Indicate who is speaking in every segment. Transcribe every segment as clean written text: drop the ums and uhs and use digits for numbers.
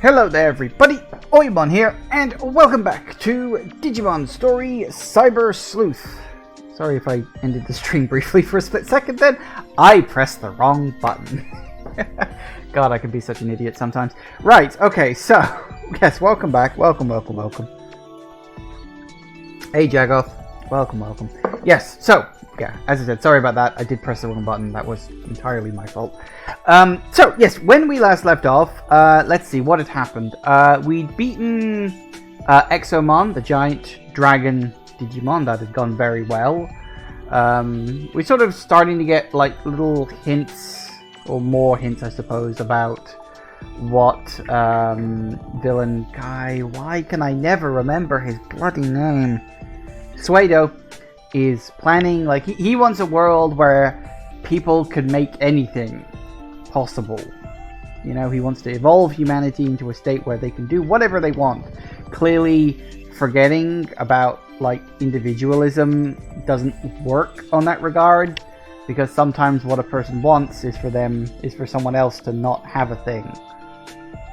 Speaker 1: Hello there everybody, Oimon here, and welcome back to Digimon Story Cyber Sleuth. Sorry if I ended the stream briefly for a split second then. I pressed the wrong button. God, I can be such an idiot sometimes. Right, okay, so, yes, welcome back. Welcome. Hey Jagoth, welcome. Yes, so, yeah, as I said, sorry about that. I did press the wrong button. That was entirely my fault. So, yes, when we last left off, let's see what had happened. We'd beaten Exomon, the giant dragon Digimon. That had gone very well. We're sort of starting to get, like, little hints, or more hints, I suppose, about what villain guy, why can I never remember his bloody name? Suedo is planning. Like, he wants a world where people could make anything possible. You know, he wants to evolve humanity into a state where they can do whatever they want. Clearly forgetting about, like, individualism doesn't work on that regard, because sometimes what a person wants is for someone else to not have a thing,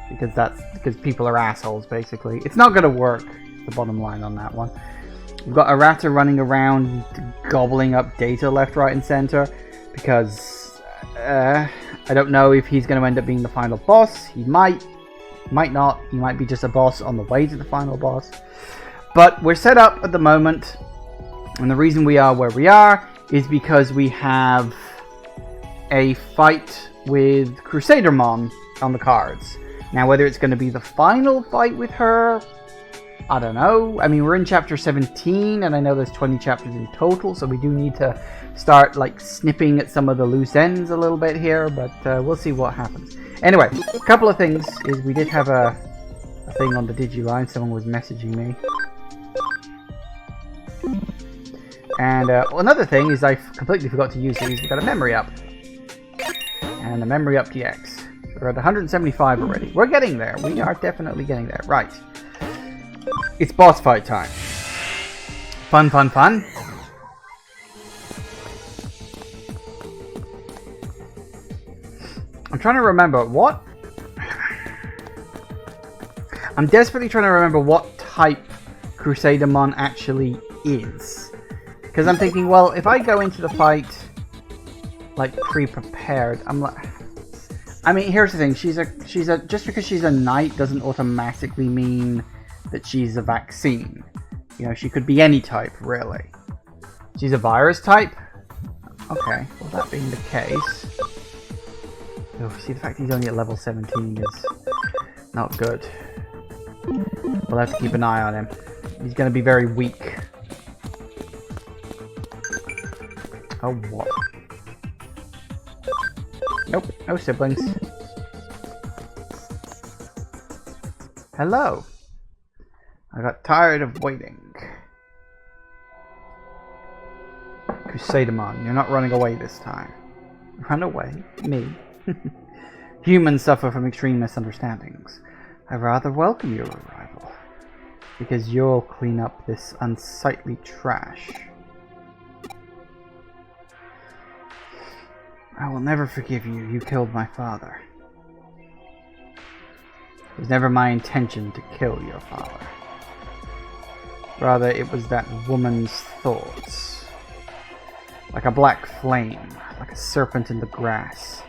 Speaker 1: because people are assholes, basically. It's not going to work, the bottom line on that one. We've got Arata running around gobbling up data left, right, and center, because I don't know if he's going to end up being the final boss. He might not. He might be just a boss on the way to the final boss. But we're set up at the moment, and the reason we are where we are is because we have a fight with Crusadermon on the cards. Now, whether it's going to be the final fight with her, I don't know. I mean, we're in chapter 17, and I know there's 20 chapters in total, so we do need to start, like, snipping at some of the loose ends a little bit here, but we'll see what happens. Anyway, a couple of things is we did have a thing on the Digiline. Someone was messaging me. And another thing is I completely forgot to use these. We've got a memory up. And a memory up DX. We're at 175 already. We're getting there. We are definitely getting there. Right. It's boss fight time. Fun. I'm trying to remember what... I'm desperately trying to remember what type Crusadermon actually is. Because I'm thinking, well, if I go into the fight, like, pre-prepared, I'm like... I mean, here's the thing. Just because she's a knight doesn't automatically mean that she's a vaccine. You know, she could be any type, really. She's a virus type? Okay, well, that being the case... Oh, see, the fact he's only at level 17 is not good. We'll have to keep an eye on him. He's going to be very weak. Oh, what? Nope, no siblings. Hello. I got tired of waiting. Crusadermon, you're not running away this time. Run away? Me? Humans suffer from extreme misunderstandings. I rather welcome your arrival, because you'll clean up this unsightly trash. I will never forgive you. You killed my father. It was never my intention to kill your father. Rather, it was that woman's thoughts. Like a black flame, like a serpent in the grass.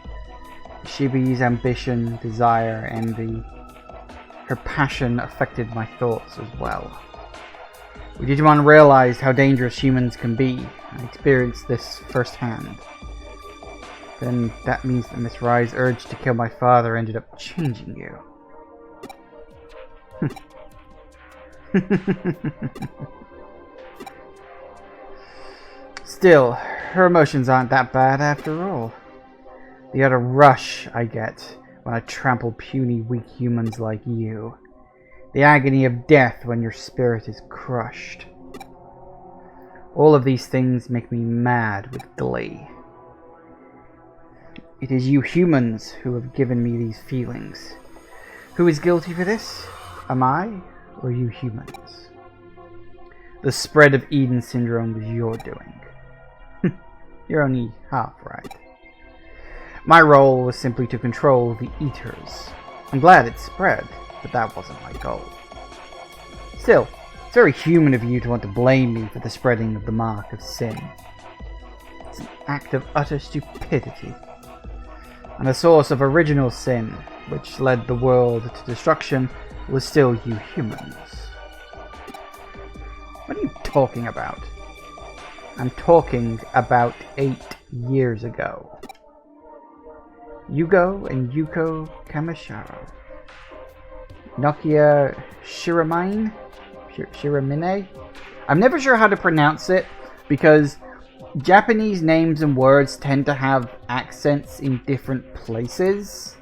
Speaker 1: Shibi's ambition, desire, envy. Her passion affected my thoughts as well. We Digimon realized how dangerous humans can be. I experienced this firsthand. Then that means that Miss Rai's urge to kill my father ended up changing you. Still, her emotions aren't that bad after all. The utter rush I get when I trample puny, weak humans like you. The agony of death when your spirit is crushed. All of these things make me mad with glee. It is you humans who have given me these feelings. Who is guilty for this? Am I, or you humans? The spread of Eden syndrome was your doing. You're only half right. My role was simply to control the Eaters. I'm glad it spread. but that wasn't my goal. Still, it's very human of you to want to blame me for the spreading of the mark of sin. It's an act of utter stupidity, and the source of original sin, which led the world to destruction, was still you humans. What are you talking about? I'm talking about 8 years ago. Yugo and Yuko Kamisharo. Nokia Shiramine? Shiramine? I'm never sure how to pronounce it because Japanese names and words tend to have accents in different places.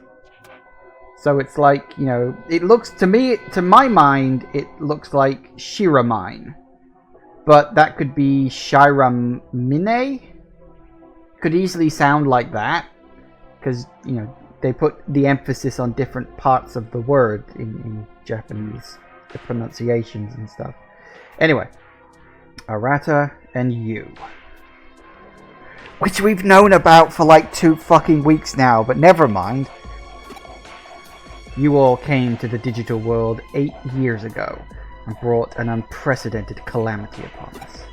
Speaker 1: So it's like, you know, it looks to me, to my mind, it looks like Shiramine. But that could be Shiramine. Could easily sound like that. Because, you know, they put the emphasis on different parts of the word in Japanese. The pronunciations and stuff. Anyway. Arata and you. Which we've known about for like 2 fucking weeks now, but never mind. You all came to the digital world 8 years ago and brought an unprecedented calamity upon us.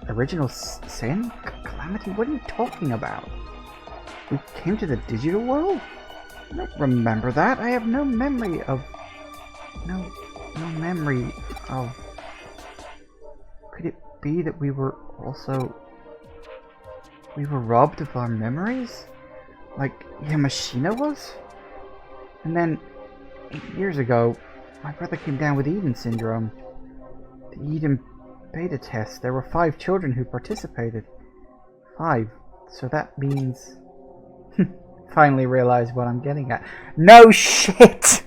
Speaker 1: Original sin? Calamity? What are you talking about? We came to the digital world? I don't remember that. I have no memory of... No memory of... Could it be that we were also... We were robbed of our memories? Like Yamashina was? And then, 8 years ago, my brother came down with Eden syndrome. The Eden beta test. There were 5 children who participated. 5. So that means... Finally realized what I'm getting at. No shit!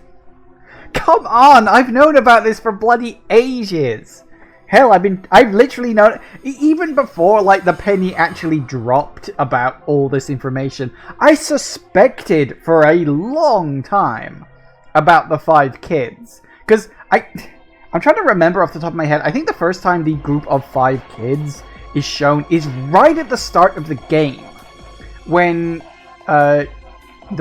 Speaker 1: Come on! I've known about this for bloody ages! Hell, I've literally known... Even before, like, the penny actually dropped about all this information, I suspected for a long time about the 5 kids. Because I'm trying to remember off the top of my head, I think the first time the group of 5 kids is shown is right at the start of the game. When, the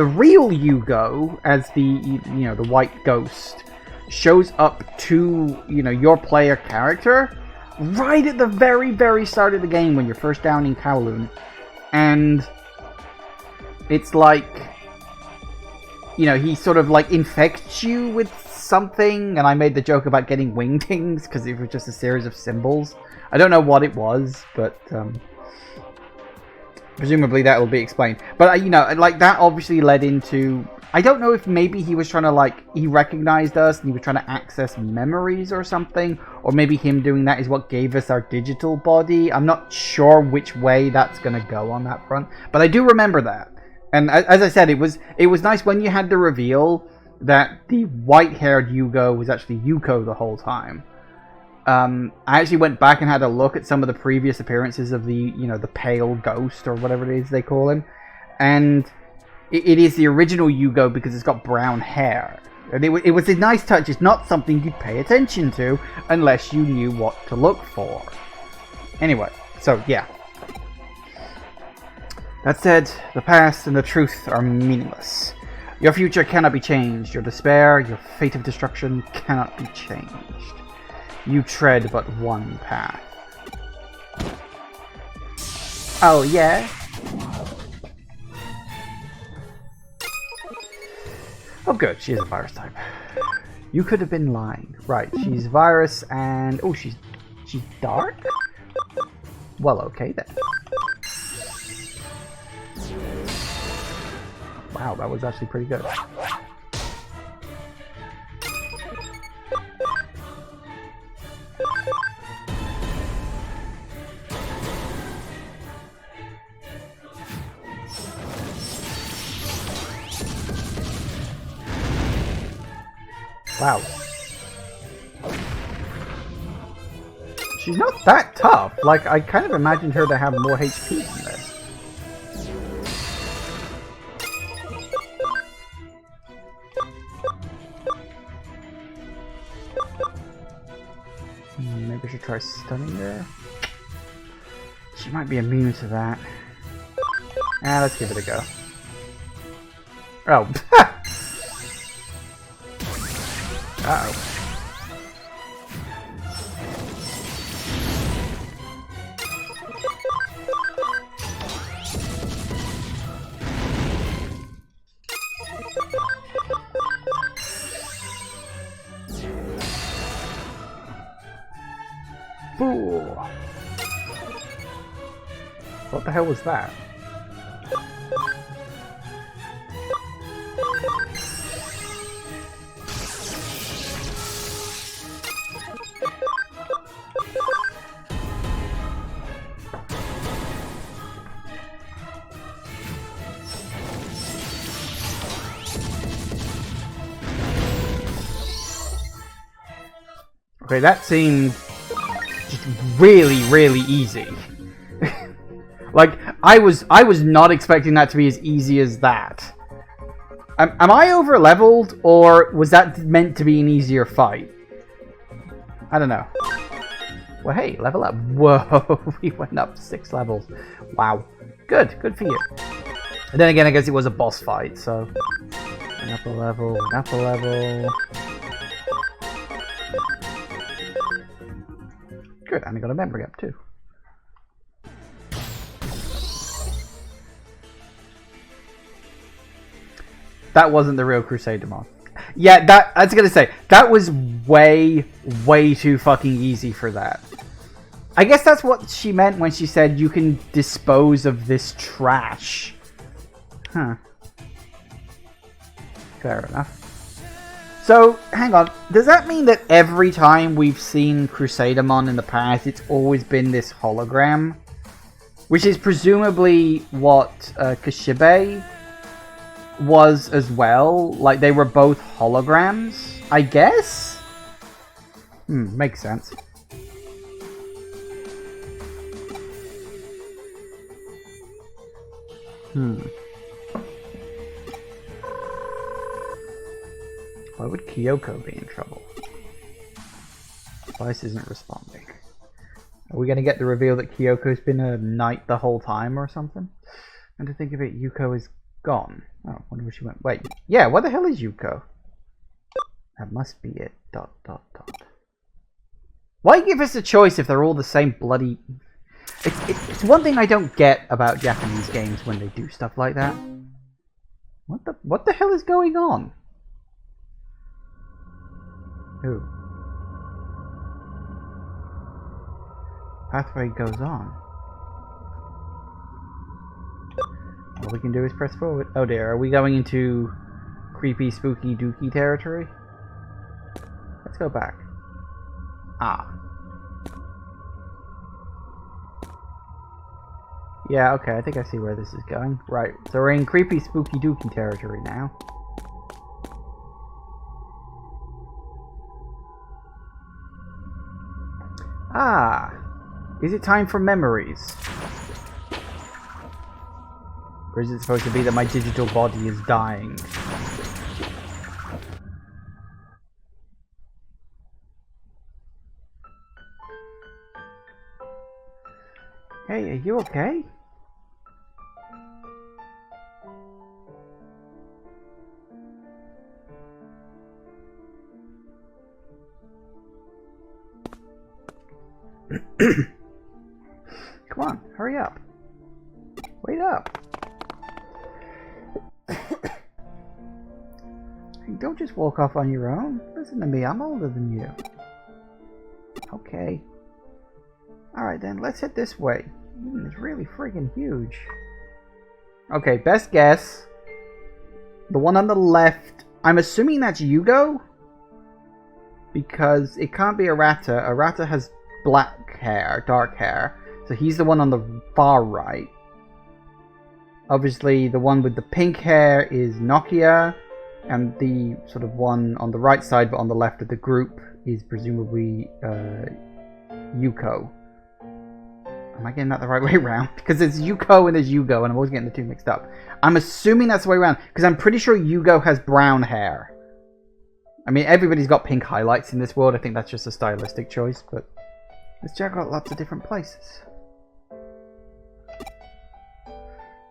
Speaker 1: real Yugo, as the white ghost, shows up to, your player character right at the very, very start of the game when you're first down in Kowloon. And it's like, he sort of like infects you with something, and I made the joke about getting wingdings because it was just a series of symbols. I don't know what it was, but presumably that will be explained. But, like, that obviously led into... I don't know if maybe he was trying to, like... He recognized us and he was trying to access memories or something. Or maybe him doing that is what gave us our digital body. I'm not sure which way that's going to go on that front. But I do remember that. And as I said, it was nice when you had the reveal that the white-haired Yugo was actually Yuko the whole time. I actually went back and had a look at some of the previous appearances of the, the pale ghost or whatever it is they call him. And it is the original Yugo because it's got brown hair. And it was a nice touch. It's not something you'd pay attention to unless you knew what to look for. Anyway, so yeah. That said, the past and the truth are meaningless. Your future cannot be changed. Your despair, your fate of destruction cannot be changed. You tread but one path. Oh, yeah? Oh, good. She is a virus type. You could have been lying. Right, she's virus and... Oh, she's dark? Well, okay then. Wow, that was actually pretty good. Wow. She's not that tough. Like, I kind of imagined her to have more HP than this. Maybe I should try stunning her. She might be immune to that. Let's give it a go. Oh. Uh-oh. Ooh. What the hell was that? Okay, that seemed just really, really easy. Like, I was not expecting that to be as easy as that. Am I over leveled, or was that meant to be an easier fight? I don't know. Well, hey, level up. Whoa, we went up 6 levels. Wow. Good for you. And then again, I guess it was a boss fight, so... Up a level, up a level... Good, and I got a memory up too. That wasn't the real Crusadermon. Yeah, I was gonna say, that was way too fucking easy for that. I guess that's what she meant when she said you can dispose of this trash. Huh. Fair enough. So, hang on, does that mean that every time we've seen Crusadermon in the past, it's always been this hologram? Which is presumably what Kashibe was as well. Like, they were both holograms, I guess? Makes sense. Why would Kyoko be in trouble? Device isn't responding. Are we going to get the reveal that Kyoko's been a knight the whole time or something? And to think of it, Yuko is gone. Oh, I wonder where she went. Wait, yeah, where the hell is Yuko? That must be it. ... Why give us a choice if they're all the same bloody... It's one thing I don't get about Japanese games when they do stuff like that. What the hell is going on? Ooh. Pathway goes on. All we can do is press forward. Oh dear, are we going into creepy, spooky, dooky territory? Let's go back. Ah. Yeah, okay, I think I see where this is going. Right, so we're in creepy, spooky, dooky territory now. Ah, is it time for memories? Or is it supposed to be that my digital body is dying? Hey, are you okay? Come on, hurry up. Wait up. Hey, don't just walk off on your own. Listen to me, I'm older than you. Okay. Alright then, let's head this way. It's really friggin' huge. Okay, best guess. The one on the left, I'm assuming that's Yugo? Because it can't be Arata. Arata has black hair, dark hair. So he's the one on the far right. Obviously, the one with the pink hair is Nokia. And the sort of one on the right side, but on the left of the group, is presumably Yuko. Am I getting that the right way around? Because there's Yuko and there's Yugo, and I'm always getting the two mixed up. I'm assuming that's the way around, because I'm pretty sure Yugo has brown hair. I mean, everybody's got pink highlights in this world. I think that's just a stylistic choice, but let's check out lots of different places.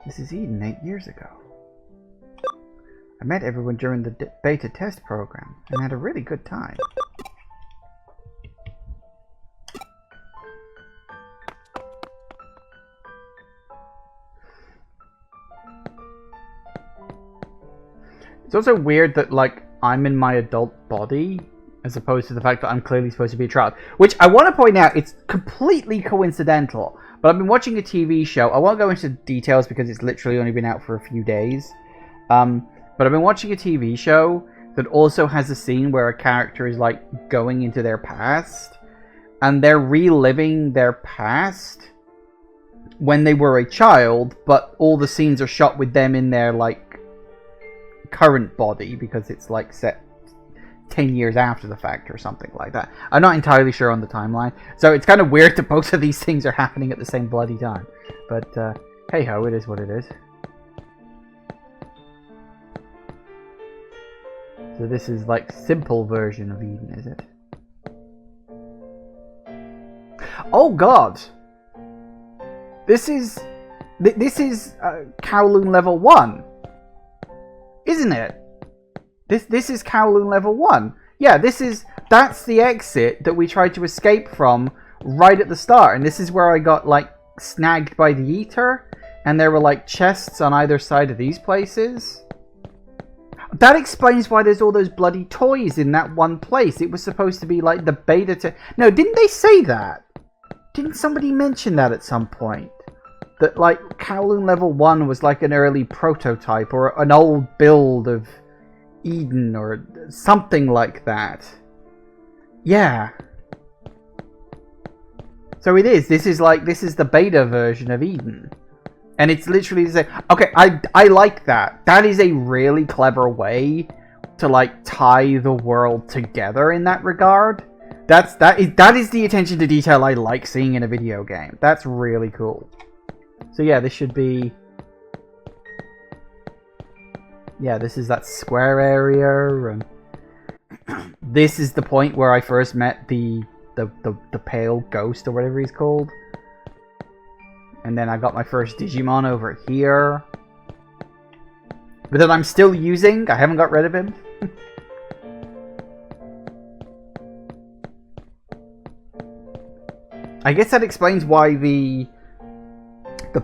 Speaker 1: This is Eden 8 years ago. I met everyone during the beta test program and had a really good time. It's also weird that, like, I'm in my adult body, as opposed to the fact that I'm clearly supposed to be a child. Which, I want to point out, it's completely coincidental. But I've been watching a TV show. I won't go into details because it's literally only been out for a few days. But I've been watching a TV show that also has a scene where a character is, like, going into their past. And they're reliving their past when they were a child, but all the scenes are shot with them in their, like, current body, because it's like set 10 years after the fact or something like that. I'm not entirely sure on the timeline, so it's kind of weird that both of these things are happening at the same bloody time. But hey ho, it is what it is. So this is like simple version of Eden, is it? Oh god, this is Kowloon level 1. Isn't it? This is Kowloon level 1. Yeah, that's the exit that we tried to escape from right at the start. And this is where I got, like, snagged by the Eater. And there were, like, chests on either side of these places. That explains why there's all those bloody toys in that one place. It was supposed to be, like, the beta No, didn't they say that? Didn't somebody mention that at some point? That, like, Kowloon level 1 was like an early prototype or an old build of Eden or something like that. Yeah. So it is. This is the beta version of Eden. And it's literally the same. Okay, I like that. That is a really clever way to, like, tie the world together in that regard. That is the attention to detail I like seeing in a video game. That's really cool. So yeah, this should be... Yeah, this is that square area, and this is the point where I first met the pale ghost or whatever he's called. And then I got my first Digimon over here. But that I'm still using, I haven't got rid of him. I guess that explains why the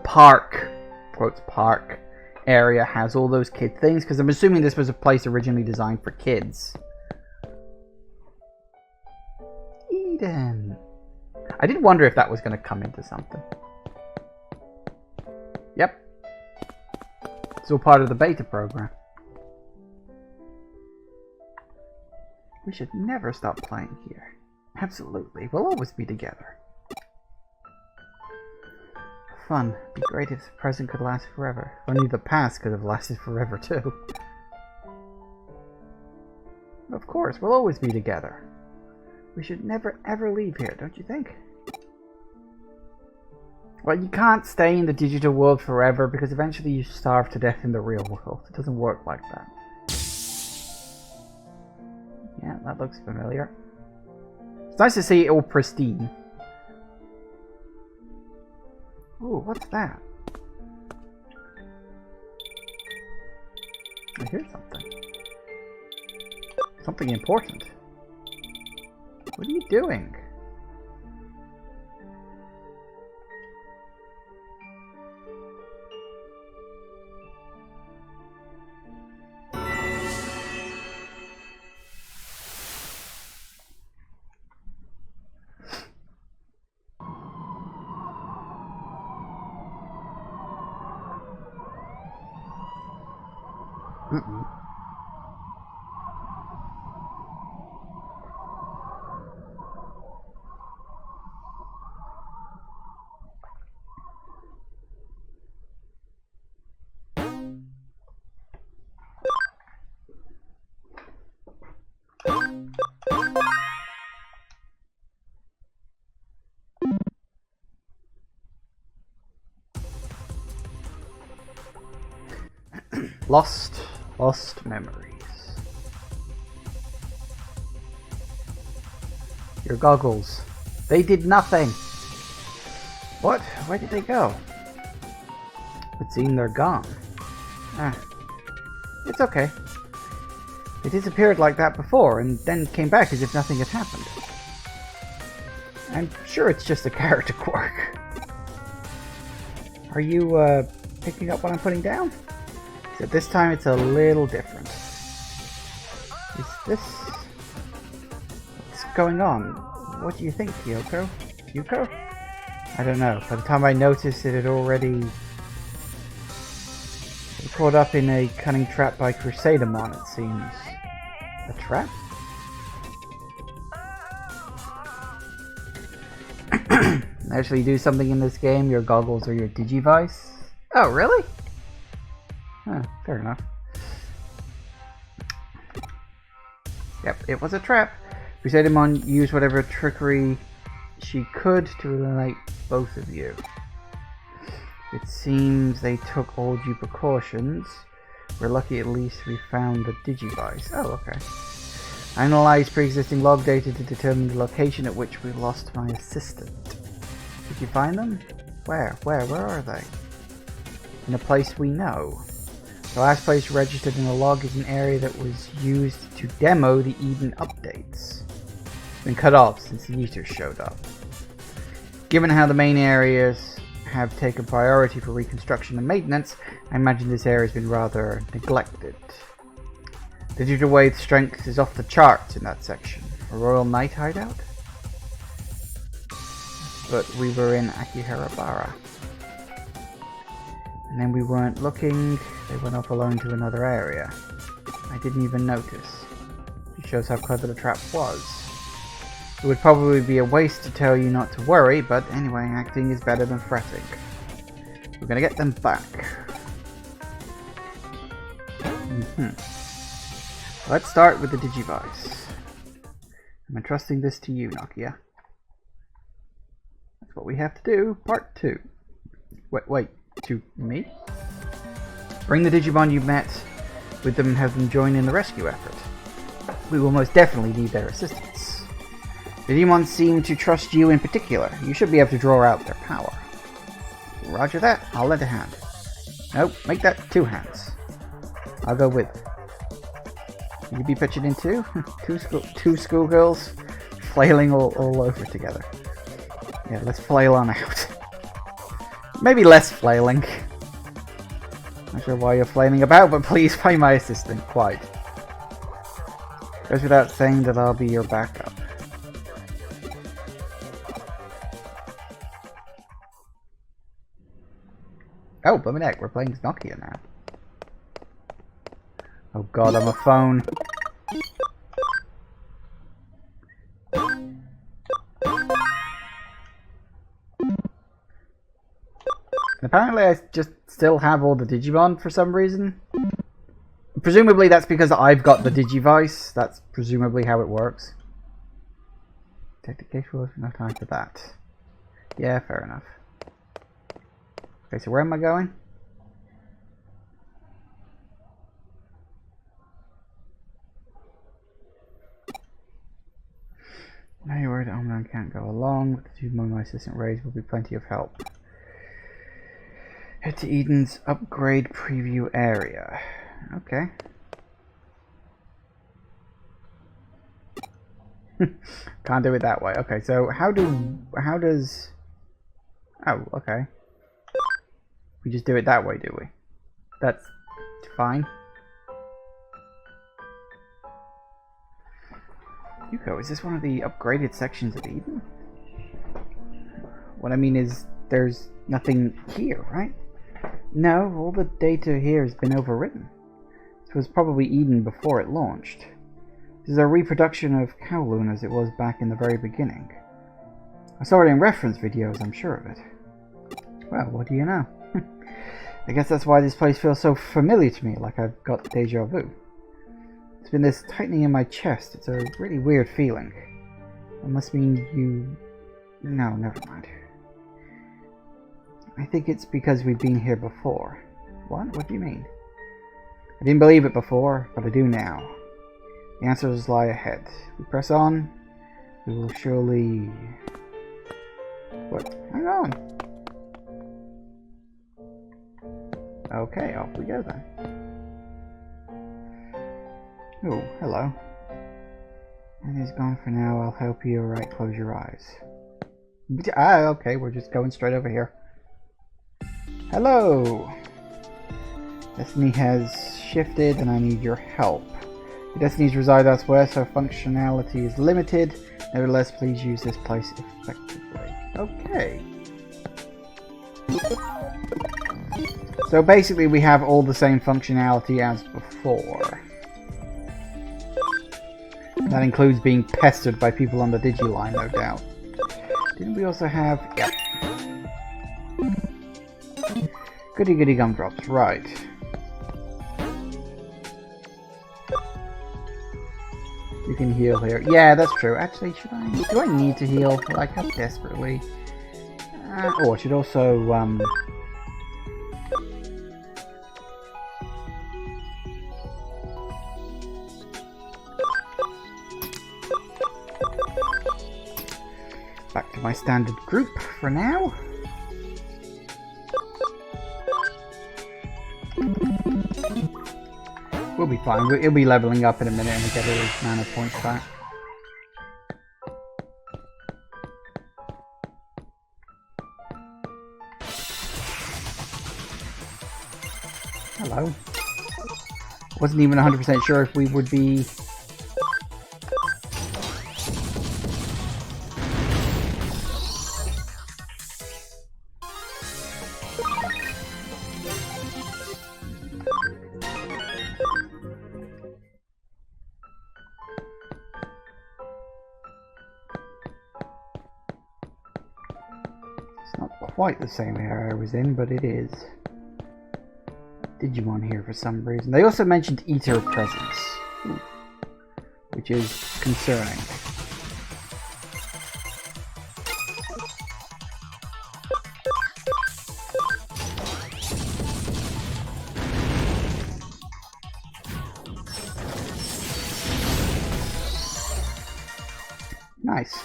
Speaker 1: park, quotes park, area has all those kid things, because I'm assuming this was a place originally designed for kids. Eden. I did wonder if that was going to come into something. Yep. It's all part of the beta program. We should never stop playing here. Absolutely. We'll always be together. Fun. Be great if the present could last forever. If only the past could have lasted forever too. Of course, we'll always be together. We should never ever leave here, don't you think? Well, you can't stay in the digital world forever because eventually you starve to death in the real world. It doesn't work like that. Yeah, that looks familiar. It's nice to see it all pristine. Ooh, what's that? I hear something. Something important. What are you doing? Lost memories. Your goggles. They did nothing. What? Where did they go? It seems they're gone. Ah. It's okay. It disappeared like that before, and then came back as if nothing had happened. I'm sure it's just a character quirk. Are you, picking up what I'm putting down? Except this time it's a little different. Is this... What's going on? What do you think, Yoko? Yuko? I don't know. By the time I noticed it had already... caught up in a cunning trap by Crusadermon, it seems. A trap? Actually do something in this game, your goggles or your digivice? Oh, really? Huh, fair enough. Yep, it was a trap. Crusadermon used whatever trickery she could to eliminate both of you. It seems they took all due precautions. We're lucky at least we found the digivice. Oh, okay. I analyzed pre-existing log data to determine the location at which we lost my assistant. Did you find them? Where are they? In a place we know. The last place registered in the log is an area that was used to demo the Eden updates. It's been cut off since the Eaters showed up. Given how the main areas have taken priority for reconstruction and maintenance, I imagine this area has been rather neglected. The digital wave strength is off the charts in that section. A Royal Knight hideout? But we were in Akihabara. And then we weren't looking, they went off alone to another area. I didn't even notice. It shows how clever the trap was. It would probably be a waste to tell you not to worry, but anyway, acting is better than fretting. We're gonna get them back. Let's start with the digivice. I'm entrusting this to you, Nokia. That's what we have to do. Part 2. Wait, to me? Bring the Digimon you met with them and have them join in the rescue effort. We will most definitely need their assistance. The Digimon seem to trust you in particular. You should be able to draw out their power. Roger that. I'll lend a hand. Nope, make that 2 hands. I'll go with. You be pitching in too? two schoolgirls flailing all over together. Yeah, let's flail on out. Maybe less flailing. Not sure why you're flailing about, but please find my assistant. Quite. Goes without saying that I'll be your backup. Oh, blooming heck, we're playing Nokia now. Oh god, I'm a phone. Apparently I just still have all the Digimon for some reason. Presumably that's because I've got the Digivice. That's presumably how it works. Take the case for no time for that. Yeah, fair enough. Okay, so where am I going? Now you're worried that Omnan can't go along. With the Digimon my assistant raised will be plenty of help. Head to Eden's upgrade preview area. Okay. Can't do it that way. Okay, so how does... Oh, okay. We just do it that way, do we? That's fine. Yuko, is this one of the upgraded sections of Eden? What I mean is, there's nothing here, right? No, all the data here has been overwritten. This was probably Eden before it launched. This is a reproduction of Kowloon as it was back in the very beginning. I saw it in reference videos, I'm sure of it. Well, what do you know? I guess that's why this place feels so familiar to me, like I've got deja vu. It's been this tightening in my chest. It's a really weird feeling. It must mean you... No, never mind. I think it's because we've been here before. What? What do you mean? I didn't believe it before, but I do now. The answers lie ahead. We press on, we will surely... What? Hang on. Okay, off we go then. Oh, hello. And he's gone for now. I'll help you. Alright, close your eyes. Ah, okay, we're just going straight over here. Hello! Destiny has shifted and I need your help. Your destinies reside elsewhere, so functionality is limited. Nevertheless, please use this place effectively. Okay. So basically we have all the same functionality as before. That includes being pestered by people on the Digiline, no doubt. Didn't we also have... Yep. Goody goody gumdrops, right. You can heal here. Yeah, that's true. Actually, should I... Do I need to heal? Like, how desperately? Oh, I should also, back to my standard group for now. We'll be fine. We'll be leveling up in a minute and we'll get all these mana points back. Hello. Wasn't even 100% sure if we would be... It's not quite the same area I was in, but it is. Digimon here for some reason. They also mentioned Ether presence, which is concerning. Nice.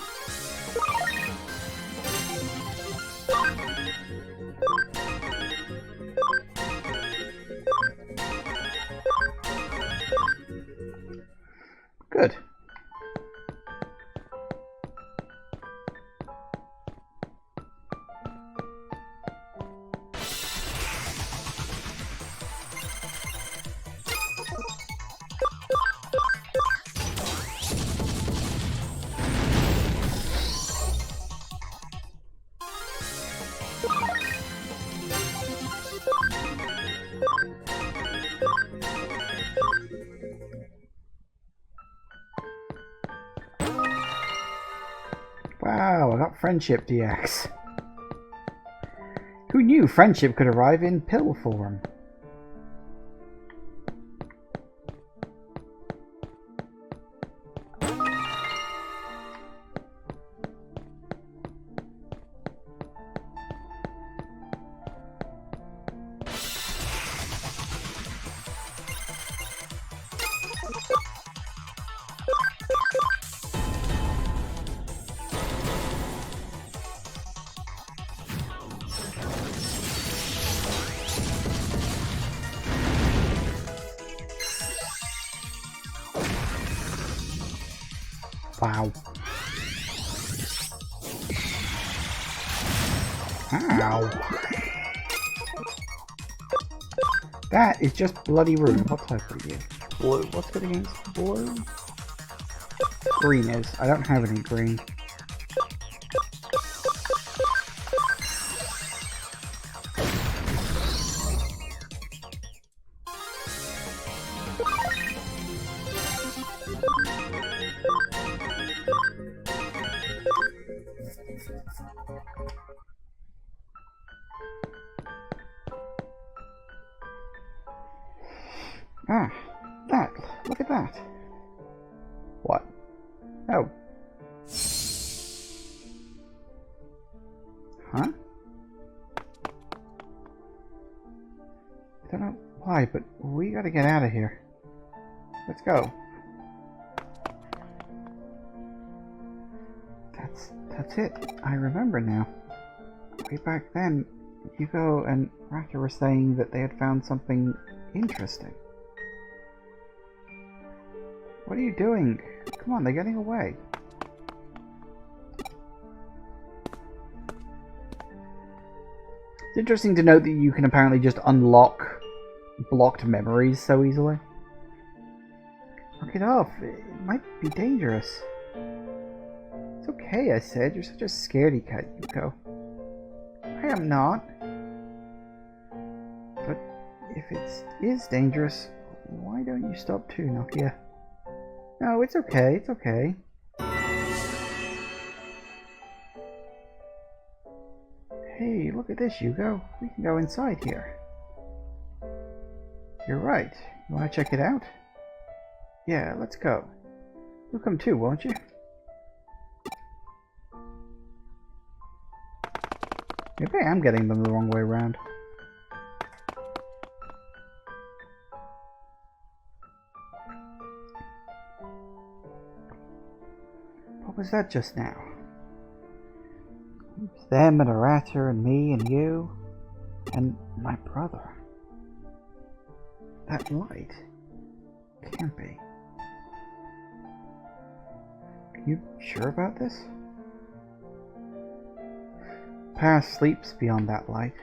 Speaker 1: Good. Wow, I got Friendship DX. Who knew Friendship could arrive in pill form? Wow. Ow. That is just bloody rude. What type are you? Blue. What's good against blue? Green is. I don't have any green. Ah, that. Look at that. What? Oh. Huh? I don't know why, but we gotta get out of here. Let's go. That's it. I remember now. Way back then, Hugo and Arata were saying that they had found something interesting. What are you doing? Come on, they're getting away. It's interesting to note that you can apparently just unlock blocked memories so easily. Knock it off. It might be dangerous. It's okay, I said. You're such a scaredy cat, Yuko. I am not. But if it is dangerous, why don't you stop too, Nokia? No, it's okay. It's okay. Hey, look at this, Yuko. We can go inside here. You're right. You want to check it out? Yeah, let's go. You'll come too, won't you? Maybe I am getting them the wrong way around. What was that just now? It was them and Arata and me and you and my brother. That light can't be. Are you sure about this? Past sleeps beyond that light.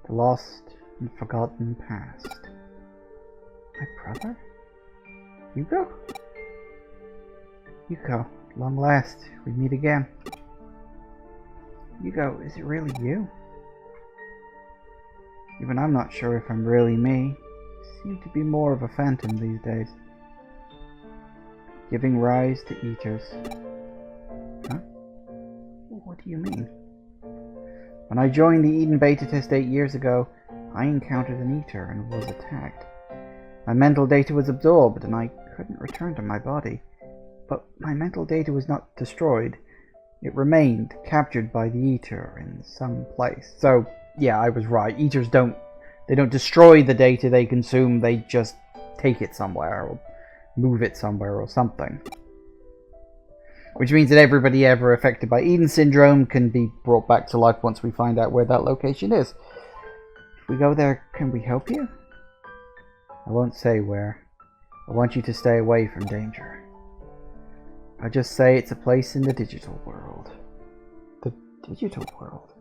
Speaker 1: The lost and forgotten past. My brother? Yuko? Yuko, long last, we meet again. Yuko, is it really you? Even I'm not sure if I'm really me. I seem to be more of a phantom these days. Giving rise to eaters. Huh? What do you mean? When I joined the Eden beta test 8 years ago, I encountered an eater and was attacked. My mental data was absorbed and I couldn't return to my body. But my mental data was not destroyed. It remained captured by the eater in some place. So, yeah, I was right. Eaters don't destroy the data they consume, they just take it somewhere or move it somewhere or something. Which means that everybody ever affected by Eden syndrome can be brought back to life once we find out where that location is. If we go there, can we help you? I won't say where. I want you to stay away from danger. I just say it's a place in the digital world. The digital world?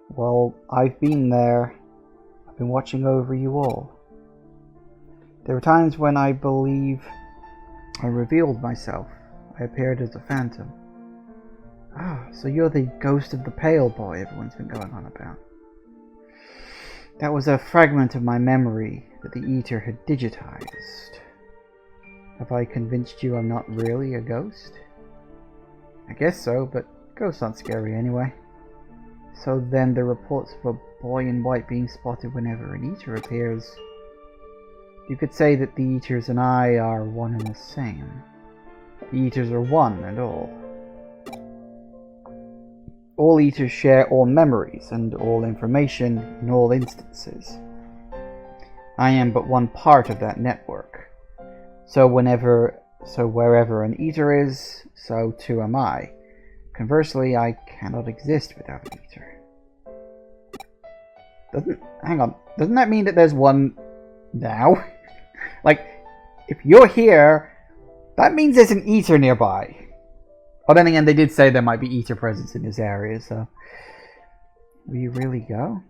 Speaker 1: Well, I've been there. I've been watching over you all. There were times when I believe I revealed myself. I appeared as a phantom. Ah, so you're the ghost of the pale boy everyone's been going on about. That was a fragment of my memory that the eater had digitized. Have I convinced you I'm not really a ghost? I guess so, but ghosts aren't scary anyway. So then the reports of a boy in white being spotted whenever an eater appears. You could say that the eaters and I are one and the same. The eaters are one and all. All eaters share all memories and all information in all instances. I am but one part of that network. So wherever an eater is, so too am I. Conversely, I cannot exist without an eater. Doesn't that mean that there's one now? Like, if you're here, that means there's an eater nearby. But then again, they did say there might be eater presence in this area, so... Will you really go?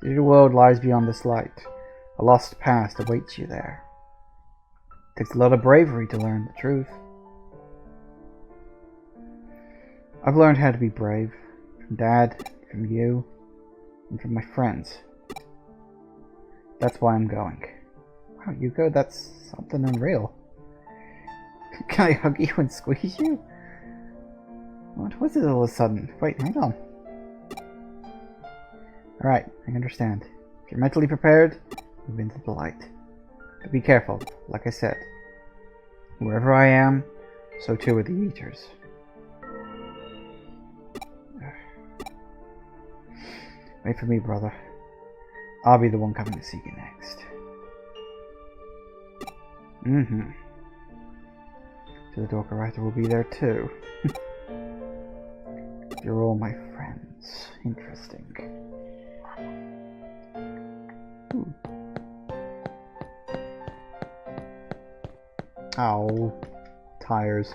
Speaker 1: The digital world lies beyond this light. A lost past awaits you there. It takes a lot of bravery to learn the truth. I've learned how to be brave. From Dad, from you, and from my friends. That's why I'm going. Wow, Yuko, that's something unreal. Can I hug you and squeeze you? What was it all of a sudden? Wait, hang on. Alright, I understand. If you're mentally prepared, move into the light. But be careful, like I said. Wherever I am, so too are the eaters. Wait for me, brother. I'll be the one coming to see you next. So the Dork Arata will be there too. You're all my friends. Interesting. Ooh. Ow. Tires.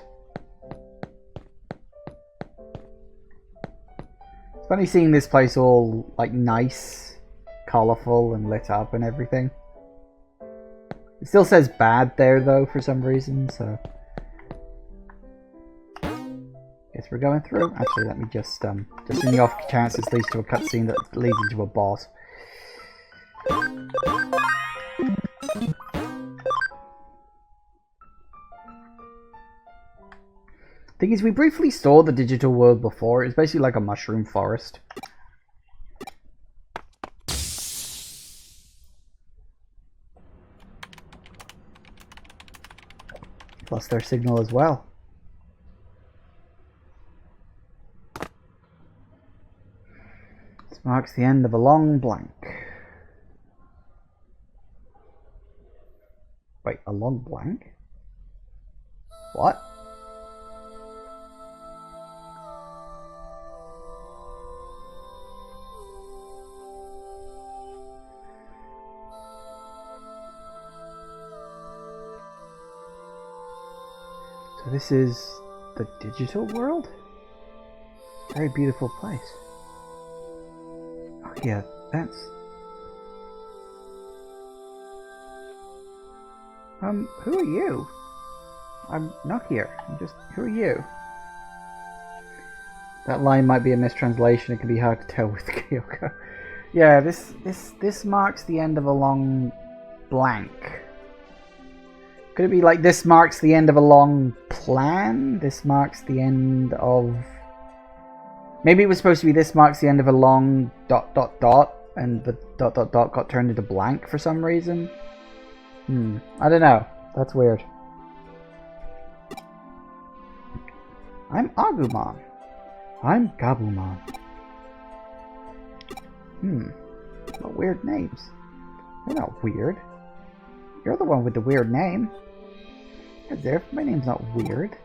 Speaker 1: It's funny seeing this place all, like, nice, colourful, and lit up and everything. It still says bad there, though, for some reason, so... Guess we're going through. Actually, let me just in the off chance this leads to a cutscene that leads into a boss. Thing is, we briefly saw the digital world before. It's basically like a mushroom forest. Plus their signal as well. This marks the end of a long blank. Wait, a long blank? What? So this is the digital world? Very beautiful place. Oh yeah, that's... who are you? I'm not here. Who are you? That line might be a mistranslation. It can be hard to tell with Kyoko. Yeah, this marks the end of a long blank. Could it be like this marks the end of a long plan? This marks the end of... Maybe it was supposed to be this marks the end of a long ... and the ... got turned into blank for some reason? I don't know. That's weird. I'm Agumon. I'm Gabumon. What weird names? They're not weird. You're the one with the weird name. My name's not weird.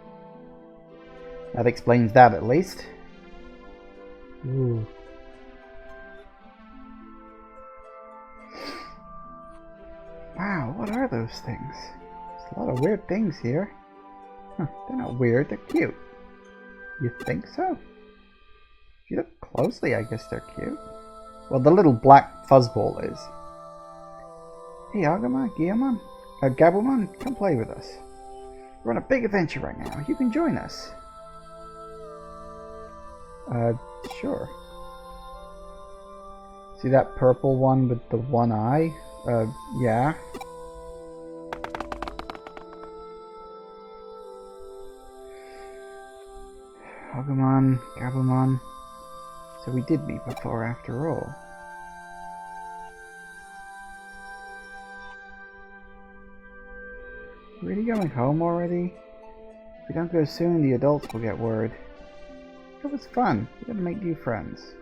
Speaker 1: That explains that, at least. Ooh. Wow, what are those things? There's a lot of weird things here. Huh, they're not weird, they're cute. You think so? If you look closely, I guess they're cute. Well, the little black fuzzball is. Hey, Agumon, Gabumon, come play with us. We're on a big adventure right now. You can join us. Sure. See that purple one with the one eye? Yeah. Agumon, Gabumon. So we did meet before after all. Really going home already? If we don't go soon, the adults will get word. It was fun. We gotta make new friends.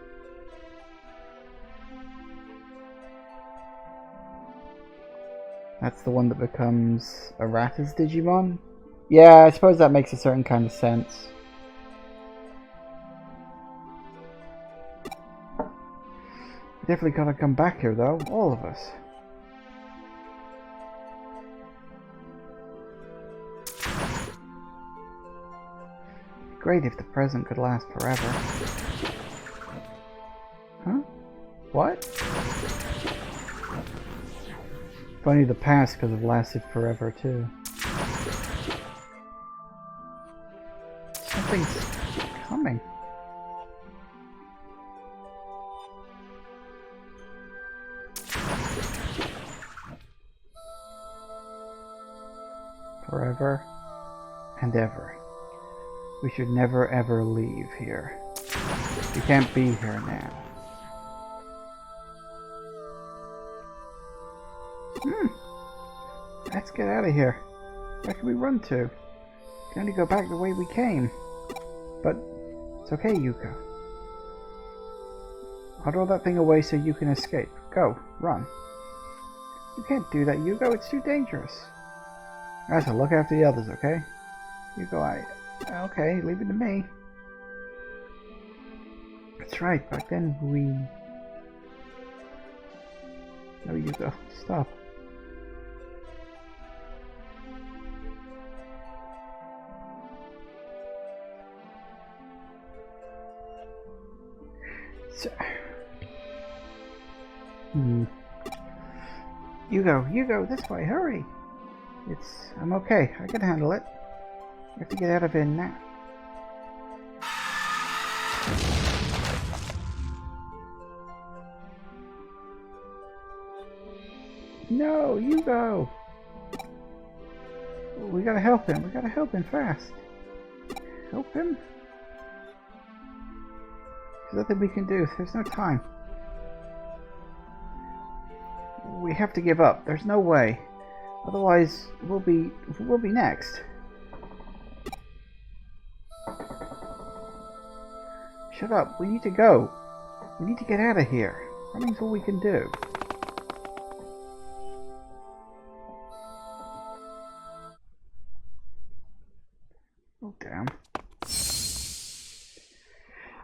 Speaker 1: That's the one that becomes Arata's Digimon? Yeah, I suppose that makes a certain kind of sense. We definitely gotta come back here though, all of us. Great if the present could last forever. Huh? What? Funny the past could have lasted forever too. Something's coming. Forever and ever. We should never ever leave here. We can't be here now. Let's get out of here. Where can we run to? We can only go back the way we came. But it's okay, Yuko. I'll throw that thing away so you can escape. Go, run. You can't do that, Yuko. It's too dangerous. Arata, look after the others, okay? Yuko, okay, leave it to me. That's right, back then we... No, Yuko, stop. So, You go this way, hurry! I'm okay, I can handle it. You have to get out of here now. No, you go! We gotta help him, fast. Help him? There's nothing we can do, there's no time. We have to give up, there's no way. Otherwise, we'll be next. Shut up, we need to go. We need to get out of here. Running's all we can do. Oh, damn.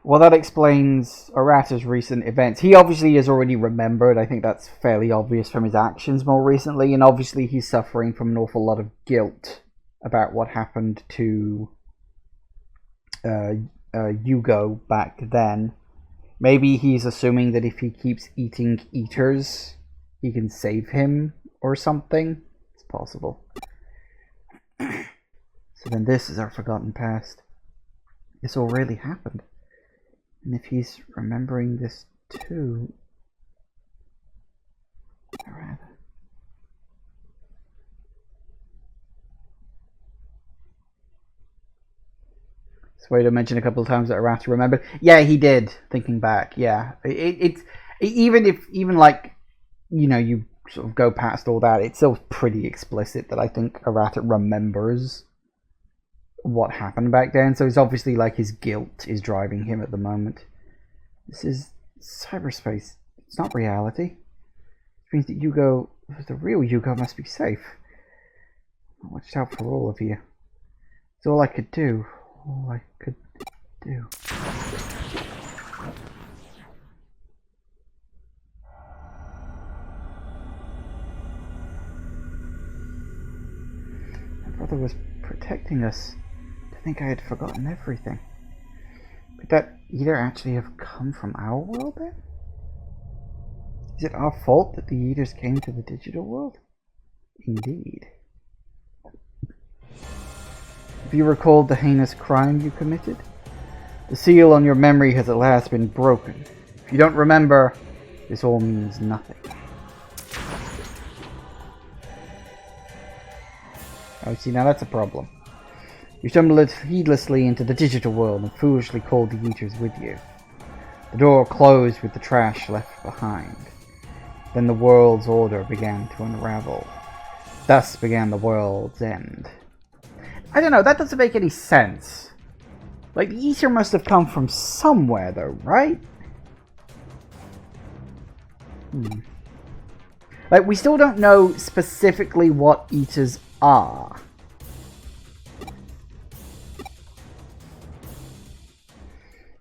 Speaker 1: Well, that explains Arata's recent events. He obviously has already remembered. I think that's fairly obvious from his actions more recently. And obviously he's suffering from an awful lot of guilt about what happened to Yugo back then. Maybe he's assuming that if he keeps eating eaters, he can save him or something. It's possible. So then this is our forgotten past. This all really happened. And if he's remembering this too... Arata. Swaydo mentioned a couple of times that Arata remembered. Yeah, he did, thinking back, yeah. Even like, you know, you sort of go past all that, it's still pretty explicit that I think Arata remembers what happened back then, so it's obviously like his guilt is driving him at the moment. This is cyberspace. It's not reality. It means that Yugo, the real Yugo, must be safe. I watched out for all of you. It's all I could do. All I could do. My brother was protecting us. I think I had forgotten everything. Could that eater actually have come from our world then? Is it our fault that the eaters came to the digital world? Indeed. Have you recalled the heinous crime you committed? The seal on your memory has at last been broken. If you don't remember, this all means nothing. Oh, see, now that's a problem. You stumbled heedlessly into the digital world and foolishly called the eaters with you. The door closed with the trash left behind. Then the world's order began to unravel. Thus began the world's end. I don't know, that doesn't make any sense. Like, the eater must have come from somewhere though, right? Like, we still don't know specifically what eaters are.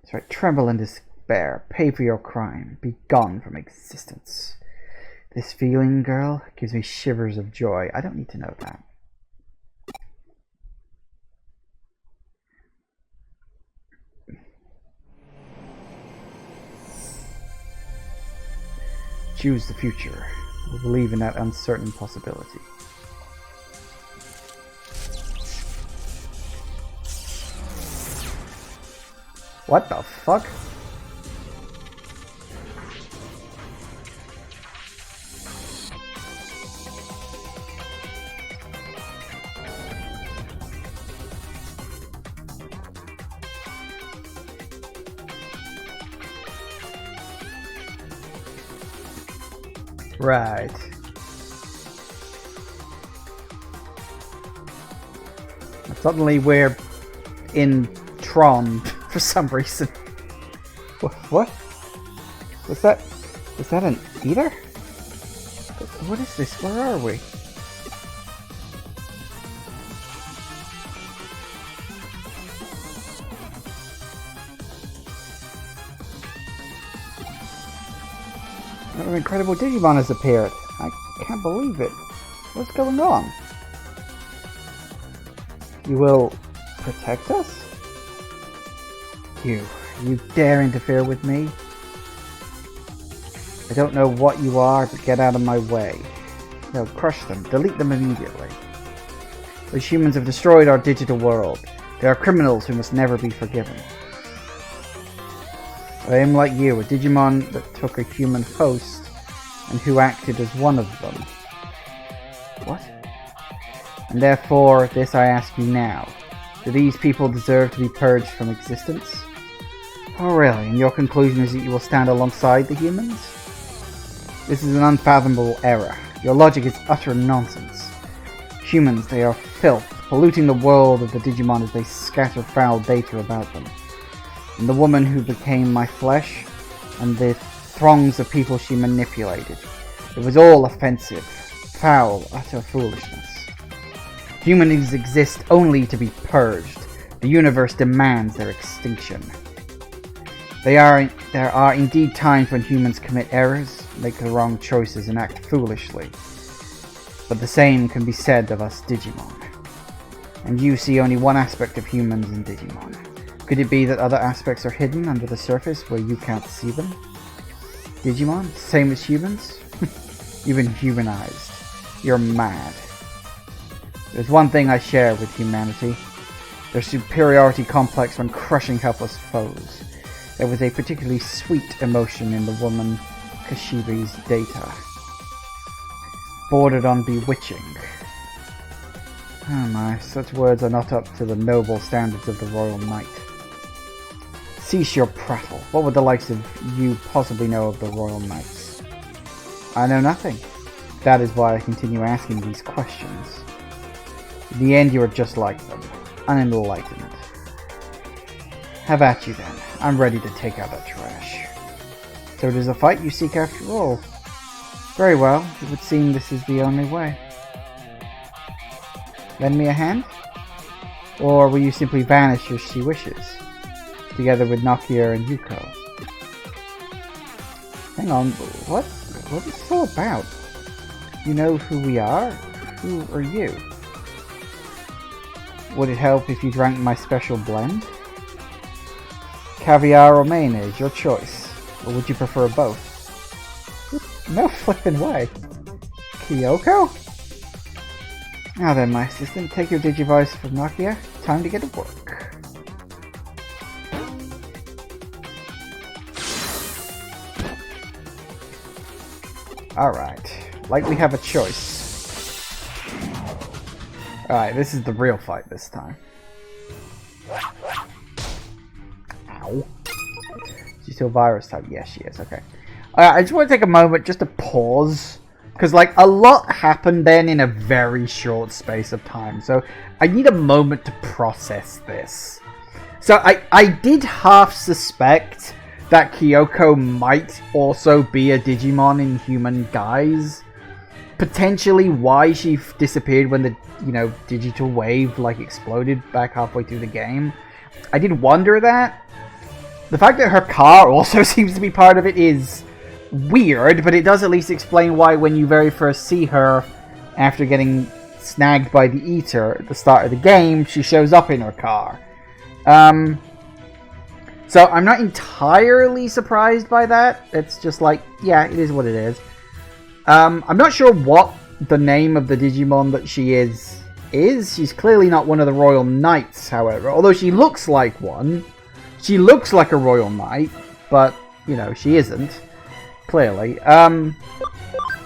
Speaker 1: That's right, tremble in despair, pay for your crime, be gone from existence. This feeling, girl, gives me shivers of joy. I don't need to know that. Choose the future. We'll believe in that uncertain possibility. What the fuck? Right. Suddenly we're in Tron for some reason. What? Was that an eater? What is this? Where are we? An incredible Digimon has appeared. I can't believe it. What's going on? You will protect us? You dare interfere with me? I don't know what you are, but get out of my way. No, crush them. Delete them immediately. Those humans have destroyed our digital world. They are criminals who must never be forgiven. I am like you, a Digimon that took a human host and who acted as one of them. What? And therefore, this I ask you now. Do these people deserve to be purged from existence? Oh really? And your conclusion is that you will stand alongside the humans? This is an unfathomable error. Your logic is utter nonsense. Humans, they are filth, polluting the world of the Digimon as they scatter foul data about them. And the woman who became my flesh, and the throngs of people she manipulated. It was all offensive, foul, utter foolishness. Humans exist only to be purged. The universe demands their extinction. There are indeed times when humans commit errors, make the wrong choices, and act foolishly. But the same can be said of us Digimon. And you see only one aspect of humans in Digimon. Could it be that other aspects are hidden under the surface where you can't see them? Digimon? Same as humans? You've been humanized. You're mad. There's one thing I share with humanity. Their superiority complex when crushing helpless foes. There was a particularly sweet emotion in the woman Kashibi's data. Bordered on bewitching. Oh my, such words are not up to the noble standards of the Royal Knight. Cease your prattle. What would the likes of you possibly know of the Royal Knights? I know nothing. That is why I continue asking these questions. In the end, you are just like them. Unenlightened. Have at you then. I'm ready to take out that trash. So it is a fight you seek after all. Very well. It would seem this is the only way. Lend me a hand? Or will you simply vanish as she wishes? Together with Nokia and Yuko. Hang on, what is this all about? You know who we are? Who are you? Would it help if you drank my special blend? Caviar or mayonnaise, your choice. Or would you prefer both? No flippin' way. Kyoko? Now then, my assistant, take your Digivice from Nokia. Time to get to work. Alright, like we have a choice. Alright, this is the real fight this time. Ow. She's still virus type? Yes, she is, okay. I just want to take a moment just to pause. Because, like, a lot happened then in a very short space of time. So, I need a moment to process this. So, I did half suspect that Kyoko might also be a Digimon in human guise. Potentially why she disappeared when the, you know, digital wave, like, exploded back halfway through the game. I did wonder that. The fact that her car also seems to be part of it is weird, but it does at least explain why when you very first see her after getting snagged by the Eater at the start of the game, she shows up in her car. So I'm not entirely surprised by that. It's just like, yeah, it is what it is. I'm not sure what the name of the Digimon that she is. She's clearly not one of the Royal Knights, however, although she looks like one. She looks like a Royal Knight, but, you know, she isn't. Clearly.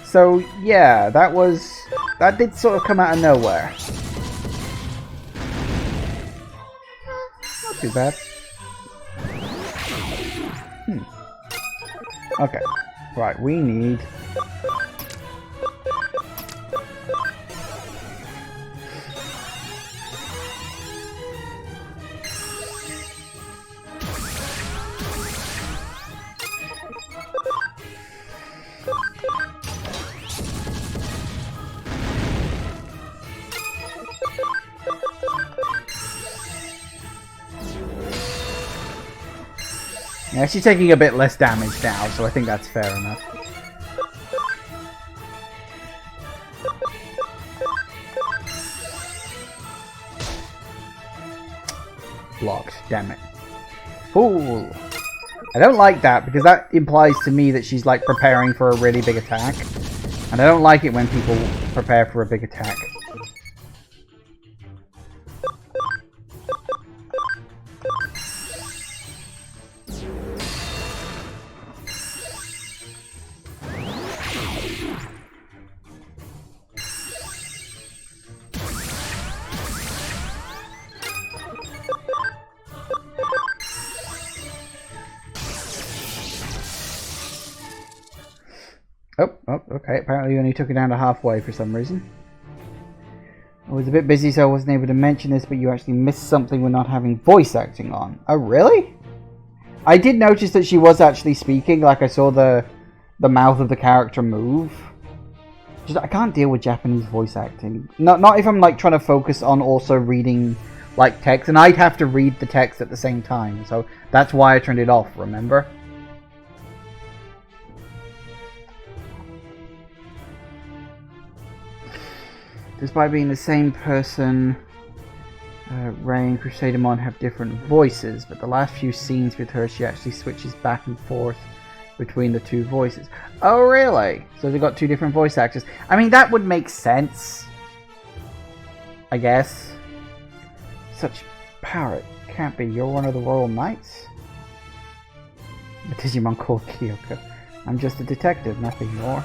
Speaker 1: So, yeah, that did sort of come out of nowhere. Not too bad. Okay. Right, we need... Yeah, she's taking a bit less damage now, so I think that's fair enough. Blocked, damn it. Fool! I don't like that, because that implies to me that she's like preparing for a really big attack. And I don't like it when people prepare for a big attack. Oh, okay. Apparently you only took it down to halfway for some reason. I was a bit busy, so I wasn't able to mention this, but you actually missed something with not having voice acting on. Oh, really? I did notice that she was actually speaking. Like, I saw the mouth of the character move. Just, I can't deal with Japanese voice acting. Not if I'm, like, trying to focus on also reading, like, text. And I'd have to read the text at the same time. So that's why I turned it off, remember? Despite being the same person, Ray and Crusadermon have different voices, but the last few scenes with her, she actually switches back and forth between the two voices. Oh, really? So they've got two different voice actors. I mean, that would make sense, I guess. Such power, it can't be. You're one of the Royal Knights? The Digimon called Kyoko. I'm just a detective, nothing more.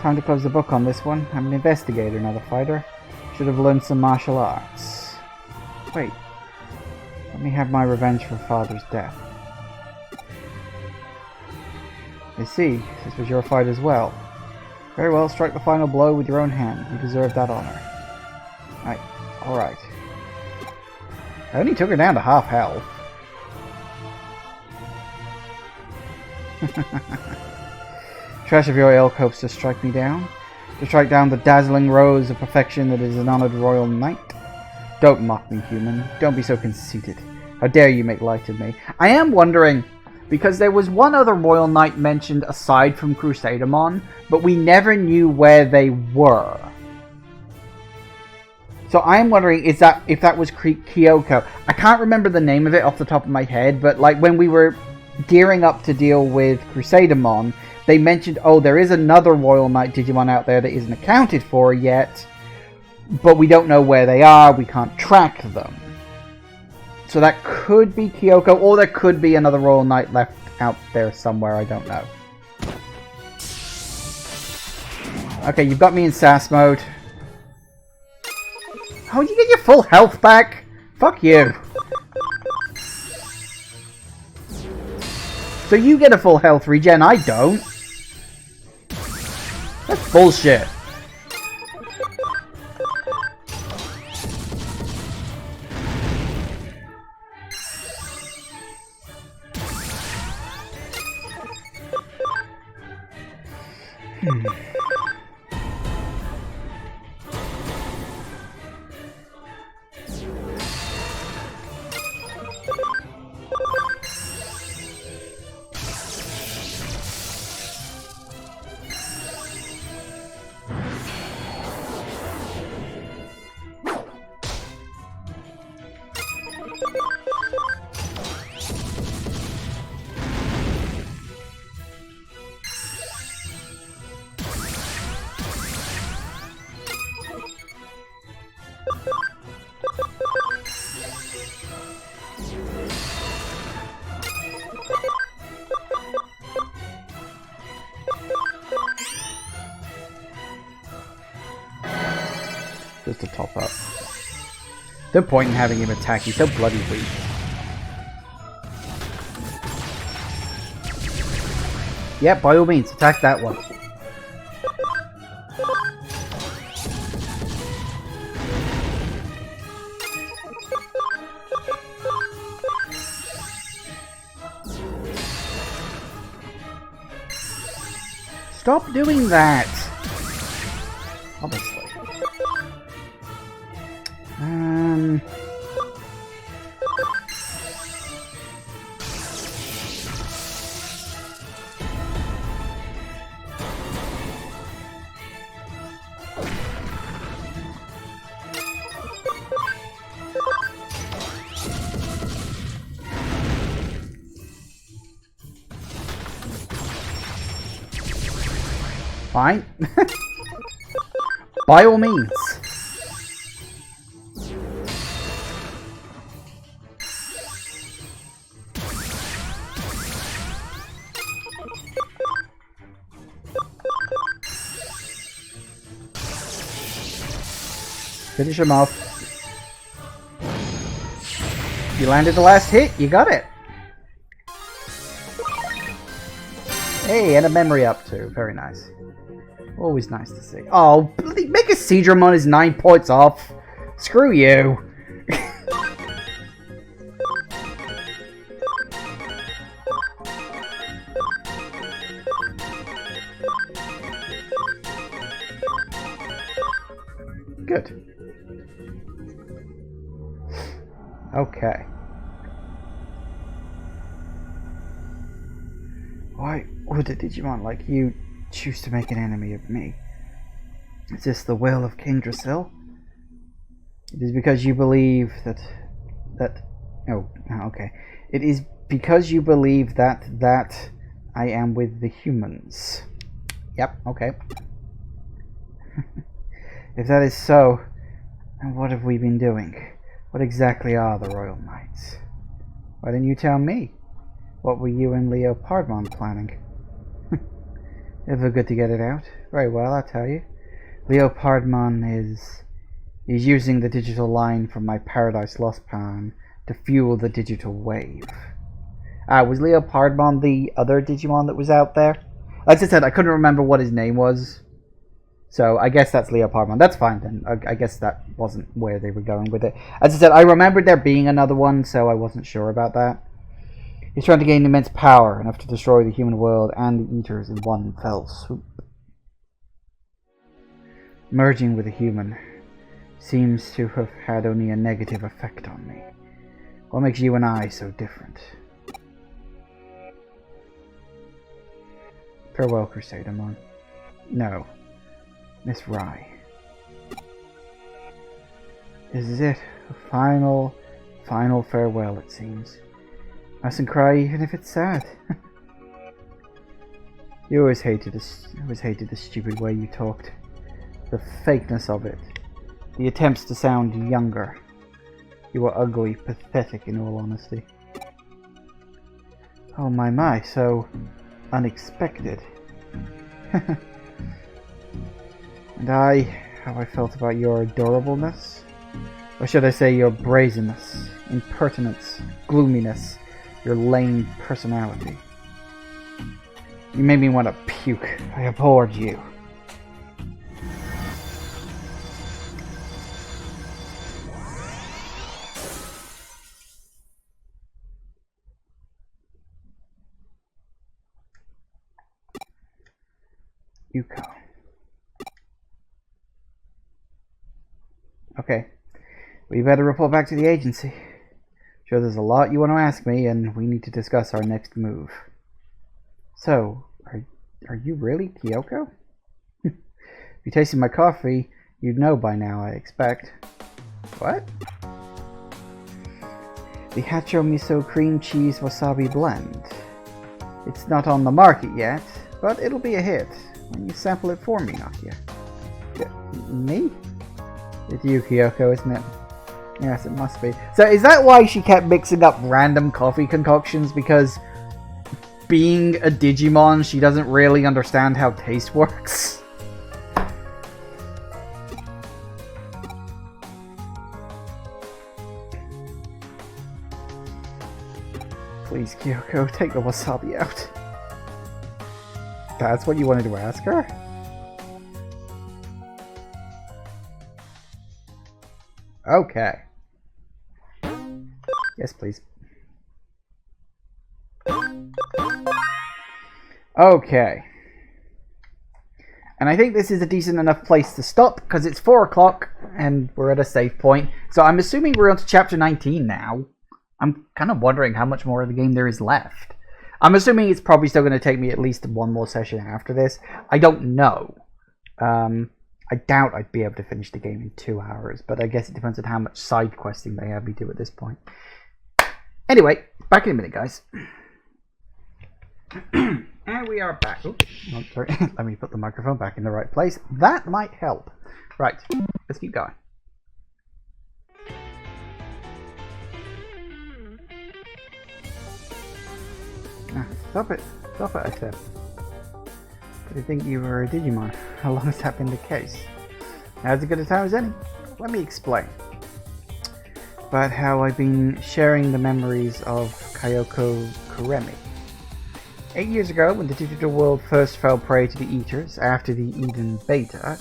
Speaker 1: Time to close the book on this one. I'm an investigator, not a fighter. Should have learned some martial arts. Wait. Let me have my revenge for father's death. I see. This was your fight as well. Very well, strike the final blow with your own hand. You deserve that honor. Alright. I only took her down to half health. Trash of your ilk hopes to strike me down? To strike down the dazzling rose of perfection that is an honored royal knight? Don't mock me, human. Don't be so conceited. How dare you make light of me? I am wondering, because there was one other royal knight mentioned aside from Crusadermon, but we never knew where they were. So I am wondering if that was Kyoko. I can't remember the name of it off the top of my head, but like when we were gearing up to deal with Crusadermon, they mentioned, oh, there is another Royal Knight Digimon out there that isn't accounted for yet, but we don't know where they are, we can't track them. So that could be Kyoko, or there could be another Royal Knight left out there somewhere, I don't know. Okay, you've got me in sass mode. Oh, you get your full health back? Fuck you. So you get a full health regen, I don't. That's bullshit. Just to top up. No point in having him attack, he's so bloody weak. Yep, by all means, attack that one. Stop doing that! Obviously. fine. By all means. Finish him off. You landed the last hit. You got it. Hey, and a memory up too. Very nice. Always nice to see. Oh, make a Crusadermon is 9 points off. Screw you. Good. Okay. Why would a Digimon like you choose to make an enemy of me? Is this the will of King Drasil? It is because you believe that... Oh, okay. It is because you believe that I am with the humans. Yep, okay. If that is so, then what have we been doing? What exactly are the Royal Knights? Why didn't you tell me? What were you and Leopardmon planning? Ever good to get it out? Very well, I'll tell you. Leopardmon is using the digital line from my Paradise Lost plan to fuel the digital wave. Was Leopardmon the other Digimon that was out there? As I said, I couldn't remember what his name was. So I guess that's Leopardmon. That's fine then. I guess that wasn't where they were going with it. As I said, I remembered there being another one, so I wasn't sure about that. He's trying to gain immense power, enough to destroy the human world and the Eaters in one fell swoop. Merging with a human seems to have had only a negative effect on me. What makes you and I so different? Farewell, Crusadermon. No. Miss Rai. This is it. A final farewell, it seems. Mustn't cry even if it's sad. You always hated the stupid way you talked. The fakeness of it. The attempts to sound younger. You were ugly, pathetic in all honesty. Oh my, so unexpected. And how I felt about your adorableness? Or should I say your brazenness, impertinence, gloominess, your lame personality. You made me want to puke. I abhorred you. Yuko. Okay. We better report back to the agency. Sure, there's a lot you want to ask me, and we need to discuss our next move. So, are you really Kyoko? If you tasted my coffee, you'd know by now, I expect. What? The Hacho Miso Cream Cheese Wasabi Blend. It's not on the market yet, but it'll be a hit when you sample it for me, Nakia. Me? It's you, Kyoko, isn't it? Yes, it must be. So is that why she kept mixing up random coffee concoctions? Because being a Digimon, she doesn't really understand how taste works? Please, Kyoko, take the wasabi out. That's what you wanted to ask her? Okay. Yes, please. Okay. And I think this is a decent enough place to stop, because it's 4 o'clock, and we're at a save point. So I'm assuming we're on to Chapter 19 now. I'm kind of wondering how much more of the game there is left. I'm assuming it's probably still going to take me at least one more session after this. I don't know. I doubt I'd be able to finish the game in 2 hours, but I guess it depends on how much side questing they have me do at this point. Anyway, back in a minute, guys. And we are back. Oops, oh, sorry. Let me put the microphone back in the right place. That might help. Right, let's keep going. Stop it, I said. Did you think you were a Digimon? How long has that been the case? As good a time as any? Let me explain. About how I've been sharing the memories of Kyoko Kuremi. 8 years ago, when the digital world first fell prey to the Eaters after the Eden Beta,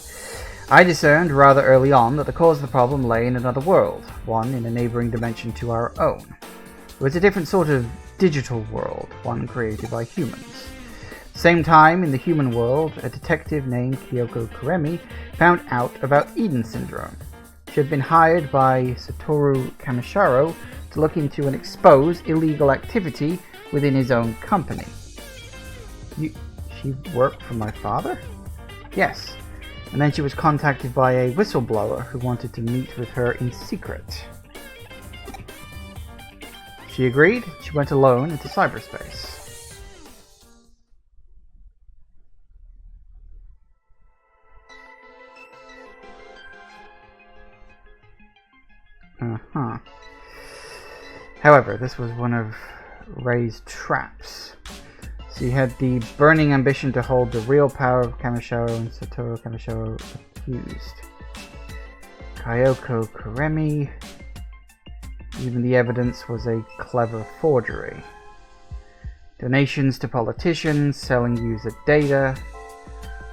Speaker 1: I discerned rather early on that the cause of the problem lay in another world, one in a neighboring dimension to our own. It was a different sort of digital world, one created by humans. Same time, in the human world, a detective named Kyoko Kuremi found out about Eden Syndrome. She had been hired by Satoru Kamisharo to look into and expose illegal activity within his own company. She worked for my father? Yes. And then she was contacted by a whistleblower who wanted to meet with her in secret. She agreed. She went alone into cyberspace. However, this was one of Rei's traps. She had the burning ambition to hold the real power of Kamisharo and Satoru Kamisharo accused. Kyoko Kuremi. Even the evidence was a clever forgery. Donations to politicians, selling user data.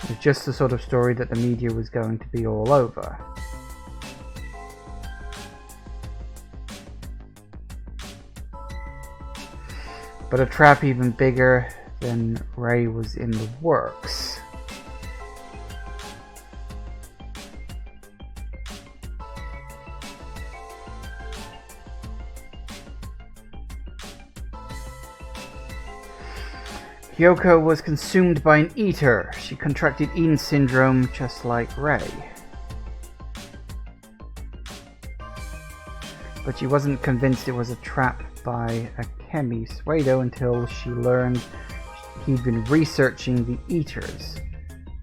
Speaker 1: It was just the sort of story that the media was going to be all over. But a trap even bigger than Rei was in the works. Kyoko was consumed by an eater. She contracted Eden Syndrome just like Rei. But she wasn't convinced it was a trap by Akemi Suedo until she learned he'd been researching the Eaters,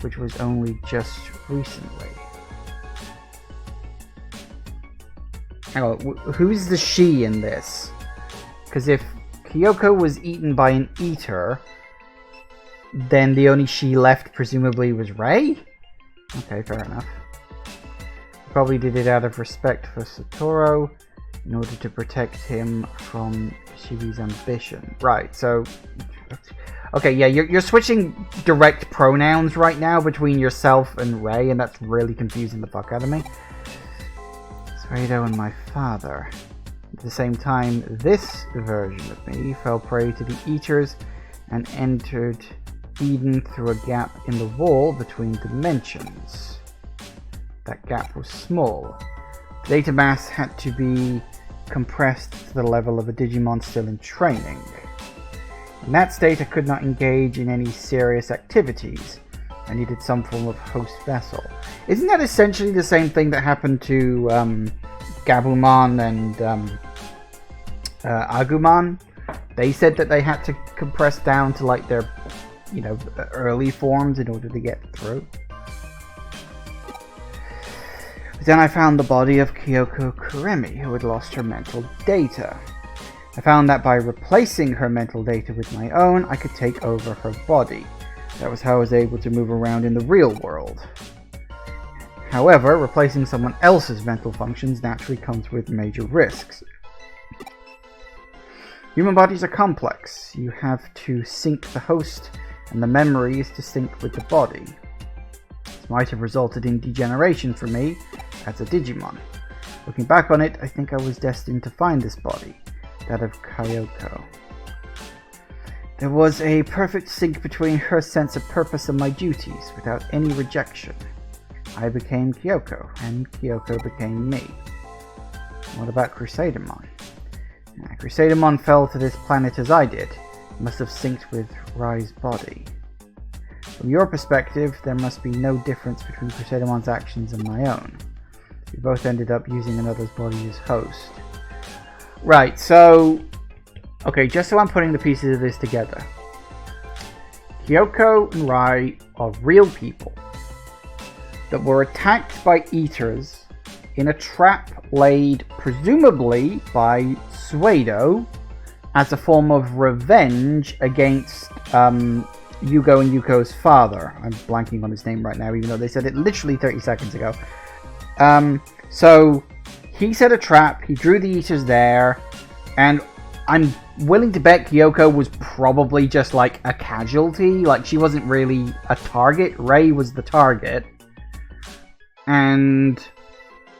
Speaker 1: which was only just recently. Hang on, who's the she in this? Because if Kyoko was eaten by an Eater, then the only she left presumably was Rei? Okay, fair enough. Probably did it out of respect for Satoru, in order to protect him from Shibi's ambition. Right, so... Okay, yeah, you're switching direct pronouns right now between yourself and Rei, and that's really confusing the fuck out of me. Suedo and my father. At the same time, this version of me fell prey to the Eaters and entered Eden through a gap in the wall between dimensions. That gap was small. Data mass had to be compressed to the level of a Digimon still in training. In that state, I could not engage in any serious activities. I needed some form of host vessel. Isn't that essentially the same thing that happened to Gabumon and Agumon? They said that they had to compress down to like their, early forms in order to get through. Then I found the body of Kyoko Kuremi, who had lost her mental data. I found that by replacing her mental data with my own, I could take over her body. That was how I was able to move around in the real world. However, replacing someone else's mental functions naturally comes with major risks. Human bodies are complex. You have to sync the host and the memories to sync with the body. This might have resulted in degeneration for me as a Digimon. Looking back on it, I think I was destined to find this body, that of Kyoko. There was a perfect sync between her sense of purpose and my duties, without any rejection. I became Kyoko, and Kyoko became me. What about Crusadermon? Crusadermon fell to this planet as I did. It must have synced with Rei's body. From your perspective, there must be no difference between Crusadermon's actions and my own. We both ended up using another's body as host. Right, so... Okay, just so I'm putting the pieces of this together. Kyoko and Rai are real people that were attacked by eaters in a trap laid presumably by Suedo as a form of revenge against Yugo and Yuko's father. I'm blanking on his name right now, even though they said it literally 30 seconds ago. So he set a trap, he drew the eaters there, and I'm willing to bet Kyoko was probably just like a casualty. Like, she wasn't really a target. Rei was the target. And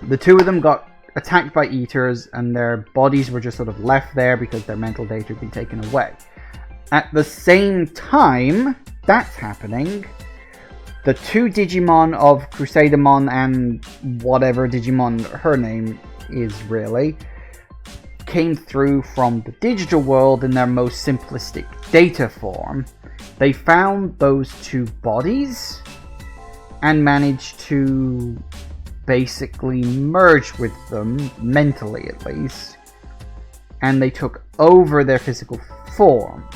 Speaker 1: the two of them got attacked by eaters, and their bodies were just sort of left there because their mental data had been taken away. At the same time that's happening, the two Digimon of Crusadermon and whatever Digimon her name is really, came through from the digital world in their most simplistic data form. They found those two bodies and managed to basically merge with them, mentally at least, and they took over their physical form.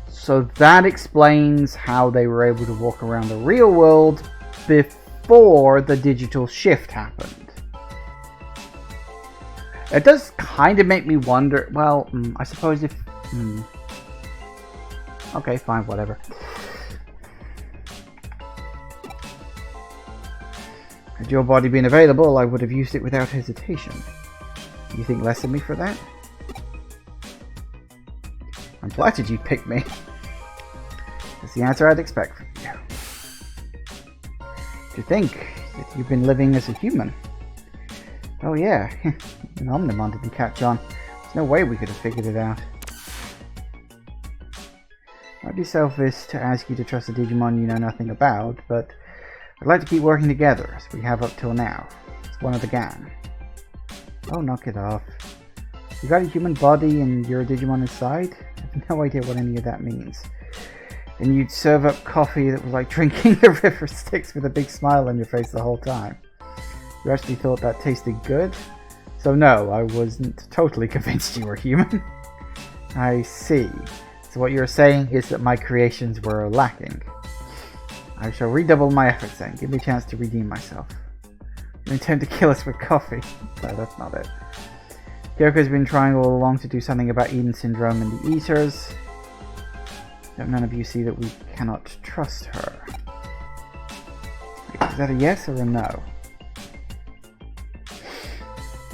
Speaker 1: So that explains how they were able to walk around the real world before the digital shift happened. It does kind of make me wonder, well, I suppose if... Okay, fine, whatever. Had your body been available, I would have used it without hesitation. You think less of me for that? I'm flattered you picked me. That's the answer I'd expect from you. To think that you've been living as a human. Oh yeah, an Omnimon didn't catch on. There's no way we could have figured it out. Might be selfish to ask you to trust a Digimon you know nothing about, but I'd like to keep working together, as we have up till now. It's one of the gang. Oh, knock it off. You got a human body and you're a Digimon inside? I have no idea what any of that means. And you'd serve up coffee that was like drinking the river Styx with a big smile on your face the whole time. You actually thought that tasted good? So no, I wasn't totally convinced you were human. I see. So what you're saying is that my creations were lacking. I shall redouble my efforts then. Give me a chance to redeem myself. You intend to kill us with coffee? No, that's not it. Kyoko's been trying all along to do something about Eden Syndrome and the Eaters. Don't none of you see that we cannot trust her? Is that a yes or a no?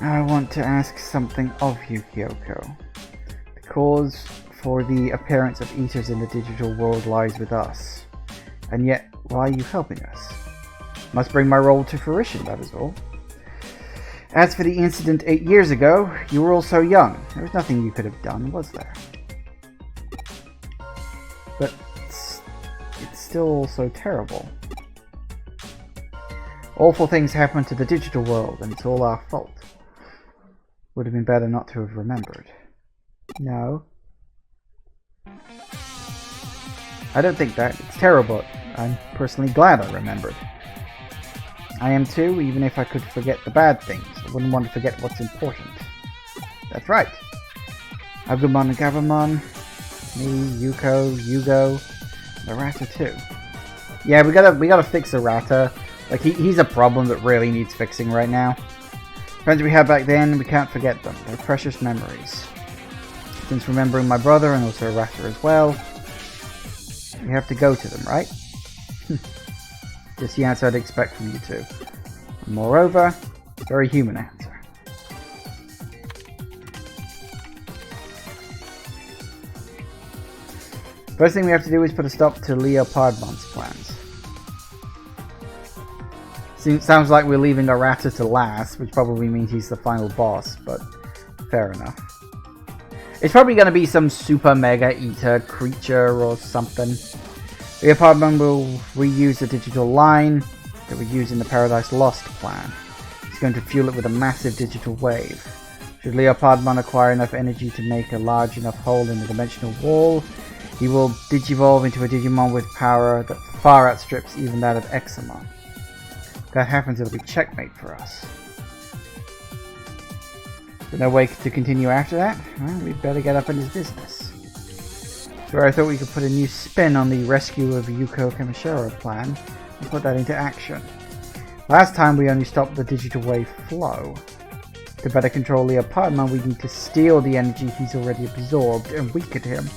Speaker 1: I want to ask something of you, Kyoko. The cause for the appearance of Eaters in the digital world lies with us. And yet, why are you helping us? Must bring my role to fruition, that is all. As for the incident 8 years ago, you were all so young. There was nothing you could have done, was there? But it's still so terrible. Awful things happen to the digital world, and it's all our fault. Would have been better not to have remembered. No. I don't think that. It's terrible. I'm personally glad I remembered. I am too, even if I could forget the bad things. I wouldn't want to forget what's important. That's right. Agumon and Gabumon, me, Yuko, Yugo, Arata too. Yeah, we gotta fix Arata. Like, he's a problem that really needs fixing right now. Friends we had back then, we can't forget them. They're precious memories. Since remembering my brother and also Arata as well, we have to go to them, right? Just the answer I'd expect from you two. And moreover, very human answer. First thing we have to do is put a stop to Leopardmon's plans. Sounds like we're leaving Arata to last, which probably means he's the final boss, but fair enough. It's probably going to be some super mega eater creature or something. Leopardmon will reuse the digital line that we use in the Paradise Lost plan. He's going to fuel it with a massive digital wave. Should Leopardmon acquire enough energy to make a large enough hole in the dimensional wall, he will digivolve into a Digimon with power that far outstrips even that of Examon. If that happens, it'll be checkmate for us. But no way to continue after that? Well, we'd better get up in his business. So I thought we could put a new spin on the rescue of Yuko Kamishiro plan and put that into action. Last time we only stopped the digital wave flow. To better control Leopardman, we need to steal the energy he's already absorbed and weaken him.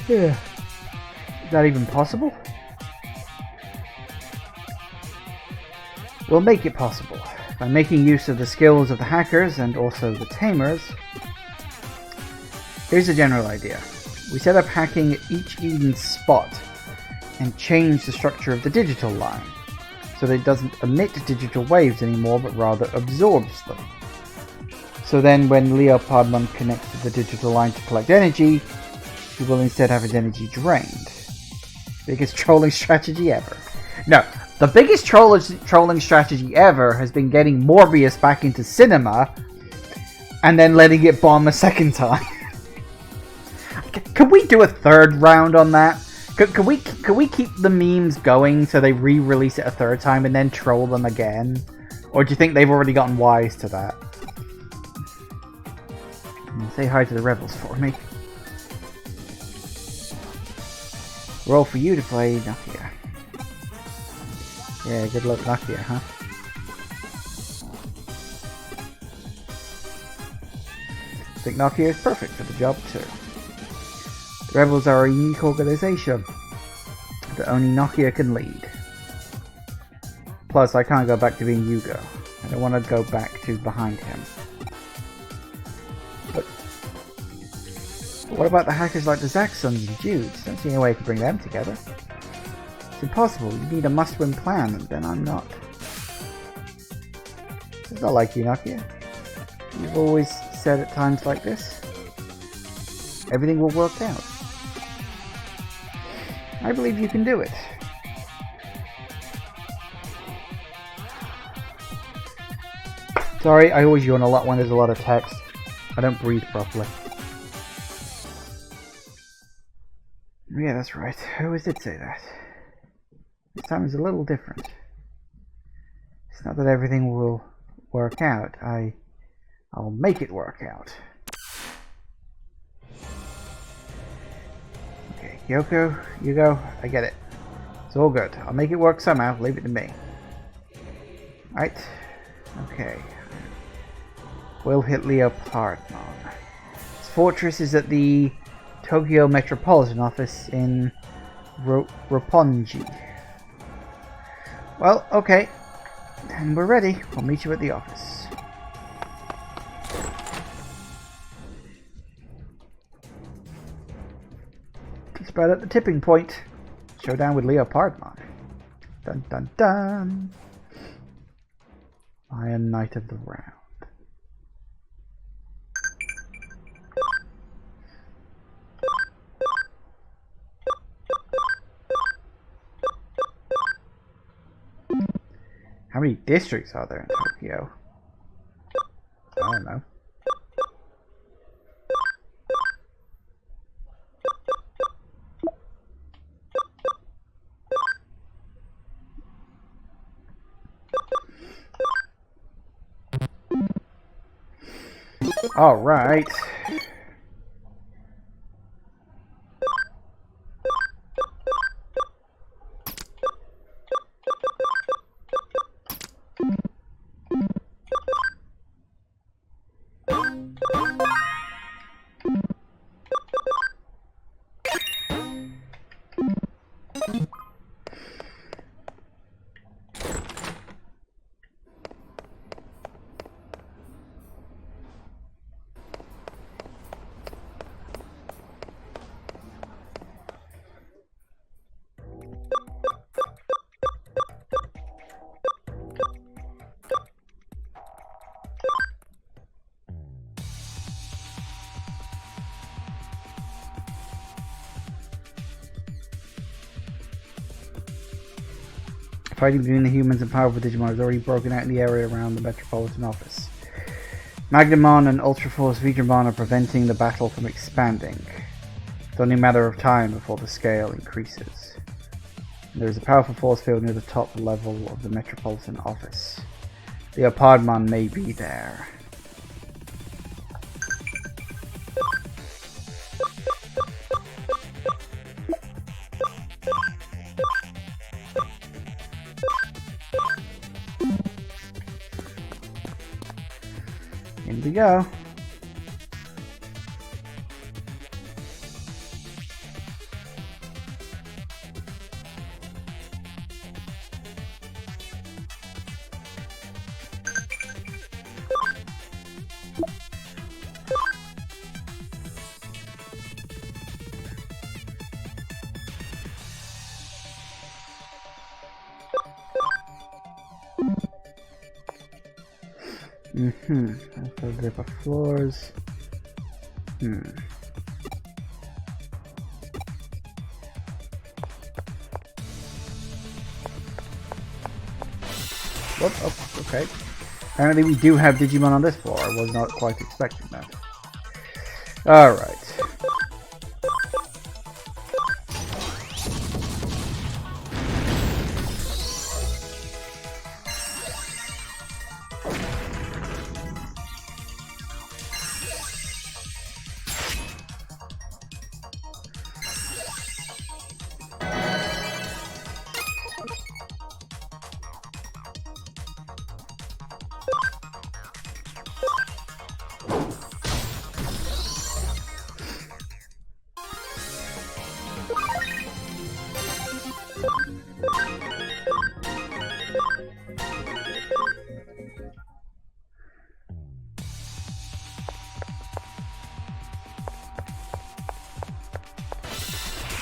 Speaker 1: Yeah. Is that even possible? We'll make it possible by making use of the skills of the hackers and also the tamers. Here's the general idea. We set up hacking at each Eden spot and change the structure of the digital line so that it doesn't emit digital waves anymore but rather absorbs them. So then when Leopardman connects to the digital line to collect energy, he will instead have his energy drained. Biggest trolling strategy ever. No, the biggest trolling strategy ever has been getting Morbius back into cinema and then letting it bomb a second time. Can we do a third round on that? Can we keep the memes going so they re-release it a third time and then troll them again? Or do you think they've already gotten wise to that? Say hi to the rebels for me. Roll for you to play Nokia. Yeah, good luck Nokia, huh? I think Nokia is perfect for the job too. The rebels are a unique organization that only Nokia can lead. Plus, I can't go back to being Yugo. I don't want to go back to behind him. But what about the hackers like the Zaxxons and Judes? Don't see any way to bring them together. It's impossible. You need a must-win plan, and then I'm not. It's not like you, Nokia. You've always said at times like this, everything will work out. I believe you can do it. Sorry, I always yawn a lot when there's a lot of text. I don't breathe properly. Yeah, that's right. I always did say that. This time is a little different. It's not that everything will work out. I'll make it work out. Okay, Yoko, Yugo, I get it. It's all good. I'll make it work somehow. Leave it to me. Right? Okay. We'll hit Leopardmon. His fortress is at the Tokyo Metropolitan Office in Roppongi. Well, okay. Then we're ready. We'll meet you at the office. Just about at the tipping point. Showdown with Leopardmon. Dun dun dun. Iron Knight of the Round. How many districts are there in Tokyo? I don't know. All right. Fighting between the humans and powerful Digimon has already broken out in the area around the Metropolitan Office. Magnamon and Ultra Force Veedramon are preventing the battle from expanding. It's only a matter of time before the scale increases. There is a powerful force field near the top level of the Metropolitan Office. Leopardmon may be there. In we go. That's a grip of floors. Whoop, oh, okay. Apparently we do have Digimon on this floor. I was not quite expecting that. Alright.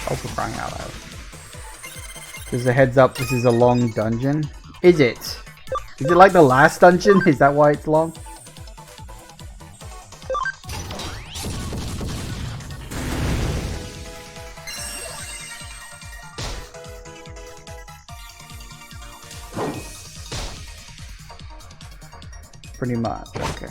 Speaker 1: Oh, for crying out loud. Just a heads up, this is a long dungeon. Is it? Is it like the last dungeon? Is that why it's long? Pretty much, okay.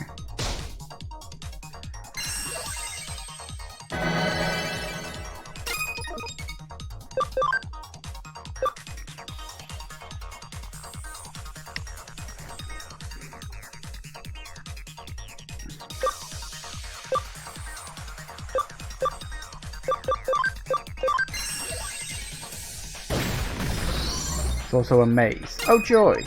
Speaker 1: It's also a maze. Oh joy!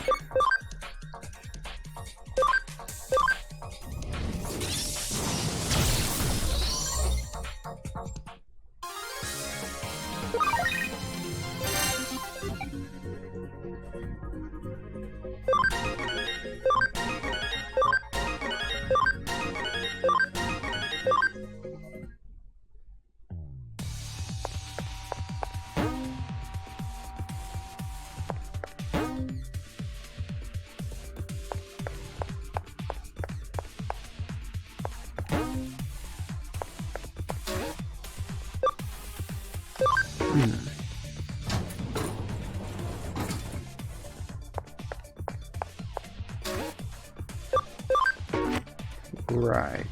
Speaker 1: Right.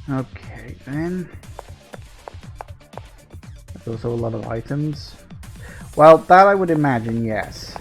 Speaker 1: Okay, then. There's also a lot of items. Well, that I would imagine, yes.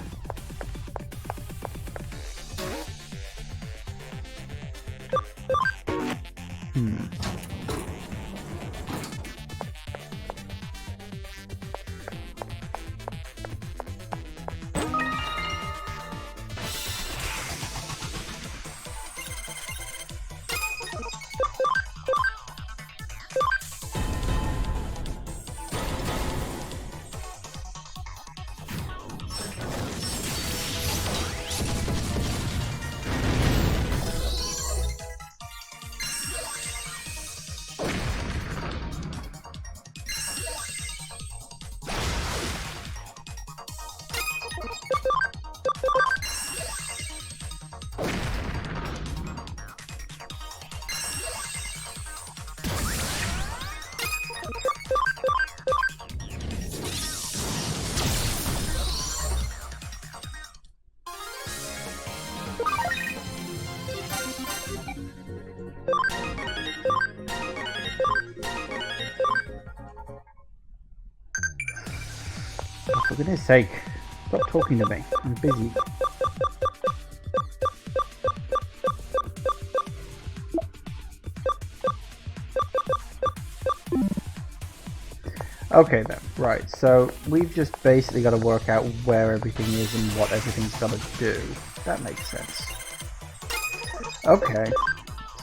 Speaker 1: For goodness sake, stop talking to me. I'm busy. Okay then, right, so we've just basically got to work out where everything is and what everything's got to do. That makes sense. Okay,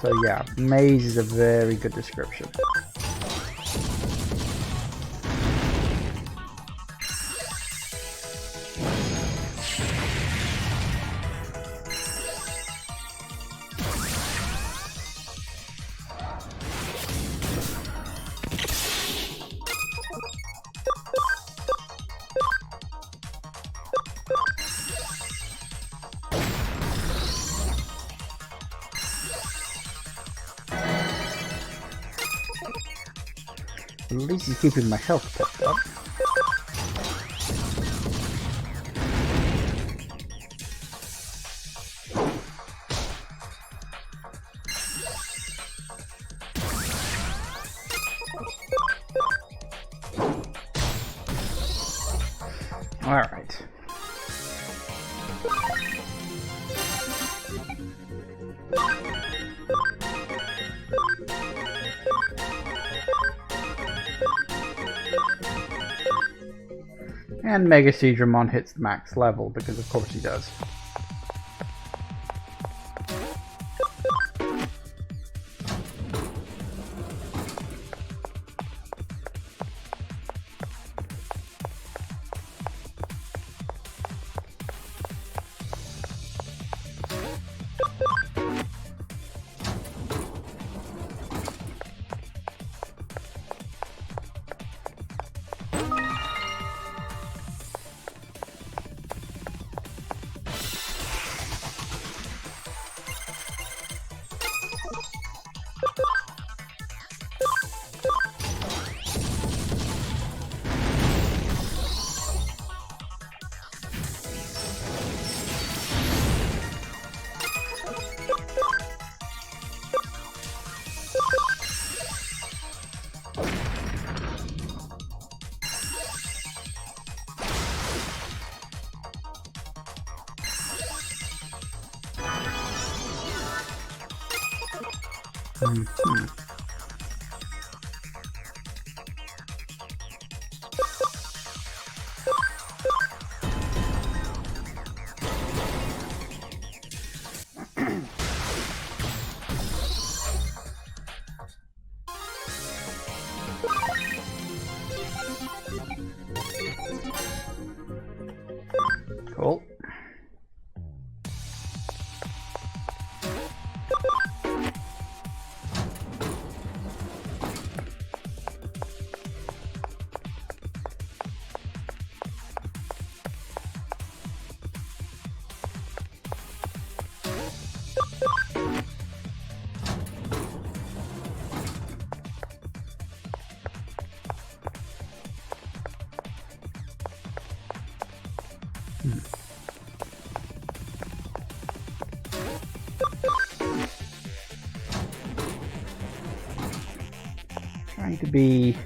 Speaker 1: so yeah, maze is a very good description. At least he's keeping my health kept up. Alright. And Crusadermon hits the max level, because of course he does. Cool. Trying to be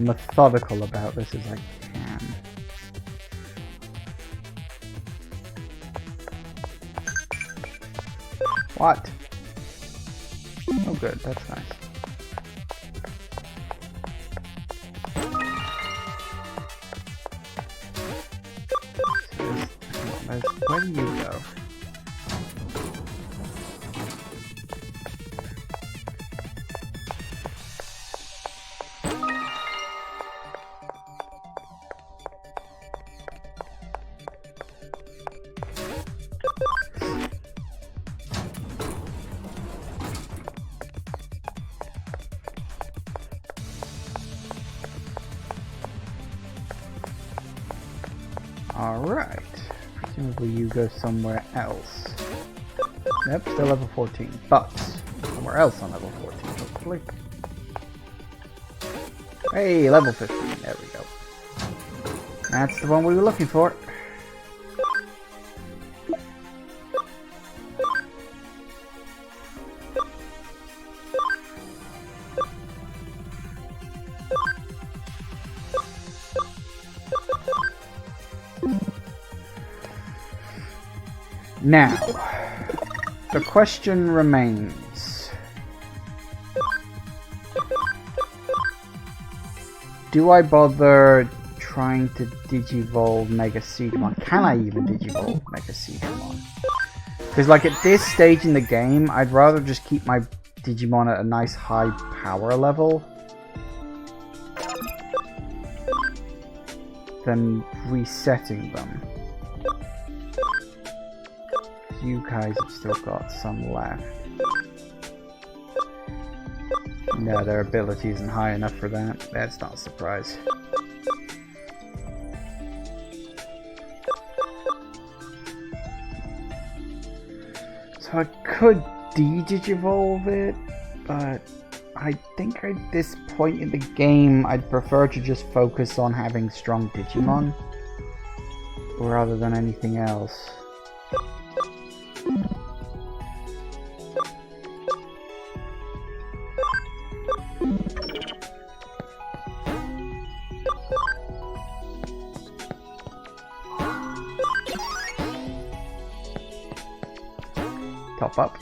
Speaker 1: methodical about this as I can. What? Oh good, that's nice. So where do you go? Alright, presumably you go somewhere else. Yep, still level 14, but somewhere else on level 14, hopefully. Hey, level 15, there we go. That's the one we were looking for. Now, the question remains. Do I bother trying to Digivolve Mega Seedmon? Can I even Digivolve Mega Seedmon? Because like at this stage in the game, I'd rather just keep my Digimon at a nice high power level than resetting them. You guys have still got some left. No, their ability isn't high enough for that. That's not a surprise. So I could de-Digivolve it, but I think at this point in the game I'd prefer to just focus on having strong Digimon rather than anything else. Top up.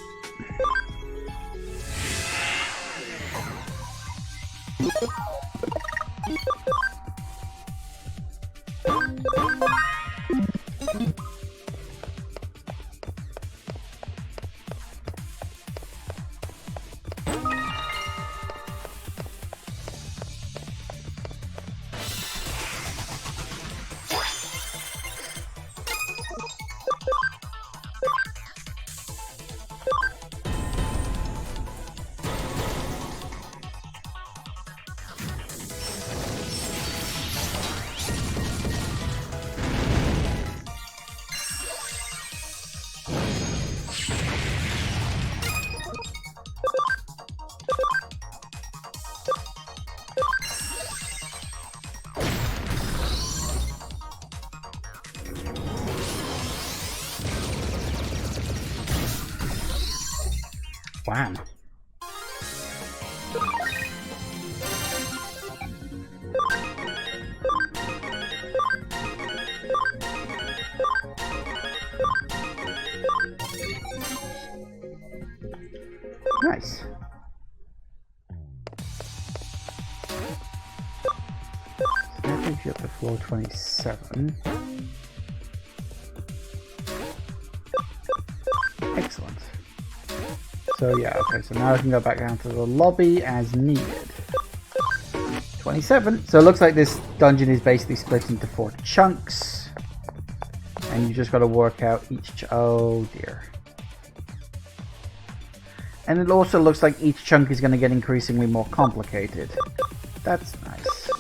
Speaker 1: Wham. Nice. So that takes you up to floor 27. Excellent. So yeah, okay, so now I can go back down to the lobby as needed. 27. So it looks like this dungeon is basically split into 4 chunks. And you just got to work out each... oh dear. And it also looks like each chunk is going to get increasingly more complicated. That's nice.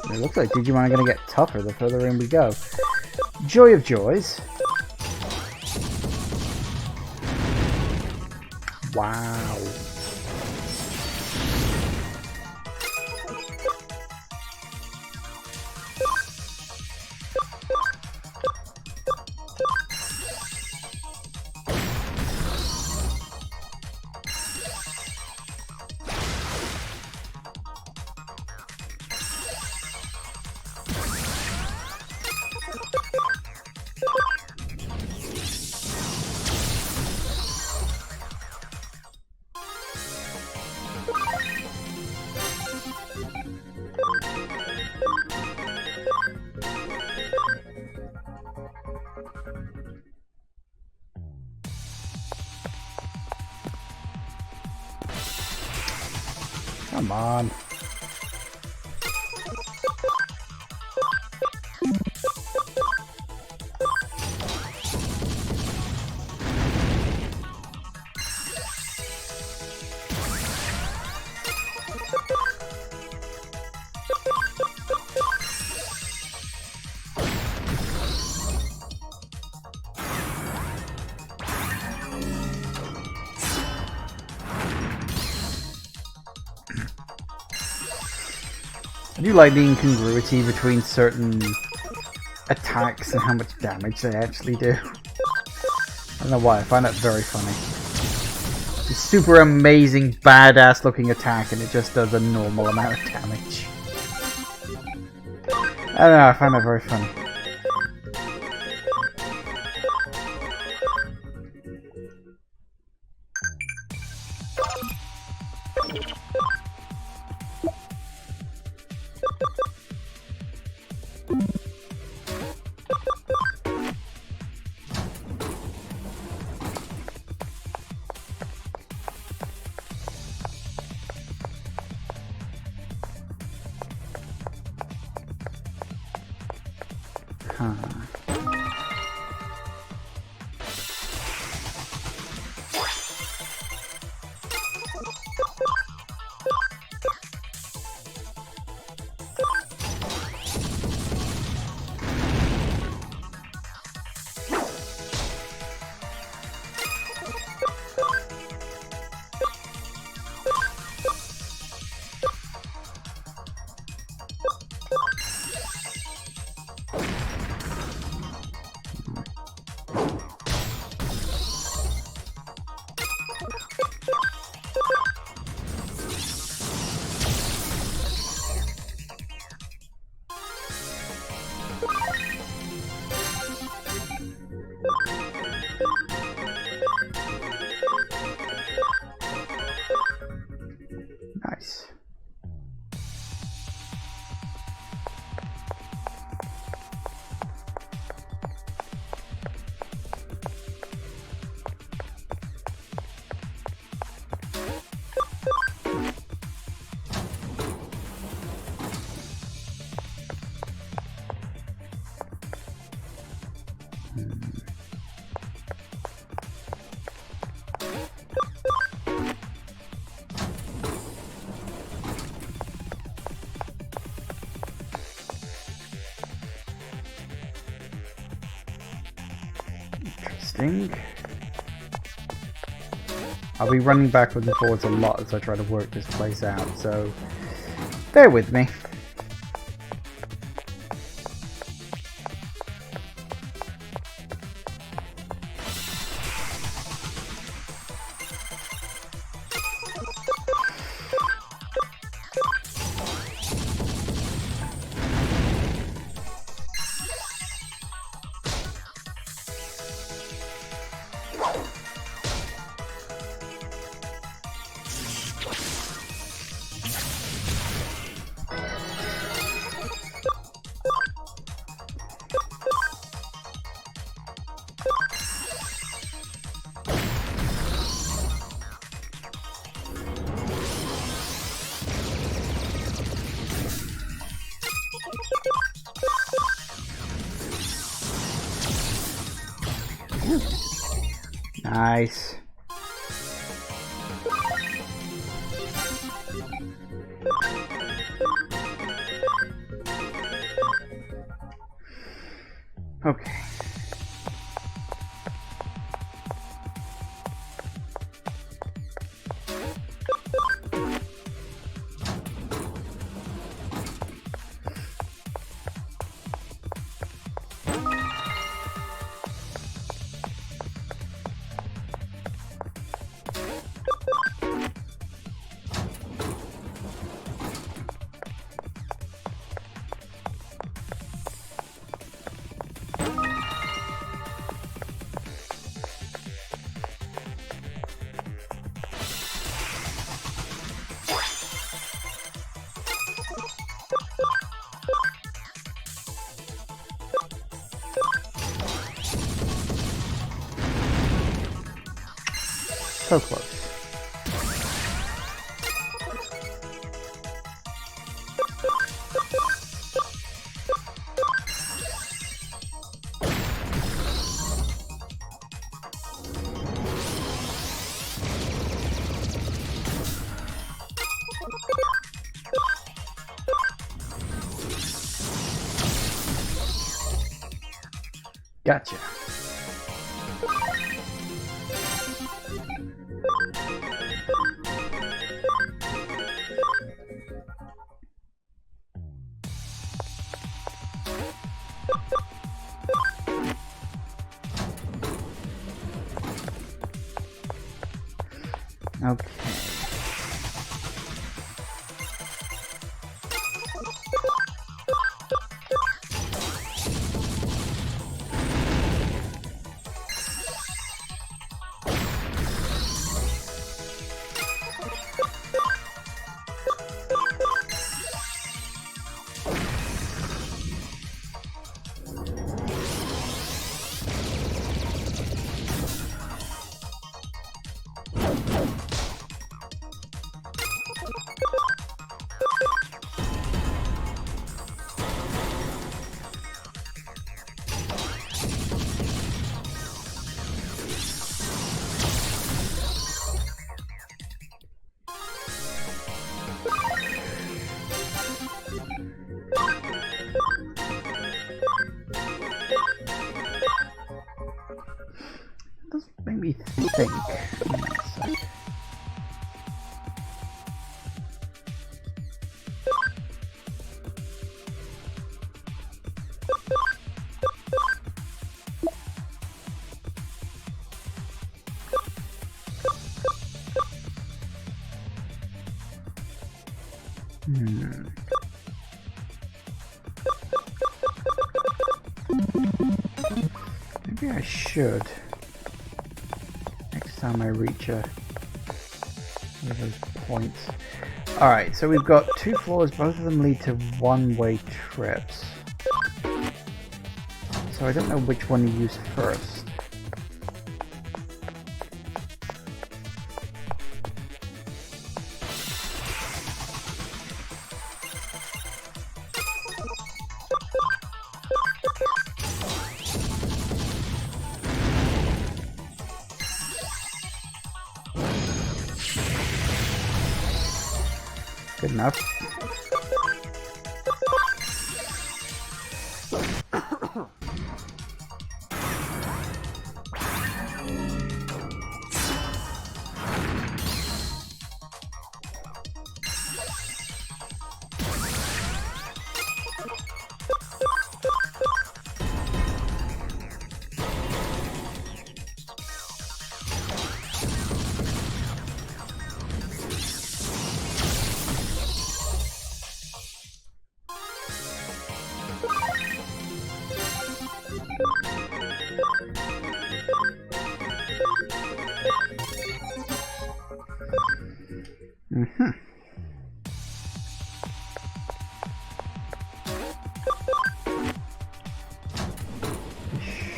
Speaker 1: It looks like Digimon are going to get tougher the further in we go. Joy of joys. Wow. Come on. do like the incongruity between certain attacks and how much damage they actually do. I don't know why, I find that very funny. It's super amazing, badass looking attack and it just does a normal amount of damage. I don't know, I find that very funny. Huh. Nice. Interesting. I'll be running backwards and forwards a lot as I try to work this place out, so bear with me. Nice. Okay. So close. Gotcha. Okay. Does make me think. Maybe I should. Next time I reach one of those points. Alright, so we've got 2 floors, both of them lead to one-way trips. So I don't know which one to use first. Good enough.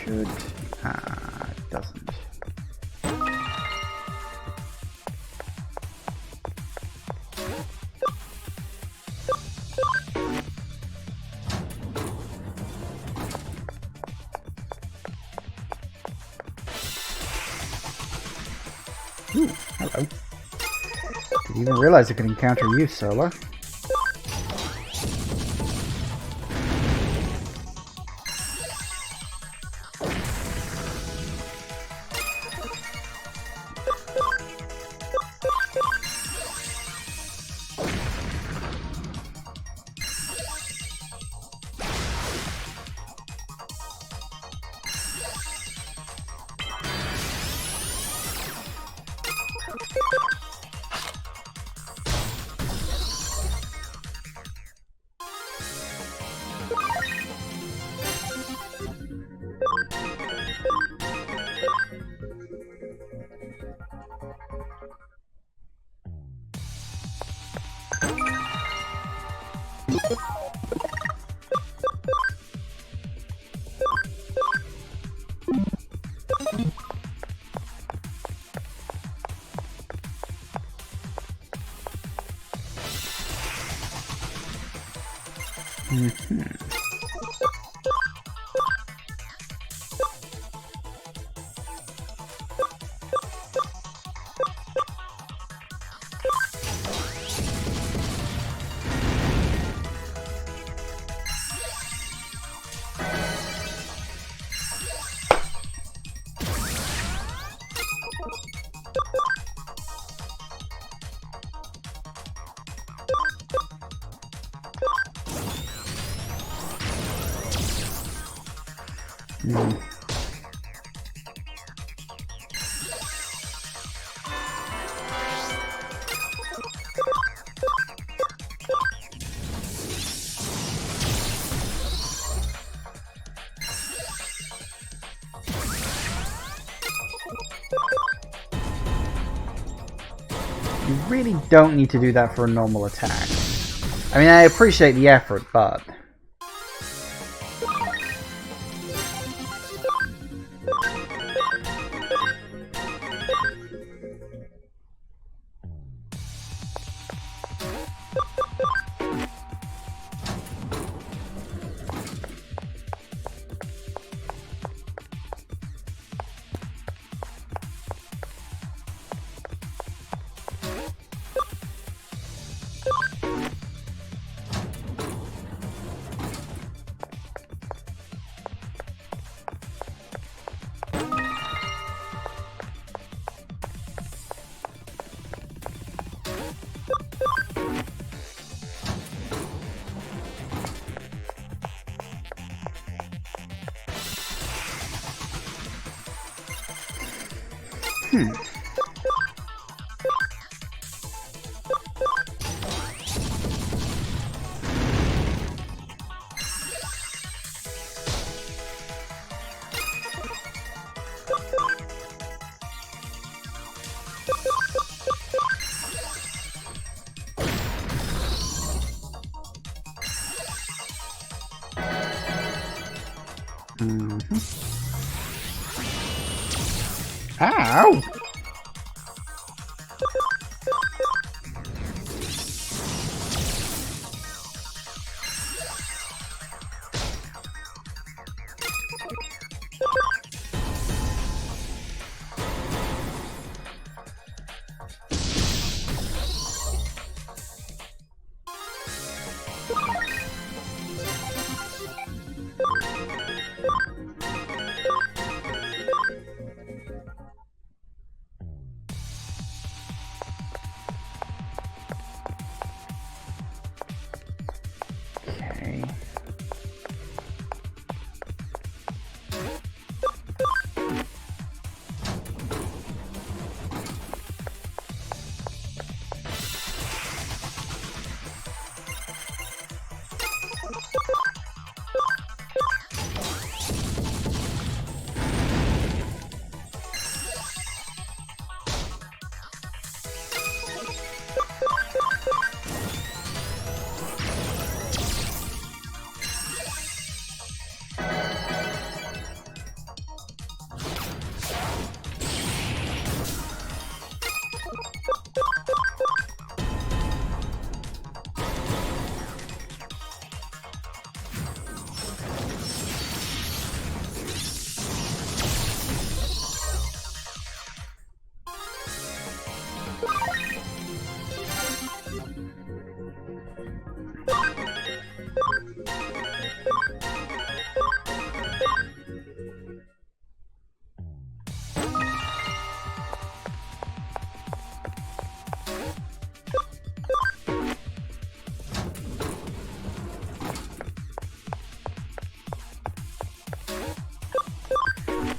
Speaker 1: Should it doesn't. Ooh, hello. Didn't even realize I could encounter you, Solar. You really don't need to do that for a normal attack. I mean, I appreciate the effort, but... Ow!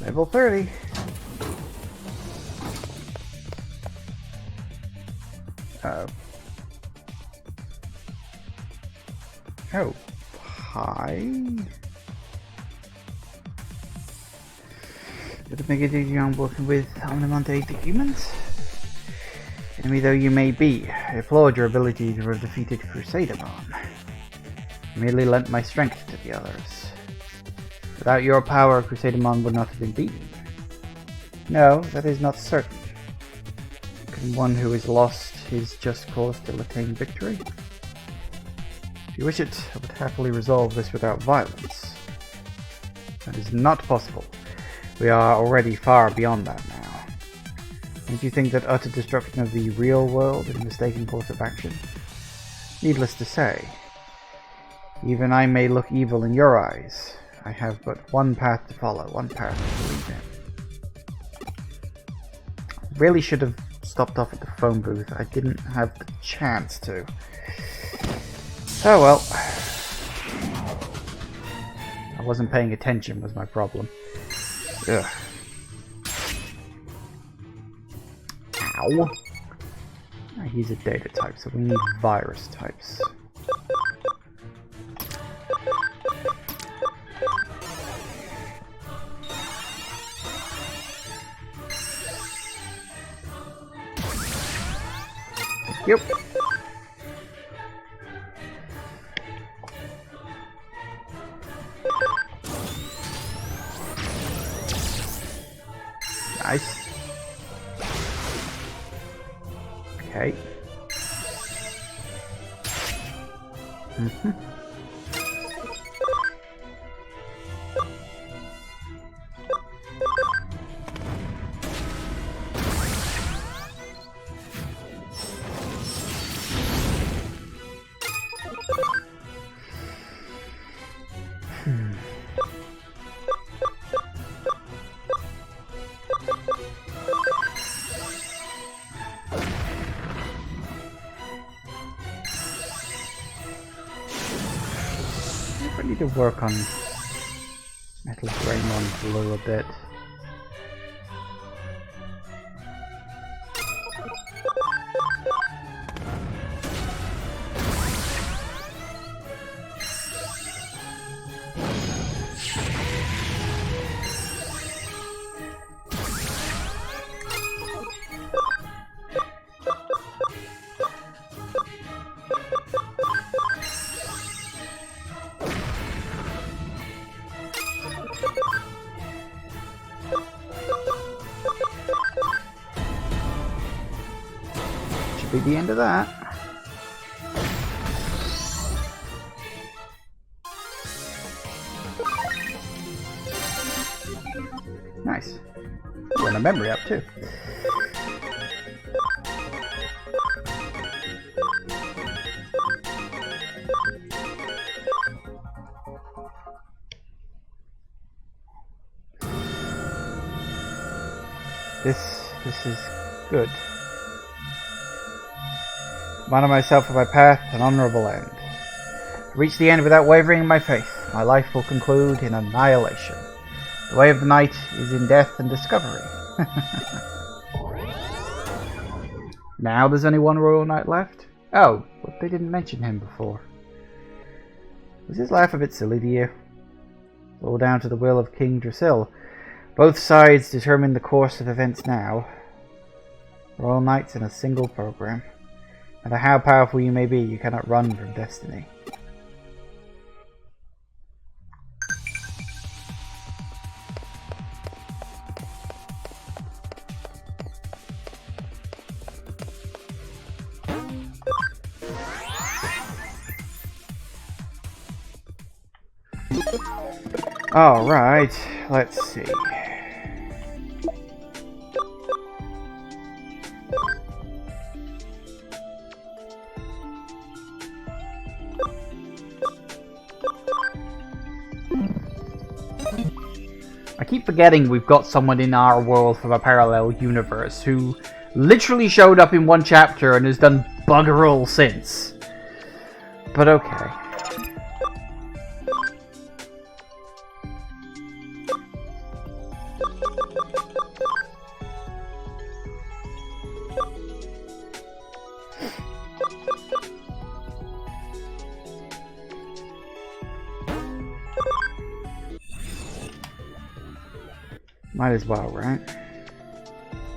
Speaker 1: Level 30. Oh, hi. You're the Mega Digimon working with Omnimonte Digimons? Enemy though you may be, I applaud your ability to have defeated Crusadermon. I merely lent my strength to the others. Without your power, Crusadermon would not have been beaten. No, that is not certain. Can one who has lost his just cause still attain victory? If you wish it, I would happily resolve this without violence. That is not possible. We are already far beyond that now. Don't you think that utter destruction of the real world is a mistaken course of action? Needless to say, even I may look evil in your eyes. I have but one path to follow, one path to believe in. Really should have stopped off at the phone booth. I didn't have the chance to. Oh well. I wasn't paying attention was my problem. Ugh. Ow. He's a data type, so we need virus types. you. Nice. Okay. I need to work on Metal Greymon a little bit. Be the end of that. Nice. Got my memory up too. This is good. I'm on myself for my path, an honourable end. I reach the end without wavering in my faith. My life will conclude in annihilation. The way of the night is in death and discovery. Now there's only one royal knight left? Oh, but they didn't mention him before. Was this laugh a bit silly to you? It's all down to the will of King Drasil. Both sides determine the course of events now. Royal knights in a single program. No matter how powerful you may be, you cannot run from destiny. Alright, let's see. I keep forgetting we've got someone in our world from a parallel universe who literally showed up in one chapter and has done bugger all since. But okay. Might as well, right?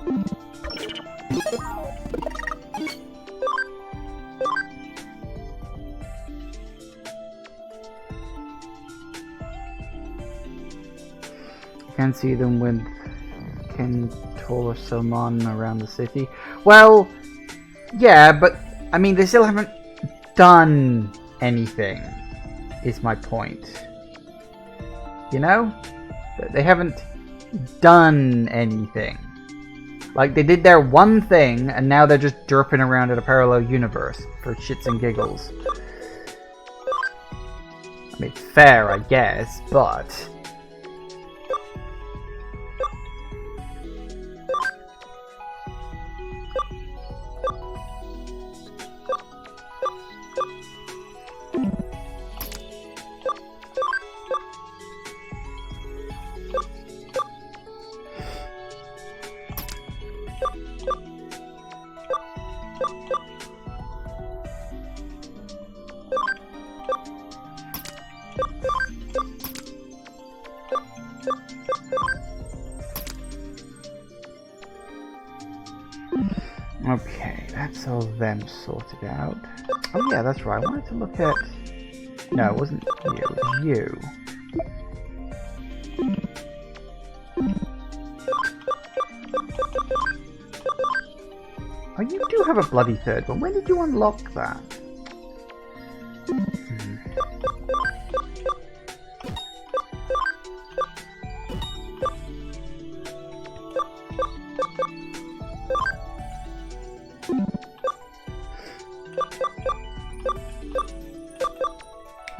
Speaker 1: You can see them with Crusadermon around the city. Well, yeah, but I mean, they still haven't done anything, is my point. You know? They haven't done anything. Like, they did their one thing, and now they're just derping around in a parallel universe for shits and giggles. I mean, fair, I guess, but... Okay, that's all them sorted out. Oh yeah, that's right. I wanted to look at... No, it wasn't you. It was you. Oh, you do have a bloody third one. When did you unlock that?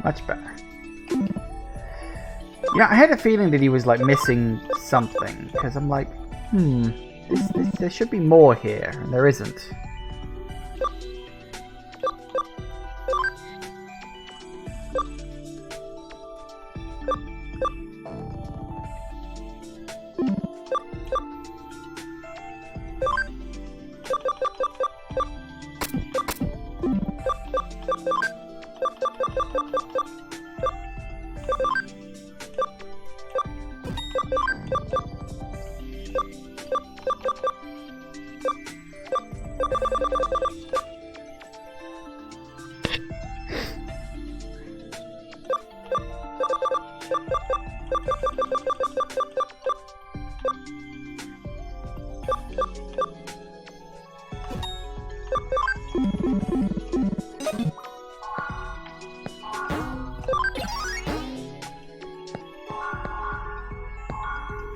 Speaker 1: Much better. Yeah, I had a feeling that he was like missing something because I'm like, there should be more here, and there isn't.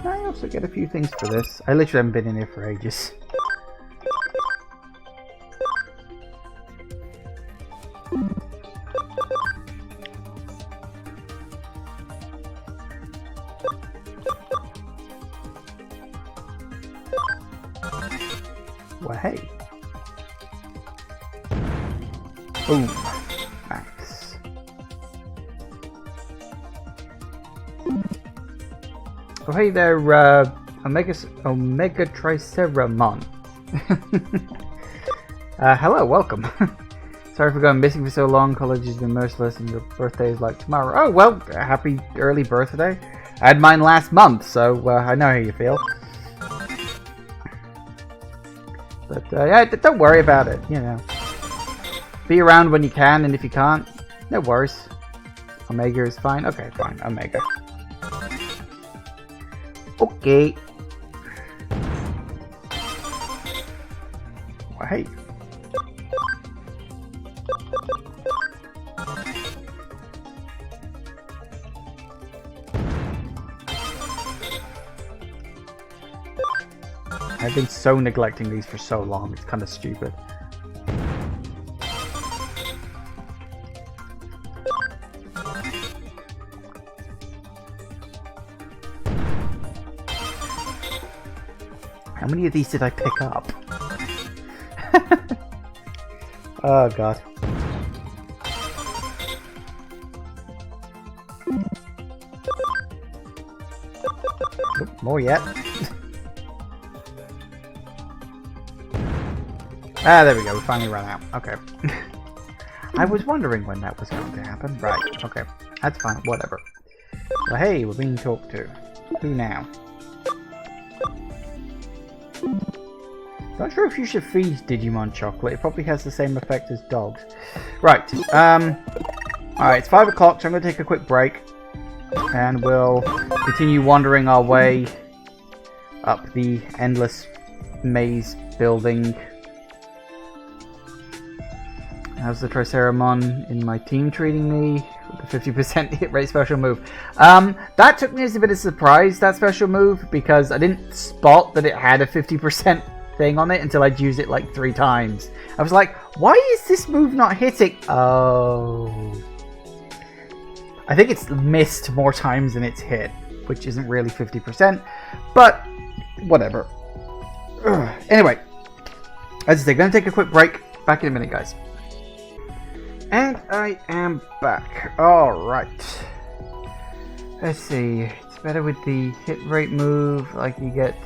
Speaker 1: I also get a few things for this. I literally haven't been in here for ages. Well, hey. Boom. Nice. Oh, hey there, Omega Crusadermon. Hello, welcome. Sorry for going missing for so long. College has been merciless and your birthday is like tomorrow. Oh, well, happy early birthday. I had mine last month, so I know how you feel. But, yeah, don't worry about it, you know. Be around when you can, and if you can't, no worries. Omega is fine. Okay, fine, Omega. Okay. Well, hey. I've been so neglecting these for so long, it's kind of stupid. How many of these did I pick up? Oh god. Oop, more yet. Ah, there we go, we finally ran out. Okay. I was wondering when that was going to happen. Right, okay. That's fine, whatever. Well, hey, we're being talked to. Who now? Not sure if you should feed Digimon chocolate. It probably has the same effect as dogs. Right, alright, it's 5 o'clock, so I'm going to take a quick break. And we'll continue wandering our way up the endless maze building. How's the Crusadermon in my team treating me? With the 50% hit rate special move. That took me as a bit of a surprise, that special move, because I didn't spot that it had a 50% thing on it until I'd used it like 3 times. I was like, why is this move not hitting? Oh. I think it's missed more times than it's hit, which isn't really 50%, but whatever. Ugh. Anyway, as I say, gonna take a quick break. Back in a minute, guys. And I am back. Alright. Let's see. It's better with the hit rate move. Like you get...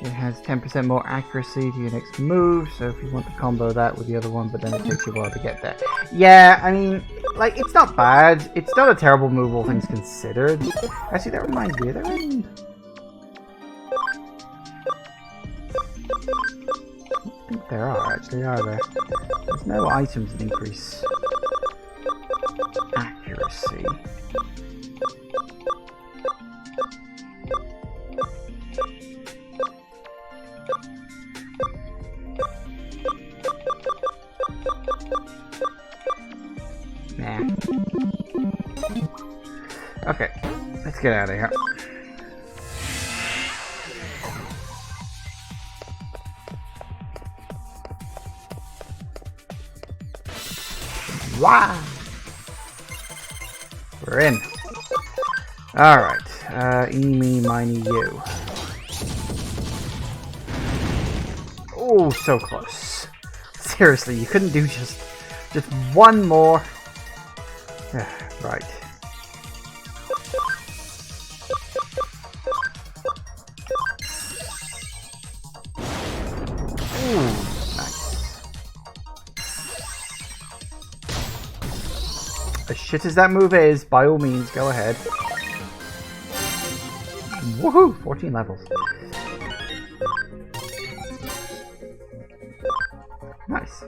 Speaker 1: It has 10% more accuracy to your next move. So if you want to combo that with the other one, but then it takes you a while to get there. Yeah, I mean... Like, it's not bad. It's not a terrible move, all things considered. Actually, that reminds me. Are there any... I don't think There are actually, are there? There's no items that increase accuracy. Nah. Okay, let's get out of here. Wow! We're in. Alright. Eeny, miny, you. Oh, so close. Seriously, you couldn't do just one more. Right. Ooh, nice. As shit as that move is, by all means, go ahead. Woohoo! 14 levels. Nice.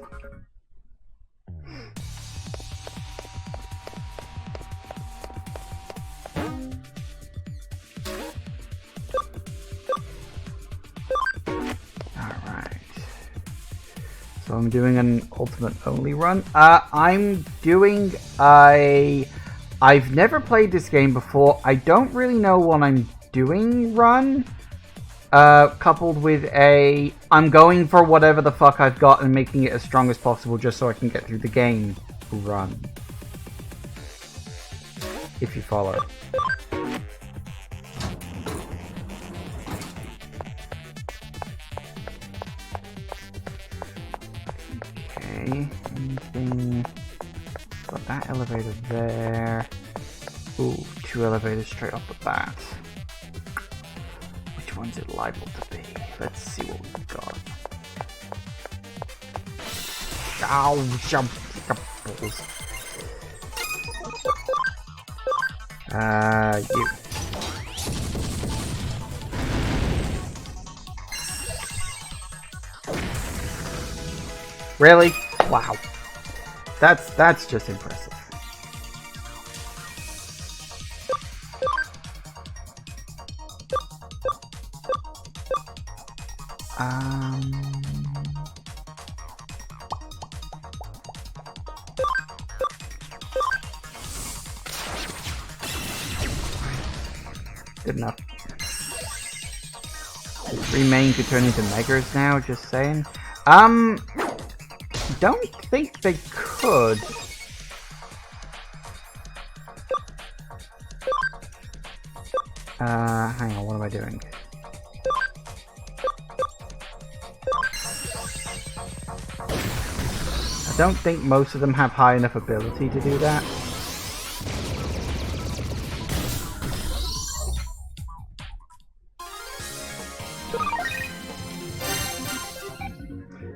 Speaker 1: So I'm doing an ultimate only run. I've never played this game before. I don't really know what I'm doing run. Coupled with I'm going for whatever the fuck I've got and making it as strong as possible just so I can get through the game run. If you follow. Anything? Got that elevator there. Ooh, 2 elevators straight off the bat. Which one's it liable to be? Let's see what we've got. Ow, jump balls. You. Really? Wow. That's just impressive. Good enough. 3 main could turn into megas now, just saying. Don't think they could. Hang on, what am I doing? I don't think most of them have high enough ability to do that.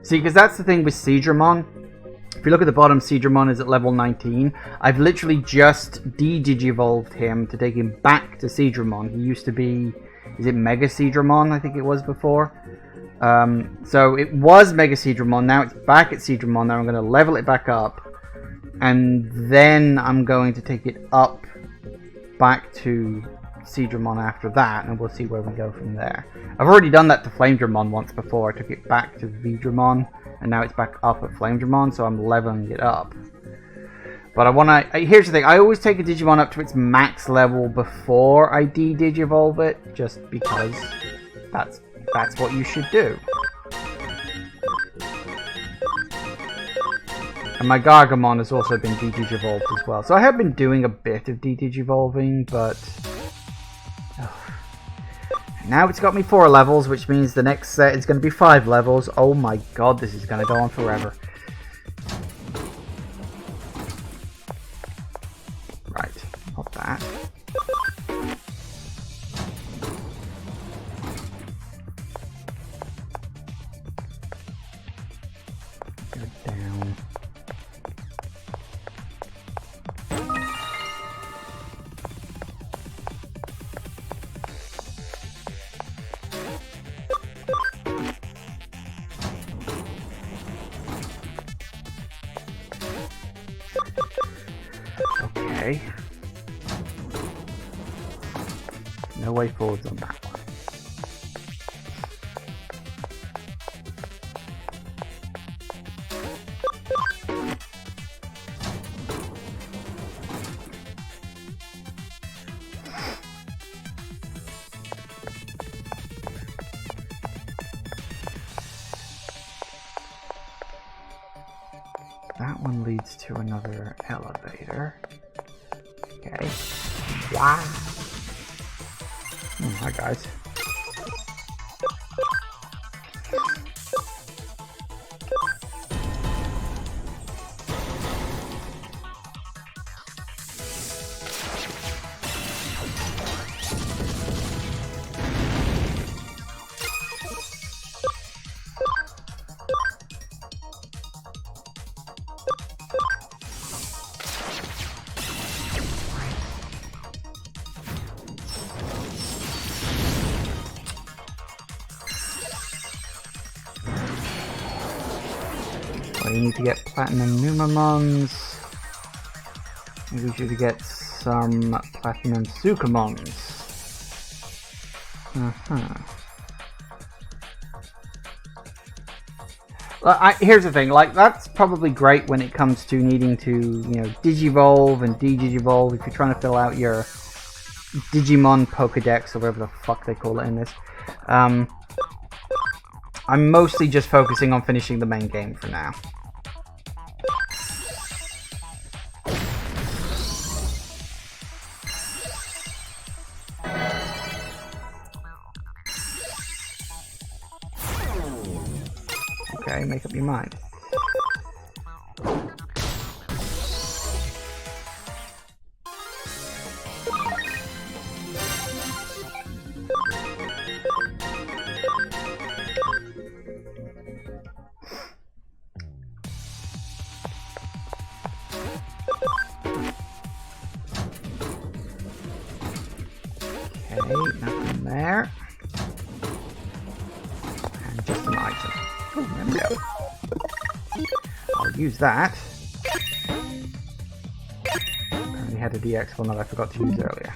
Speaker 1: See, because that's the thing with Crusadermon. If you look at the bottom, Crusadermon is at level 19. I've literally just de-digivolved him to take him back to Crusadermon. He used to be... Is it Mega Crusadermon? I think it was before. So it was Mega Crusadermon. Now it's back at Crusadermon. Now I'm going to level it back up. And then I'm going to take it up back to Crusadermon after that, and we'll see where we go from there. I've already done that to Flamedramon once before. I took it back to Vidramon, and now it's back up at Flamedramon, so I'm leveling it up. But I want to... Here's the thing, I always take a Digimon up to its max level before I de-digivolve it, just because that's what you should do. And my Gargamon has also been de-digivolved as well. So I have been doing a bit of de-digivolving, but... Now it's got me 4 levels, which means the next set is going to be 5 levels. Oh my god, this is going to go on forever. Right, not that. Go down. Okay. No way forwards on that one. That one leads to another elevator. Okay. Wow. Oh, hi guys. You need to get platinum Numamons. Maybe we should get some platinum Sukamons. Well, here's the thing, like, that's probably great when it comes to needing to, you know, digivolve and de-digivolve if you're trying to fill out your Digimon Pokedex or whatever the fuck they call it in this. I'm mostly just focusing on finishing the main game for now. Okay, make up your mind. Okay, nothing there. And just an item. Oh, there we go. I'll use that. I only had a DX one that I forgot to use earlier.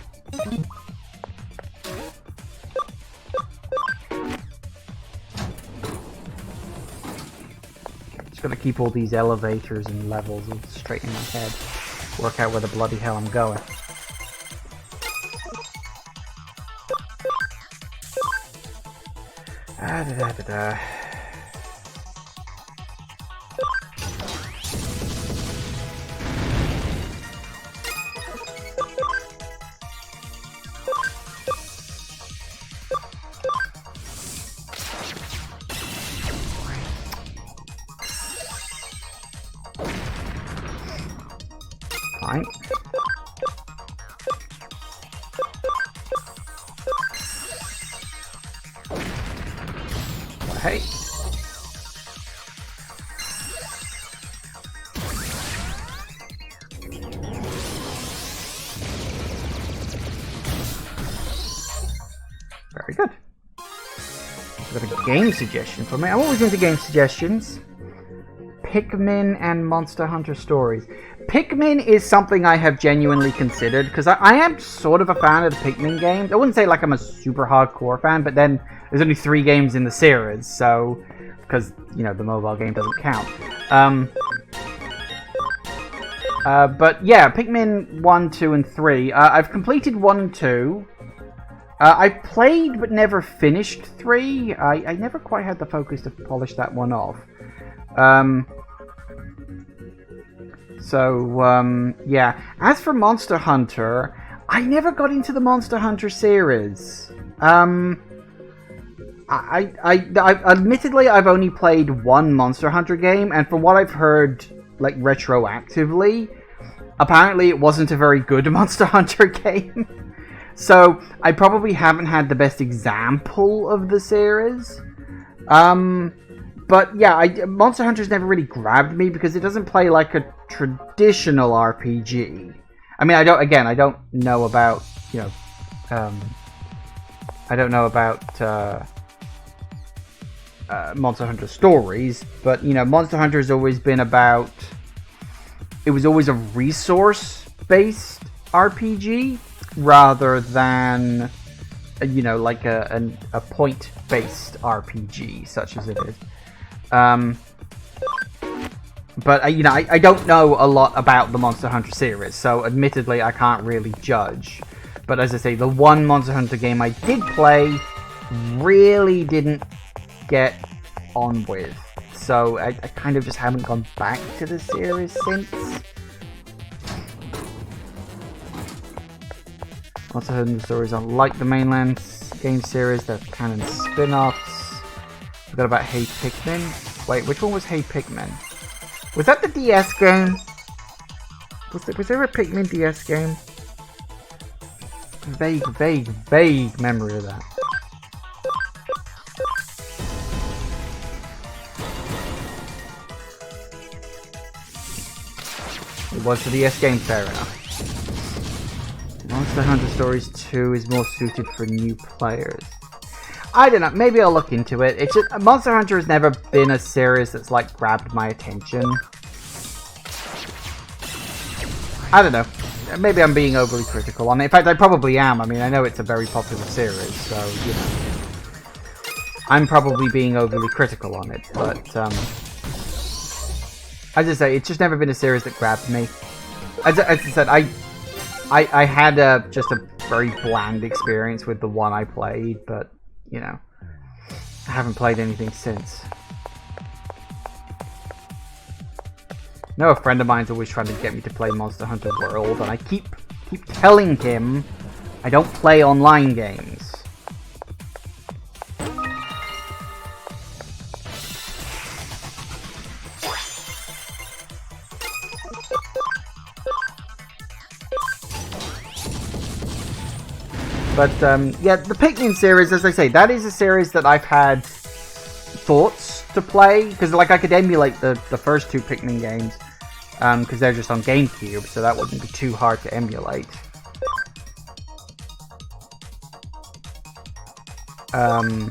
Speaker 1: Just gotta keep all these elevators and levels straight in my head. Work out where the bloody hell I'm going. Da-da-da-da-da. Fine. Hey. Very good. I've got a game suggestion for me. I'm always into game suggestions. Pikmin and Monster Hunter stories. Pikmin is something I have genuinely considered, because I am sort of a fan of the Pikmin games. I wouldn't say like I'm a super hardcore fan, but then there's only 3 games in the series, so... because, you know, the mobile game doesn't count. But yeah, Pikmin 1, 2, and 3. I've completed 1 and 2. I played but never finished 3. I never quite had the focus to polish that one off. Yeah. As for Monster Hunter, I never got into the Monster Hunter series. Admittedly, I've only played 1 Monster Hunter game, and from what I've heard, like, retroactively, apparently it wasn't a very good Monster Hunter game. So, I probably haven't had the best example of the series. But yeah, Monster Hunter's never really grabbed me because it doesn't play like a traditional RPG. I mean, I don't know about, you know, I don't know about Monster Hunter stories, but, you know, Monster Hunter has always been about, it was always a resource based RPG rather than, you know, like a point based RPG such as it is. But you know, I don't know a lot about the Monster Hunter series, so admittedly I can't really judge. But as I say, the one Monster Hunter game I did play really didn't get on with. So I kind of just haven't gone back to the series since. Monster Hunter stories unlike the mainland game series, they're canon spin-offs. Forgot about Hey Pikmin. Wait, which one was Hey Pikmin? Was that the DS game? Was there a Pikmin DS game? Vague memory of that. It was the DS game, fair enough. Monster Hunter Stories 2 is more suited for new players. I don't know, maybe I'll look into it. It's just, Monster Hunter has never been a series that's like grabbed my attention. I don't know. Maybe I'm being overly critical on it. In fact, I probably am. I mean, I know it's a very popular series, so, you know. I'm probably being overly critical on it, but, as I say, it's just never been a series that grabbed me. As I said, I had just a very bland experience with the one I played, but, you know, I haven't played anything since. I know a friend of mine's always trying to get me to play Monster Hunter World, and I keep telling him I don't play online games. But, yeah, the Pikmin series, as I say, that is a series that I've had thoughts to play, because, like, I could emulate the first two Pikmin games, because they're just on GameCube, so that wouldn't be too hard to emulate. Sorry,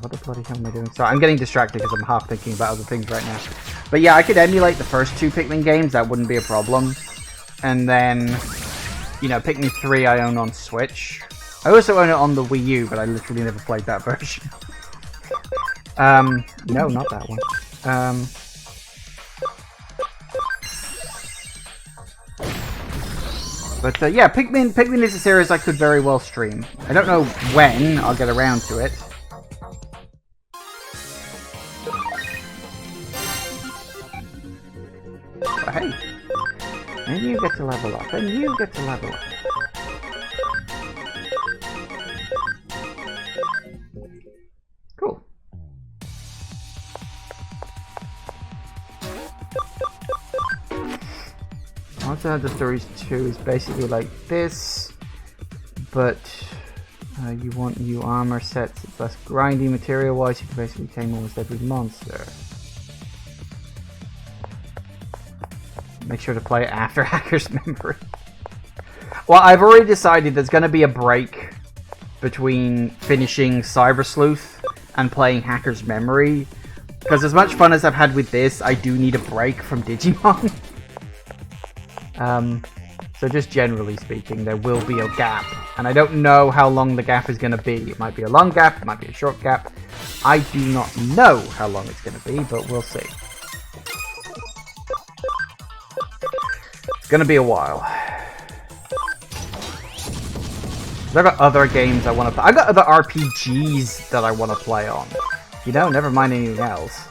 Speaker 1: what the bloody hell am I doing? Sorry, I'm getting distracted because I'm half thinking about other things right now. But yeah, I could emulate the first two Pikmin games, that wouldn't be a problem. And then, you know, Pikmin 3 I own on Switch. I also own it on the Wii U, but I literally never played that version. No, not that one. But yeah, Pikmin is a series I could very well stream. I don't know when I'll get around to it. But hey, and you get to level up, and you get to level up. Cool. Monster Hunter Stories 2 is basically like this, but you want new armor sets. It's less grindy material-wise. You can basically tame almost every monster. Make sure to play it after Hacker's Memory. Well, I've already decided there's going to be a break between finishing Cyber Sleuth and playing Hacker's Memory. Because as much fun as I've had with this, I do need a break from Digimon. So just generally speaking, there will be a gap. And I don't know how long the gap is going to be. It might be a long gap, it might be a short gap. I do not know how long it's going to be, but we'll see. It's going to be a while. I've got other games I want to play. I've got other RPGs that I want to play on. You know, never mind anything else.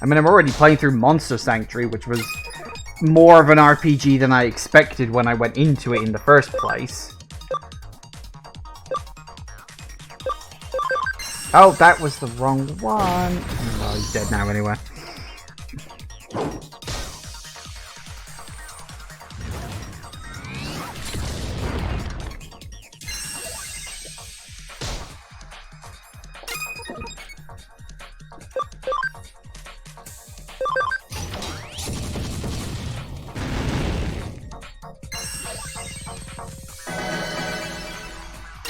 Speaker 1: I mean, I'm already playing through Monster Sanctuary, which was more of an RPG than I expected when I went into it in the first place. Oh, that was the wrong one. Oh, he's dead now anyway.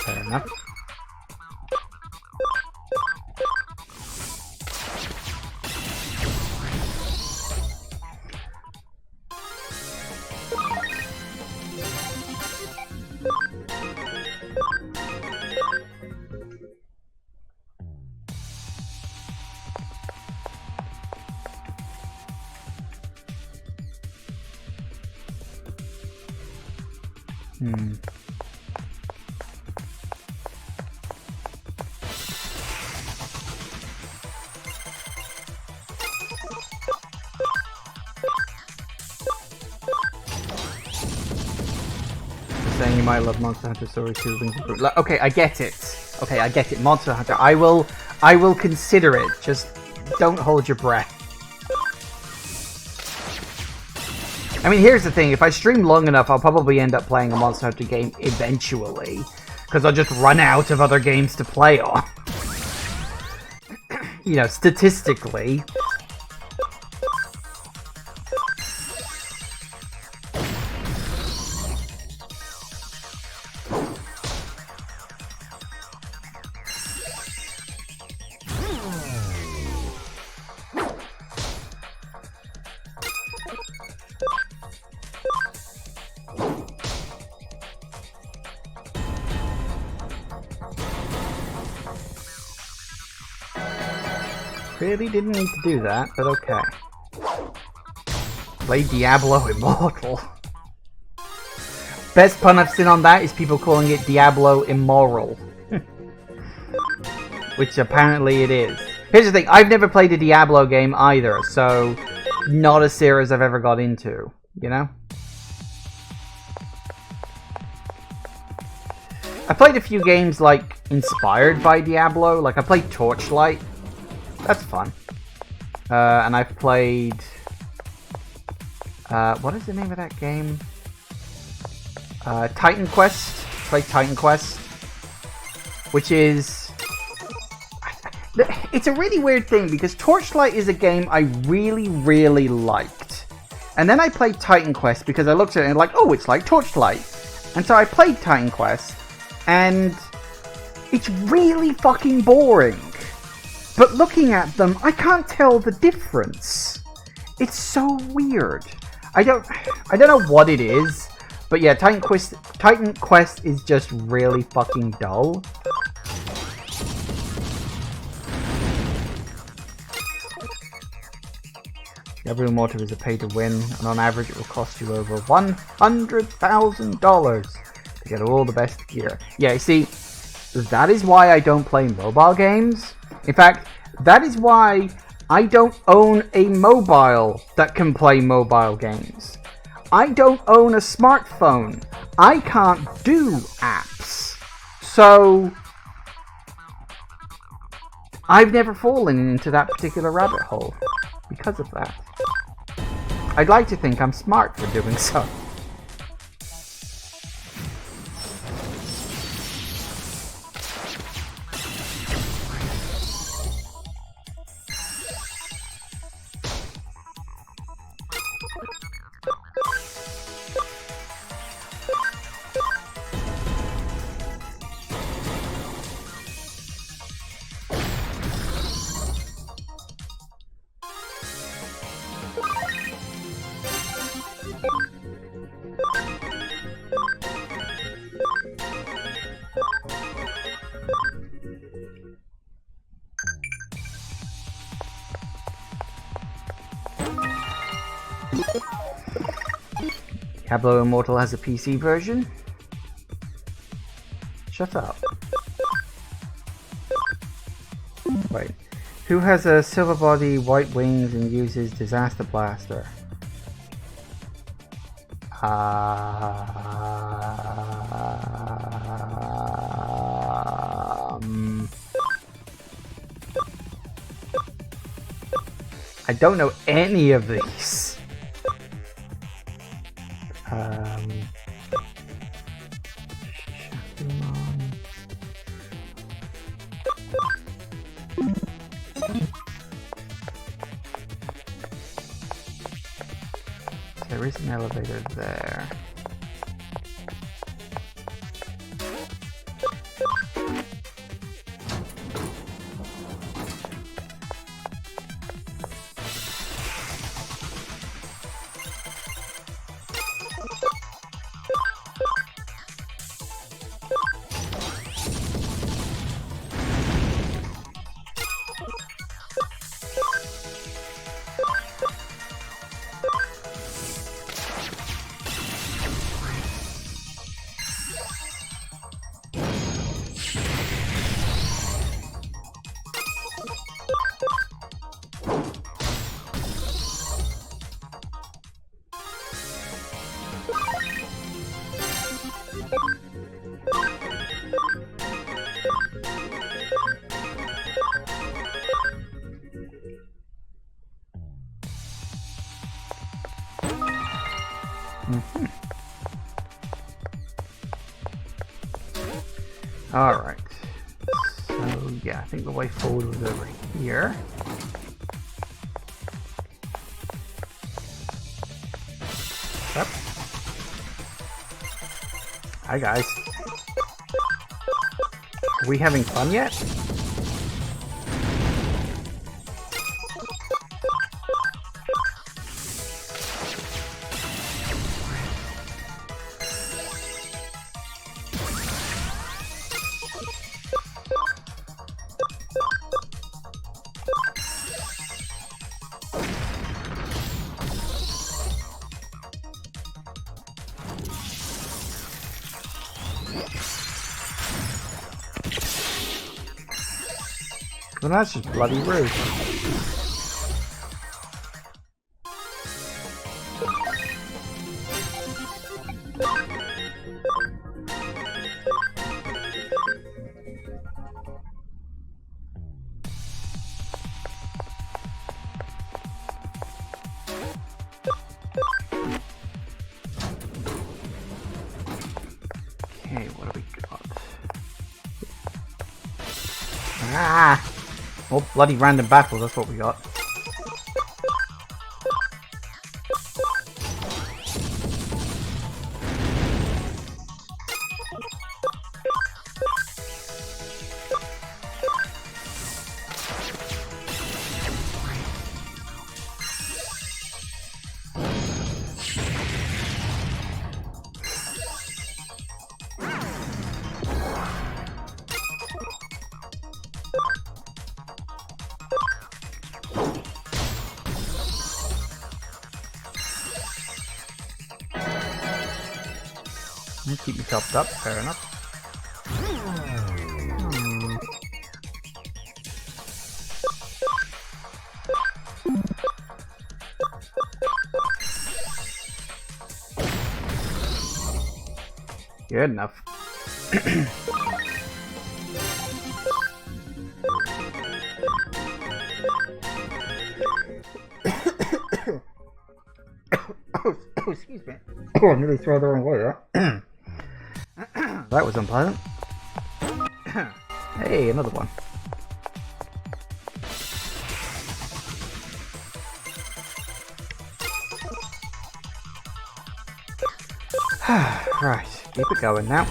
Speaker 1: Fair enough. Saying you might love Monster Hunter Story 2 Wings of Fruit. Okay, I get it. Okay, I get it. Monster Hunter. I will consider it. Just don't hold your breath. I mean, here's the thing. If I stream long enough, I'll probably end up playing a Monster Hunter game eventually. Because I'll just run out of other games to play on. You know, statistically. Really didn't need to do that, but okay. Play Diablo Immortal. Best pun I've seen on that is people calling it Diablo Immoral. Which apparently it is. Here's the thing, I've never played a Diablo game either, so not a series I've ever got into, you know? I played a few games like inspired by Diablo, like I played Torchlight. That's fun. And I've played... what is the name of that game? Titan Quest. Played Titan Quest. Which is... It's a really weird thing, because Torchlight is a game I really, really liked. And then I played Titan Quest, because I looked at it and like, oh, it's like Torchlight. And so I played Titan Quest, and it's really fucking boring. But looking at them, I can't tell the difference. It's so weird. I don't know what it is, but yeah, Titan Quest is just really fucking dull. Every Immortal is a pay to win, and on average it will cost you over $100,000 to get all the best gear. Yeah, you see, that is why I don't play mobile games. In fact, that is why I don't own a mobile that can play mobile games. I don't own a smartphone. I can't do apps. So, I've never fallen into that particular rabbit hole because of that. I'd like to think I'm smart for doing so. Diablo Immortal has a PC version? Shut up. Wait. Who has a silver body, white wings, and uses Disaster Blaster? I don't know any of these. There is an elevator there. Alright. So, yeah, I think the way forward was over here. Yep. Hi, guys. Are we having fun yet? Well, that's just bloody rude. Okay, what do we got? Ah! Oh, bloody random battles, that's what we got. Keep me topped up, fair enough. Good enough. Oh, excuse me. Oh, I nearly threw the wrong way there. That was unpleasant. Hey, another one. Right, keep it going now.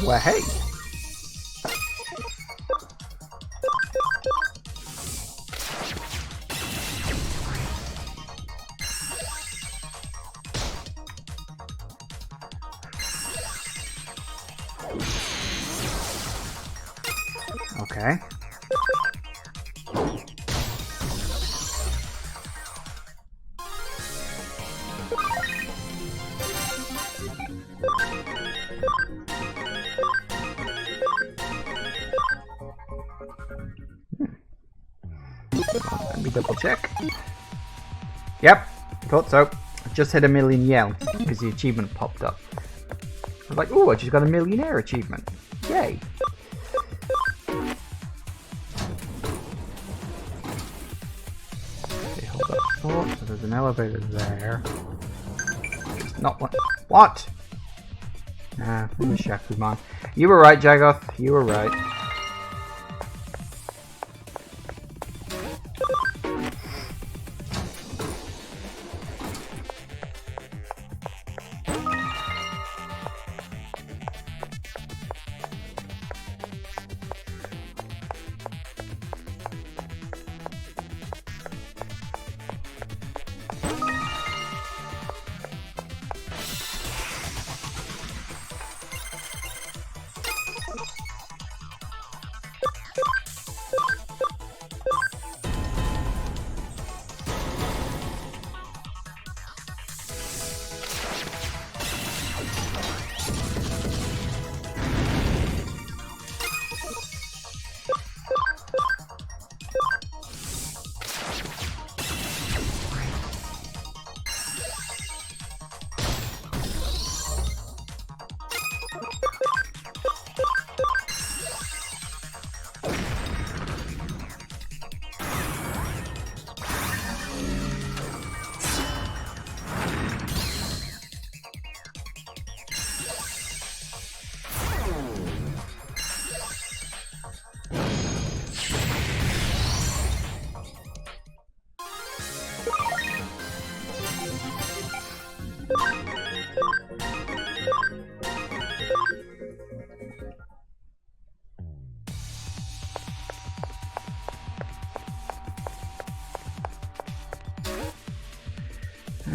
Speaker 1: Well, hey. Okay. Let me double check. Yep, thought so. I just hit a million yell because the achievement popped up. I was like, oh, I just got a millionaire achievement. Yay. Okay, hold up thought. So there's an elevator there. It's not one. What? Nah, I'm a Shakuman. You were right, Jagoth. You were right.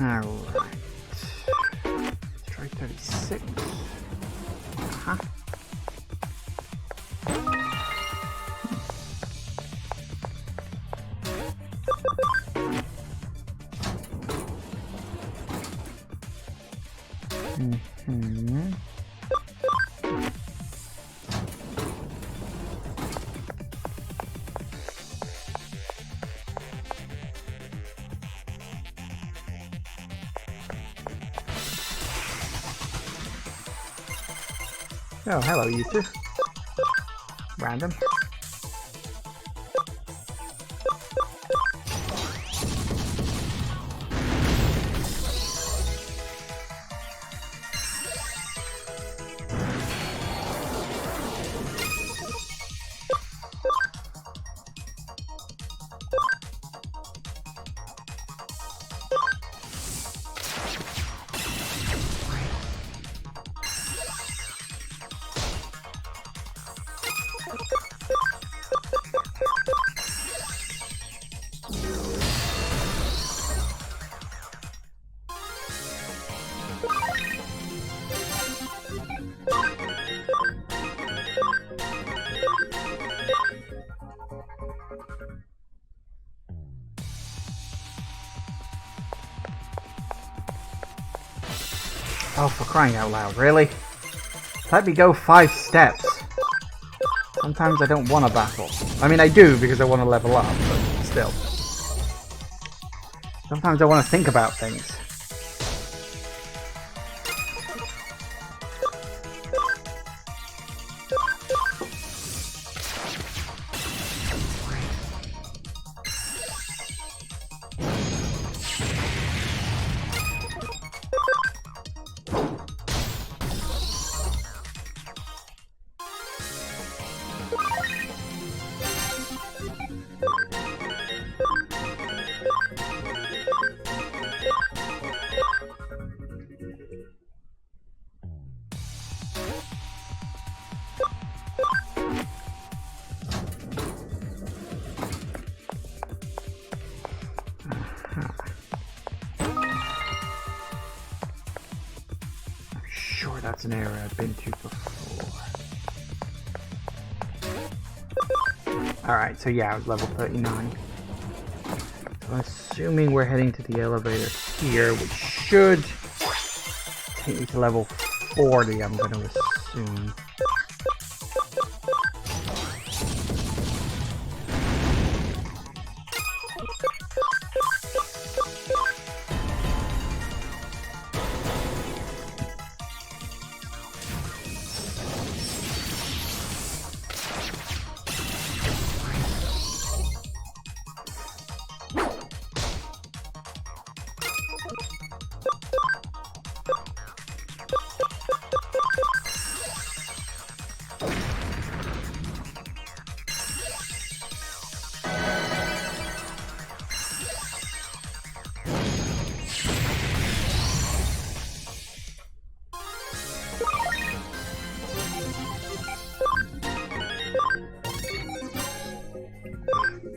Speaker 1: Alright. Let's try 36. Uh-huh. Mm-hmm. Oh, hello, you two. Random. Oh, for crying out loud, really? Let me go 5 steps. Sometimes I don't want to battle. I mean, I do because I want to level up, but still. Sometimes I want to think about things. Sure, that's an area I've been to before. Alright, so yeah, I was level 39. So assuming we're heading to the elevator here, which should take me to level 40, I'm going to assume.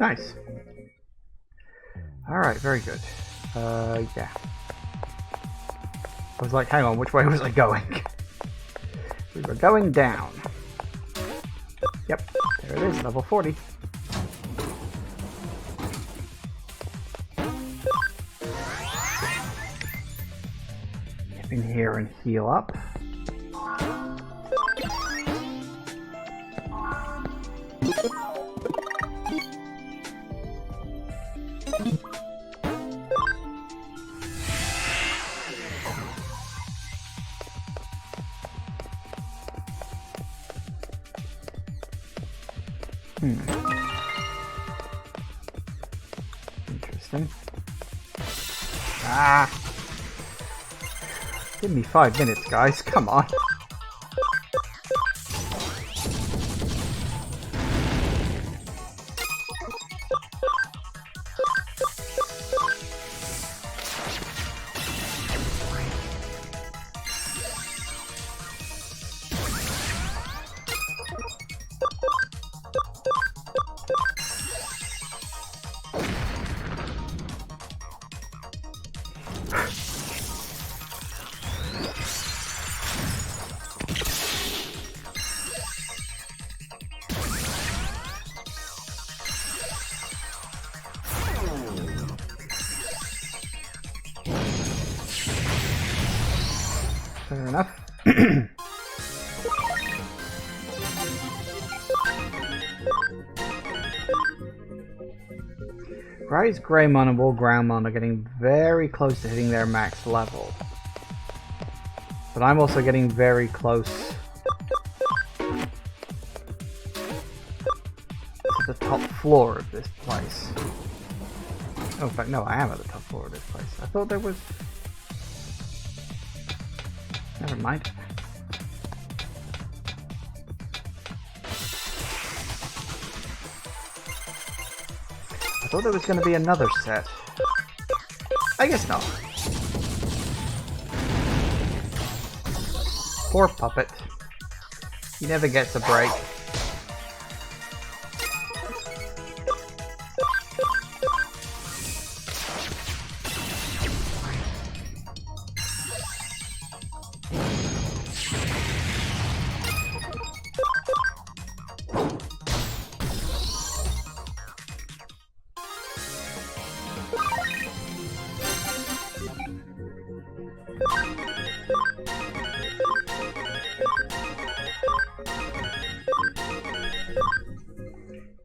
Speaker 1: Nice. Alright, very good. Yeah. I was like, hang on, which way was I going? We were going down. Yep, there it is, level 40. Get in here and heal up. Interesting. Ah! Give me 5 minutes, guys. Come on. fair enough. Rise Greymon and Wool Groundmon are getting very close to hitting their max level. But I'm also getting very close to the top floor of this place. Oh, in fact, no, I am at the top floor of this place. I thought there was... Never mind. I thought there was going to be another set. I guess not. Poor puppet. He never gets a break.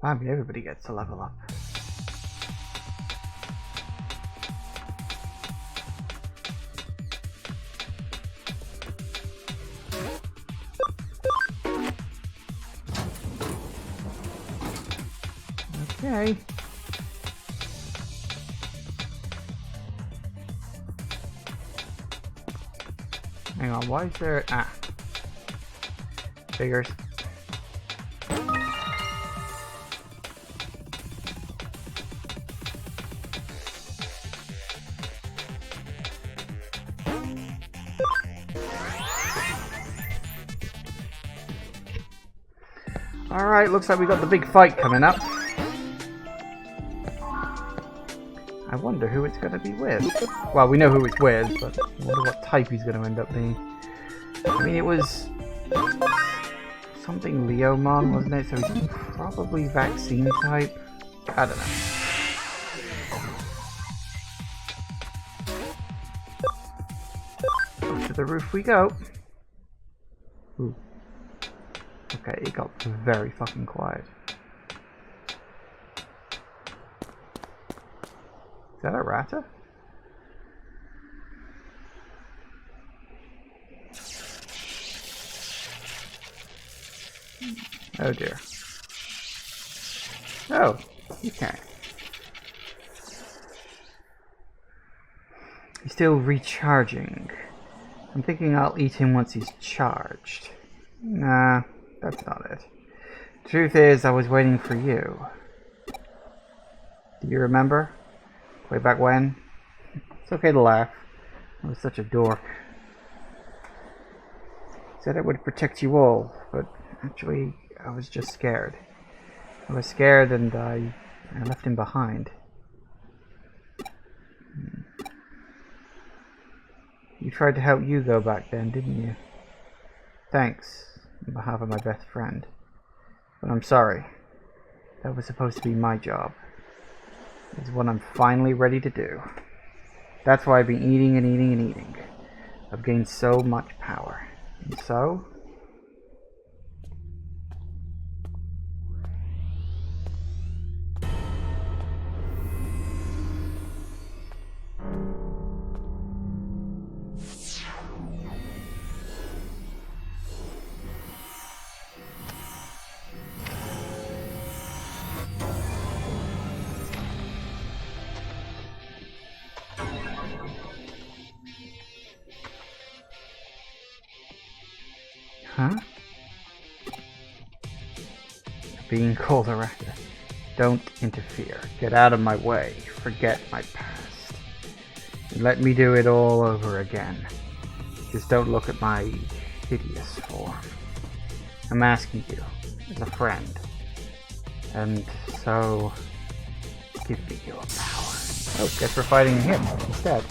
Speaker 1: I mean, everybody gets to level up. Okay. Hang on, why is there... Ah. Figures. Alright, looks like we got the big fight coming up. I wonder who it's going to be with. Well, we know who it's with, but I wonder what type he's going to end up being. I mean, it was something Leomon, wasn't it? So he's probably vaccine type. I don't know. Up to the roof we go. Ooh. Okay, it got very fucking quiet. Is that Arata? Oh dear. Oh, okay. He's still recharging. I'm thinking I'll eat him once he's charged. Nah, that's not it. The truth is, I was waiting for you. Do you remember? Way back when? It's okay to laugh. I was such a dork. Said I would protect you all, but actually I was just scared. I was scared and I left him behind. You tried to help Hugo back then, didn't you? Thanks, on behalf of my best friend. But I'm sorry. That was supposed to be my job. It's what I'm finally ready to do. That's why I've been eating and eating and eating. I've gained so much power. And so... Huh? Being called Arata. Don't interfere. Get out of my way. Forget my past. And let me do it all over again. Just don't look at my hideous form. I'm asking you, as a friend. And so... give me your power. Oh, guess we're fighting him instead.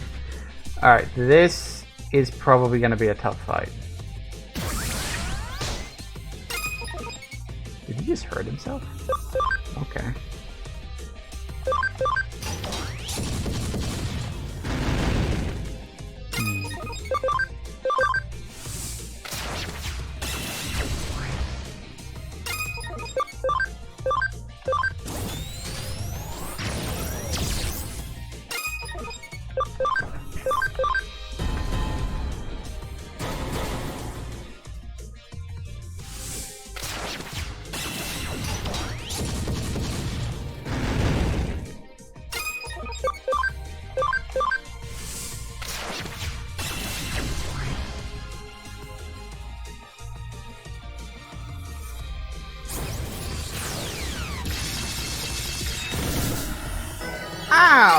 Speaker 1: Alright, this is probably going to be a tough fight. Did he just hurt himself? Okay.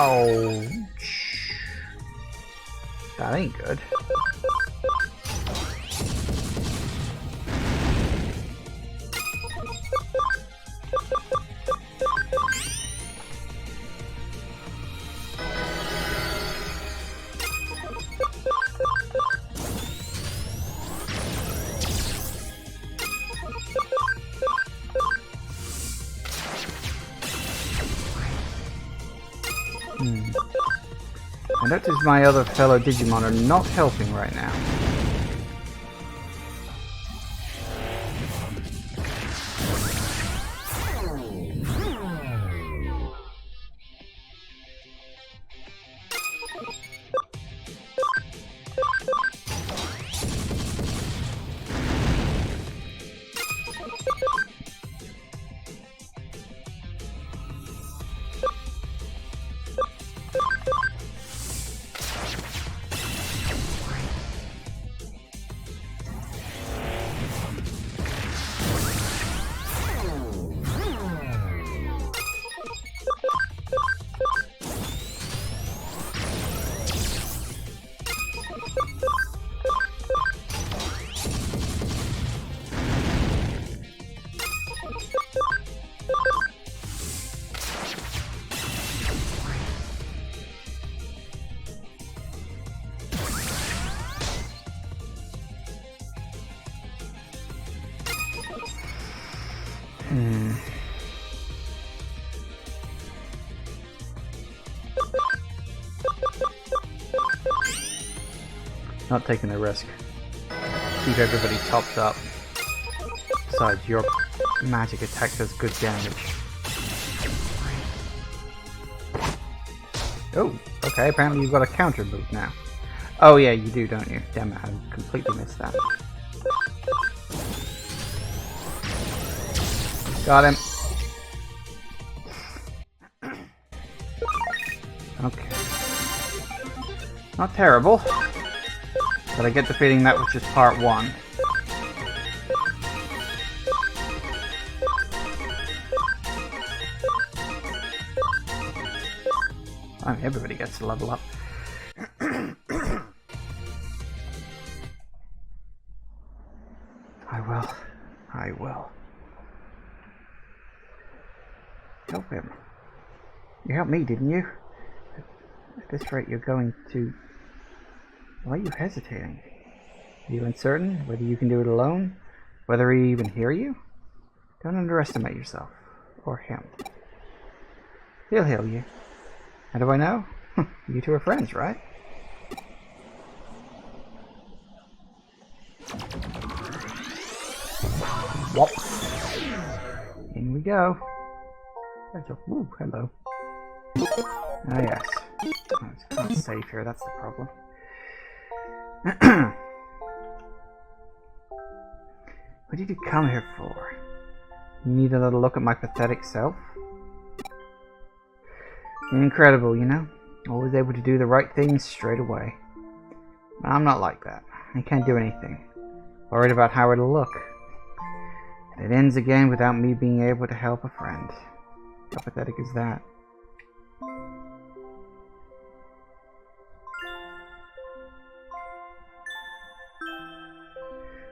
Speaker 1: Ouch. That ain't good. I notice my other fellow Digimon are not helping right now. Not taking the risk. Keep everybody topped up. Besides, your magic attack does good damage. Oh, okay, apparently you've got a counter move now. Oh yeah, you do, don't you? Damn it, I completely missed that. Got him. Okay. Not terrible. But I get the feeling that was just part one. I mean, everybody gets to level up. I will. Help him. You helped me, didn't you? At this rate, you're going to... Why are you hesitating? Are you uncertain whether you can do it alone? Whether he even hear you? Don't underestimate yourself. Or him. He'll heal you. How do I know? You two are friends, right? Whop. In we go. Ooh, hello. Ah, yes. Oh, it's kind of safe here, that's the problem. What did you come here for? You need another look at my pathetic self? You're incredible, you know? Always able to do the right things straight away. But I'm not like that. I can't do anything. Worried about how it'll look. And it ends again without me being able to help a friend. How pathetic is that?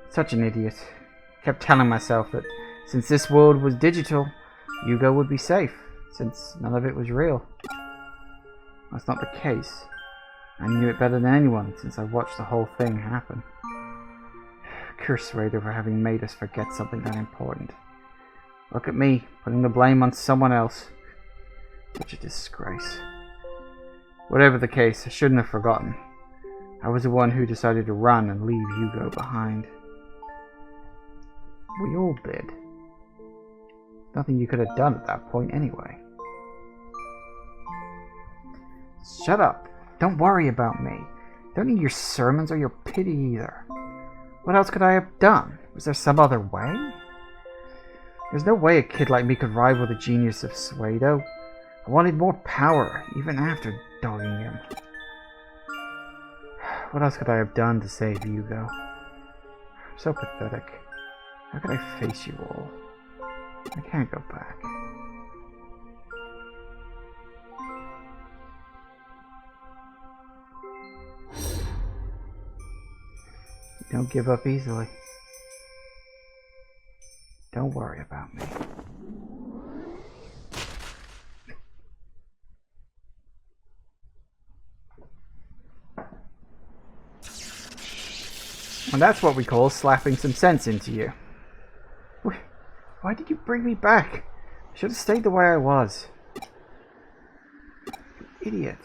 Speaker 1: Such an idiot. Kept telling myself that since this world was digital, Yugo would be safe, since none of it was real. That's not the case. I knew it better than anyone since I watched the whole thing happen. Curse Raider for having made us forget something that important. Look at me, putting the blame on someone else. Such a disgrace. Whatever the case, I shouldn't have forgotten. I was the one who decided to run and leave Yugo behind. We all did. Nothing you could have done at that point anyway. Shut up. Don't worry about me. Don't need your sermons or your pity either. What else could I have done? Was there some other way? There's no way a kid like me could rival the genius of Suedo. I wanted more power, even after dogging him. What else could I have done to save Yugo? So pathetic. How could I face you all? I can't go back. Don't give up easily. Don't worry about me. And that's what we call slapping some sense into you. Why did you bring me back? I should have stayed the way I was. You idiot.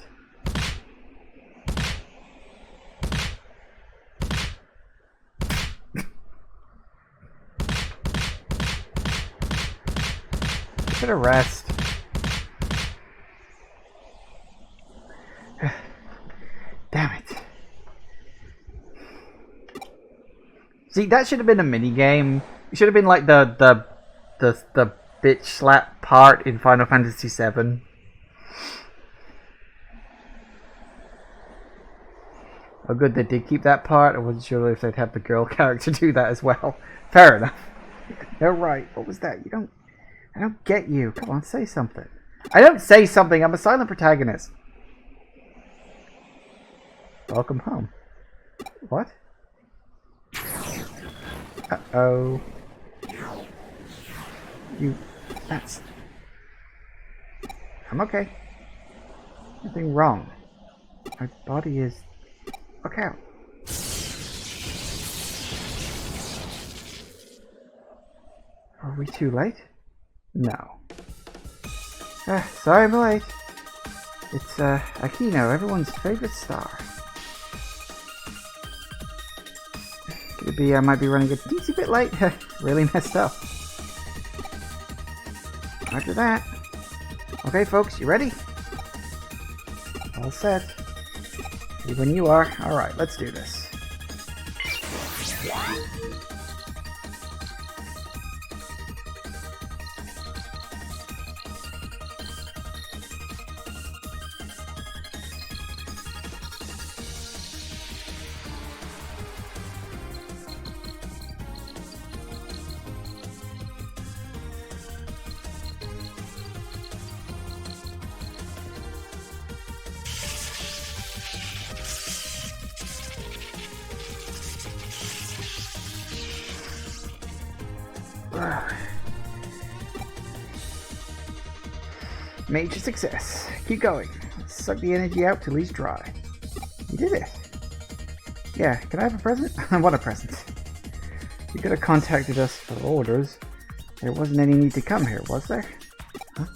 Speaker 1: Give it a rest. Damn it. See, that should have been a mini game. It should have been like the bitch slap part in Final Fantasy VII. Oh, good, they did keep that part. I wasn't sure if they'd have the girl character do that as well. Fair enough. They're right. What was that? I don't get you. Come on, say something. I don't say something. I'm a silent protagonist. Welcome home. What? Uh-oh. That's... I'm okay. Nothing wrong. My body is... Look out. Are we too late? No. Sorry I'm late. It's, Akino, everyone's favorite star. Could it be I might be running a teensy bit late? Really messed up. After that. Okay, folks, you ready? All set. Ready when you are. Alright, let's do this. Major success. Keep going. Suck the energy out till he's dry. You did it. Yeah, can I have a present? What a present. You could have contacted us for orders. There wasn't any need to come here, was there? Huh?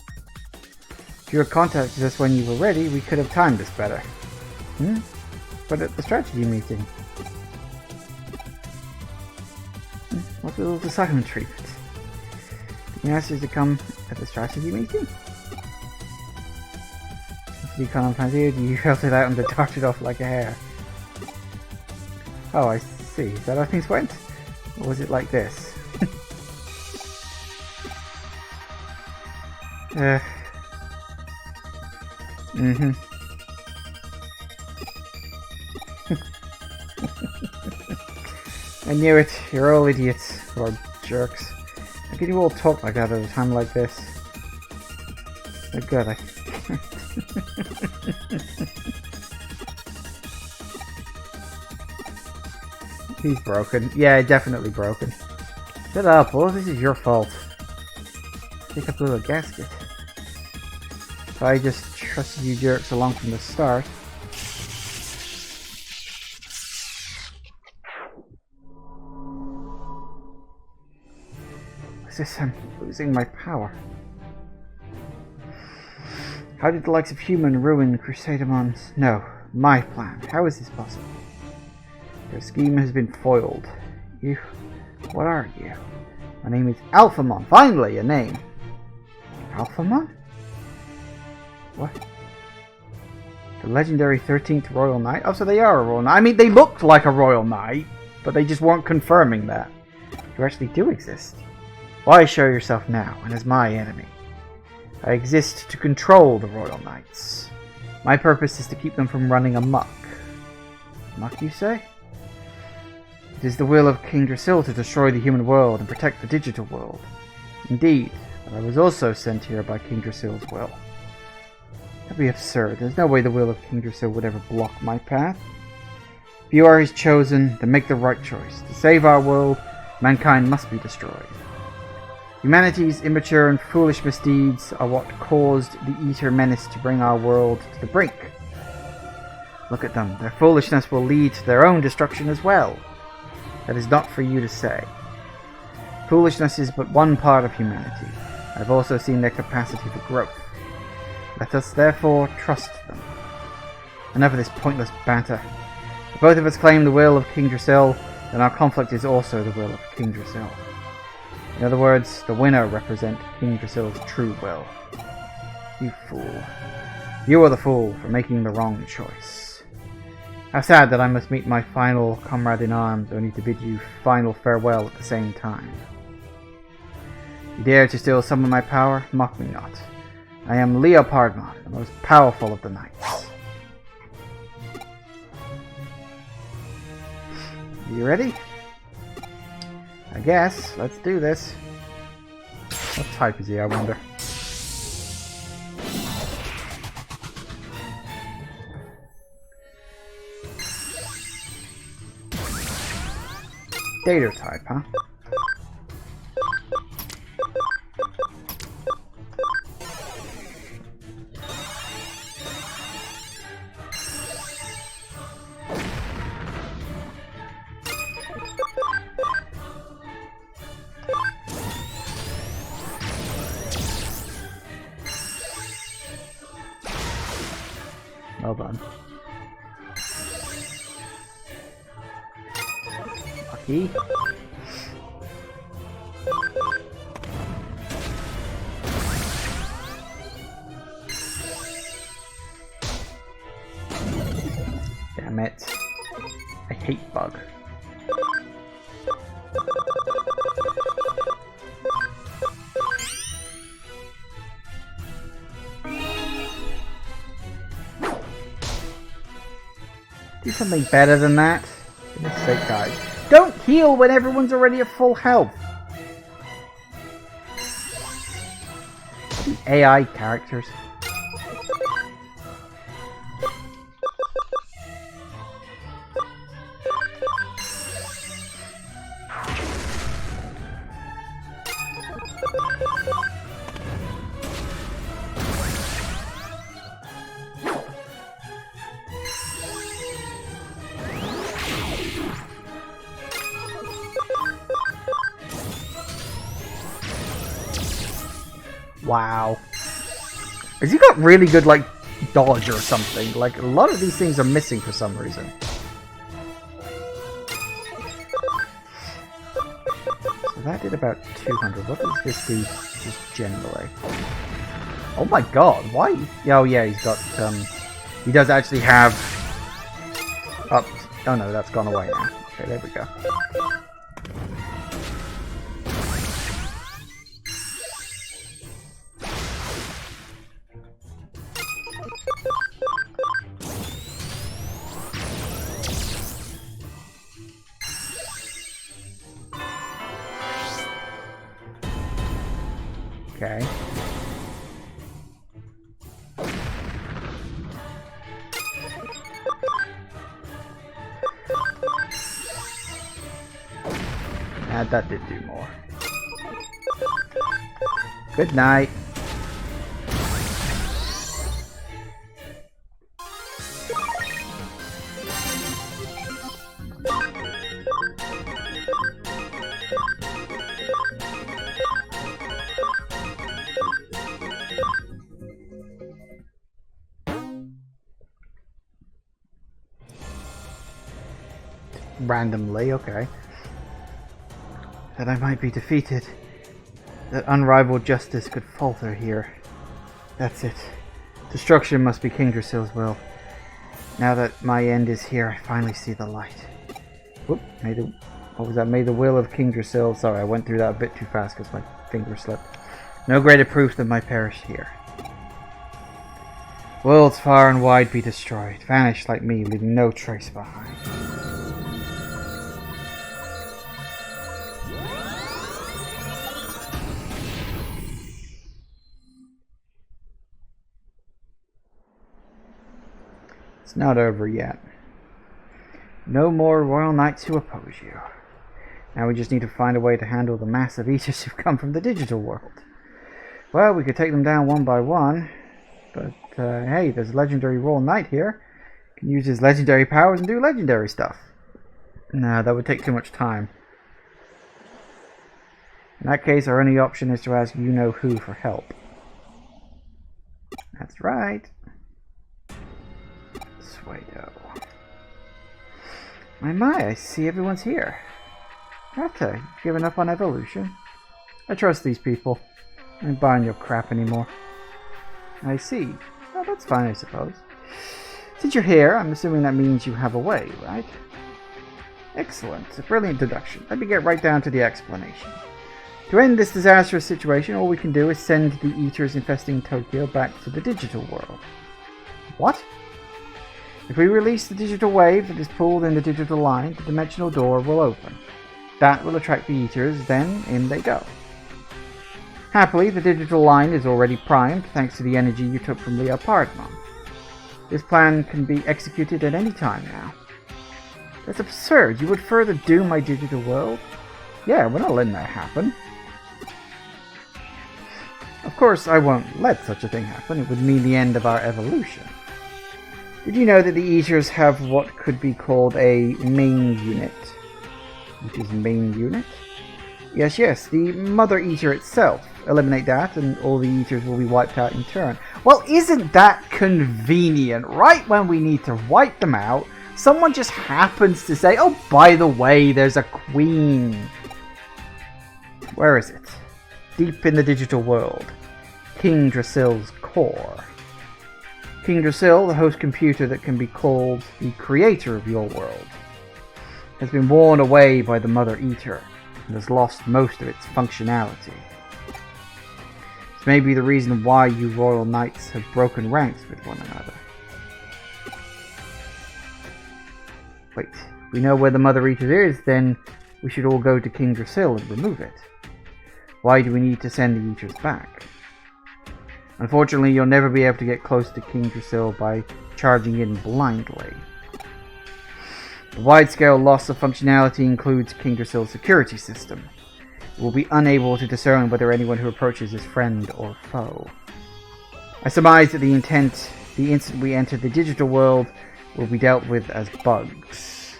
Speaker 1: If you had contacted us when you were ready, we could have timed this better. Hmm? But at the strategy meeting. What's with all the silent treatment? Did you ask us to come at the strategy meeting? Did you come on you? You held it out and darted off like a hare? Oh, I see. Is that how things went? Or was it like this? I knew it. You're all idiots. Or jerks. How can you all talk like that at a time like this? Oh good, I... He's broken. Yeah, definitely broken. Shut up, all this is your fault. Pick up a little gasket. If I just trusted you jerks along from the start. What's this? I'm losing my power. How did the likes of human ruin Crusadermon's? No, my plan. How is this possible? Your scheme has been foiled. You... What are you? My name is Alphamon. Finally, a name. Alphamon? What? The legendary 13th Royal Knight? Oh, so they are a Royal Knight. I mean, they looked like a Royal Knight, but they just weren't confirming that. You actually do exist. Why show yourself now, and as my enemy? I exist to control the Royal Knights. My purpose is to keep them from running amok. Amok, you say? It is the will of King Drasil to destroy the human world and protect the digital world. Indeed, but I was also sent here by King Drasil's will. That'd be absurd. There's no way the will of King Drasil would ever block my path. If you are his chosen, then make the right choice. To save our world, mankind must be destroyed. Humanity's immature and foolish misdeeds are what caused the Ether Menace to bring our world to the brink. Look at them. Their foolishness will lead to their own destruction as well. That is not for you to say. Foolishness is but one part of humanity. I've also seen their capacity for growth. Let us therefore trust them. Enough of this pointless banter. If both of us claim the will of King Drasil, then our conflict is also the will of King Drasil. In other words, the winner represents King Drasil's true will. You fool. You are the fool for making the wrong choice. How sad that I must meet my final comrade in arms, only to bid you final farewell at the same time. You dare to steal some of my power? Mock me not. I am Leopardmon, the most powerful of the knights. You ready? I guess. Let's do this. What type is he, I wonder? Data type, huh? Well done. Lucky. Damn it. I hate bug. Do something better than that. For goodness sake, guys. Don't heal when everyone's already at full health. The AI characters. Wow. Has he got really good, like, dodge or something? Like, a lot of these things are missing for some reason. So that did about 200. What does this do just generally? Oh my god, why? Oh yeah, he's got, he does actually have... Oh no, that's gone away now. Okay, there we go. Okay. And that did do more. Good night. Randomly, okay. That I might be defeated. That unrivaled justice could falter here. That's it. Destruction must be King Drasil's will. Now that my end is here, I finally see the light. Whoop, what was that? May the will of King Drasil... Sorry, I went through that a bit too fast because my finger slipped. No greater proof than my perish here. Worlds far and wide be destroyed, vanish like me, leaving no trace behind. It's not over yet. No more royal knights who oppose you. Now we just need to find a way to handle the massive eaters who've come from the digital world. Well, we could take them down one by one, but hey, there's a legendary royal knight here. He can use his legendary powers and do legendary stuff. No, that would take too much time. In that case, our only option is to ask you-know-who for help. That's right. Swaydo. My, I see everyone's here. Arata, you've given up on evolution? I trust these people. I ain't buying your crap anymore. I see. Well, that's fine, I suppose. Since you're here, I'm assuming that means you have a way, right? Excellent. A brilliant deduction. Let me get right down to the explanation. To end this disastrous situation, all we can do is send the eaters infesting Tokyo back to the digital world. What? If we release the digital wave that is pulled in the digital line, the dimensional door will open. That will attract the eaters, then in they go. Happily, the digital line is already primed thanks to the energy you took from Crusadermon. This plan can be executed at any time now. That's absurd. You would further doom my digital world? Yeah, we're not letting that happen. Of course, I won't let such a thing happen. It would mean the end of our evolution. Did you know that the Eaters have what could be called a main unit? Which is main unit? Yes, the Mother Eater itself. Eliminate that and all the Eaters will be wiped out in turn. Well, isn't that convenient? Right when we need to wipe them out, someone just happens to say, oh, by the way, there's a queen. Where is it? Deep in the digital world. King Drasil's core. King Drasil, the host computer that can be called the creator of your world, has been worn away by the Mother Eater and has lost most of its functionality. This may be the reason why you royal knights have broken ranks with one another. Wait, if we know where the Mother Eater is, then we should all go to King Drasil and remove it. Why do we need to send the Eaters back? Unfortunately, you'll never be able to get close to King Drasil by charging in blindly. The wide-scale loss of functionality includes King Drasil's security system. It will be unable to discern whether anyone who approaches is friend or foe. I surmise that the instant we enter the digital world will be dealt with as bugs.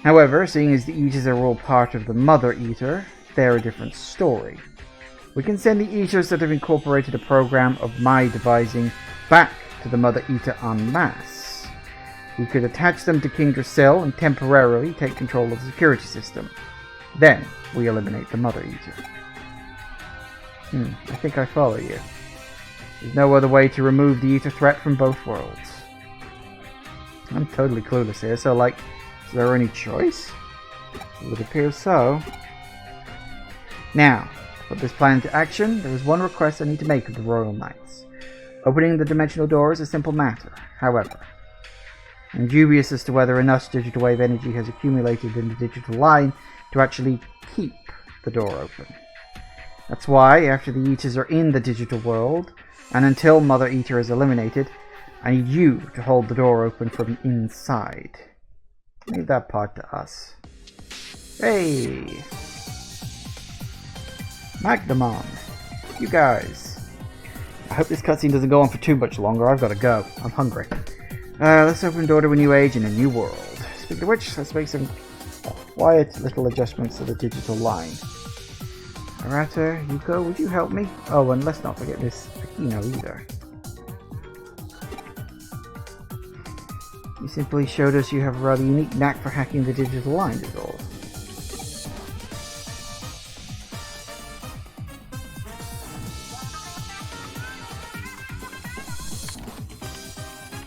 Speaker 1: However, seeing as the Eaters are all part of the Mother Eater, they're a different story. We can send the Eaters that have incorporated a program of my devising back to the Mother Eater en masse. We could attach them to King Drasil and temporarily take control of the security system. Then we eliminate the Mother Eater. I think I follow you. There's no other way to remove the Eater threat from both worlds. I'm totally clueless here, so is there any choice? It would appear so. Now, to put this plan into action, there is one request I need to make of the Royal Knights. Opening the dimensional door is a simple matter. However, I'm dubious as to whether enough digital wave energy has accumulated in the digital line to actually keep the door open. That's why, after the Eaters are in the digital world, and until Mother Eater is eliminated, I need you to hold the door open from inside. Leave that part to us. Hey! Magdamon! You guys! I hope this cutscene doesn't go on for too much longer. I've got to go. I'm hungry. Let's open the door to a new age and a new world. Speaking of which, let's make some quiet little adjustments to the digital line. Arata, Yuko, would you help me? Oh, and let's not forget Miss Akino either. You simply showed us you have a rather unique knack for hacking the digital line, is all.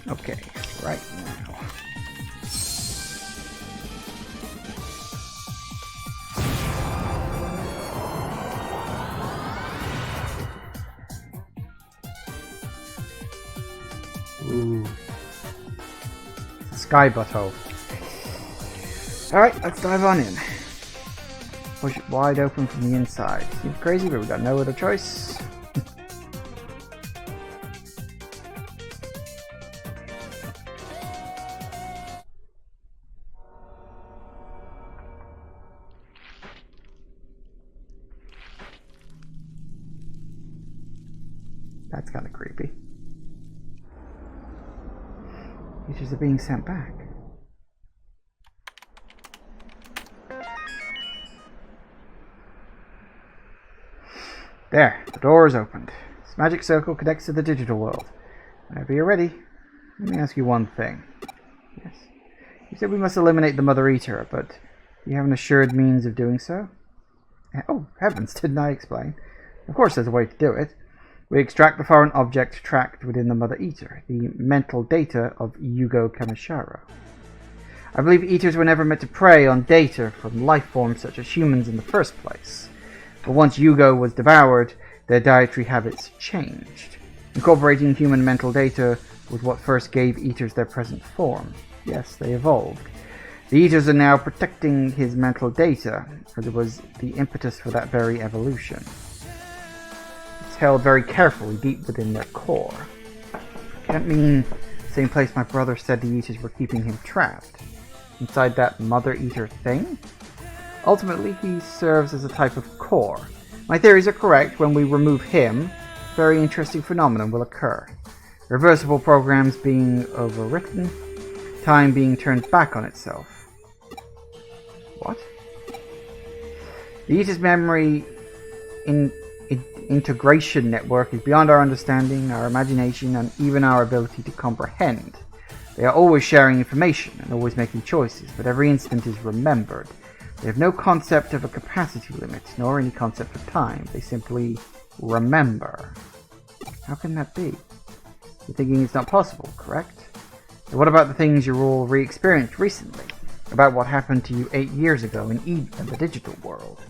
Speaker 1: Okay, right now. Ooh. Sky butthole. Alright, let's dive on in. Push it wide open from the inside. Seems crazy, but we've got no other choice. That's kind of creepy. Eaters are being sent back. There, the door is opened. This magic circle connects to the digital world. Whenever you're ready, let me ask you one thing. Yes. You said we must eliminate the Mother Eater, but do you have an assured means of doing so? Oh, heavens, didn't I explain? Of course there's a way to do it. We extract the foreign object tracked within the Mother Eater, the mental data of Yugo Kamisharo. I believe Eaters were never meant to prey on data from life forms such as humans in the first place. But once Yugo was devoured, their dietary habits changed. Incorporating human mental data was what first gave Eaters their present form. Yes, they evolved. The Eaters are now protecting his mental data, as it was the impetus for that very evolution. It's held very carefully deep within their core. Can't mean the same place my brother said the Eaters were keeping him trapped. Inside that Mother Eater thing? Ultimately, he serves as a type of core. My theories are correct. When we remove him, a very interesting phenomenon will occur. Reversible programs being overwritten, time being turned back on itself. What? The Eater's memory integration network is beyond our understanding, our imagination, and even our ability to comprehend. They are always sharing information and always making choices, but every instant is remembered. They have no concept of a capacity limit, nor any concept of time. They simply remember. How can that be? You're thinking it's not possible, correct? And what about the things you all re-experienced recently? About what happened to you 8 years ago in Eden and the digital world?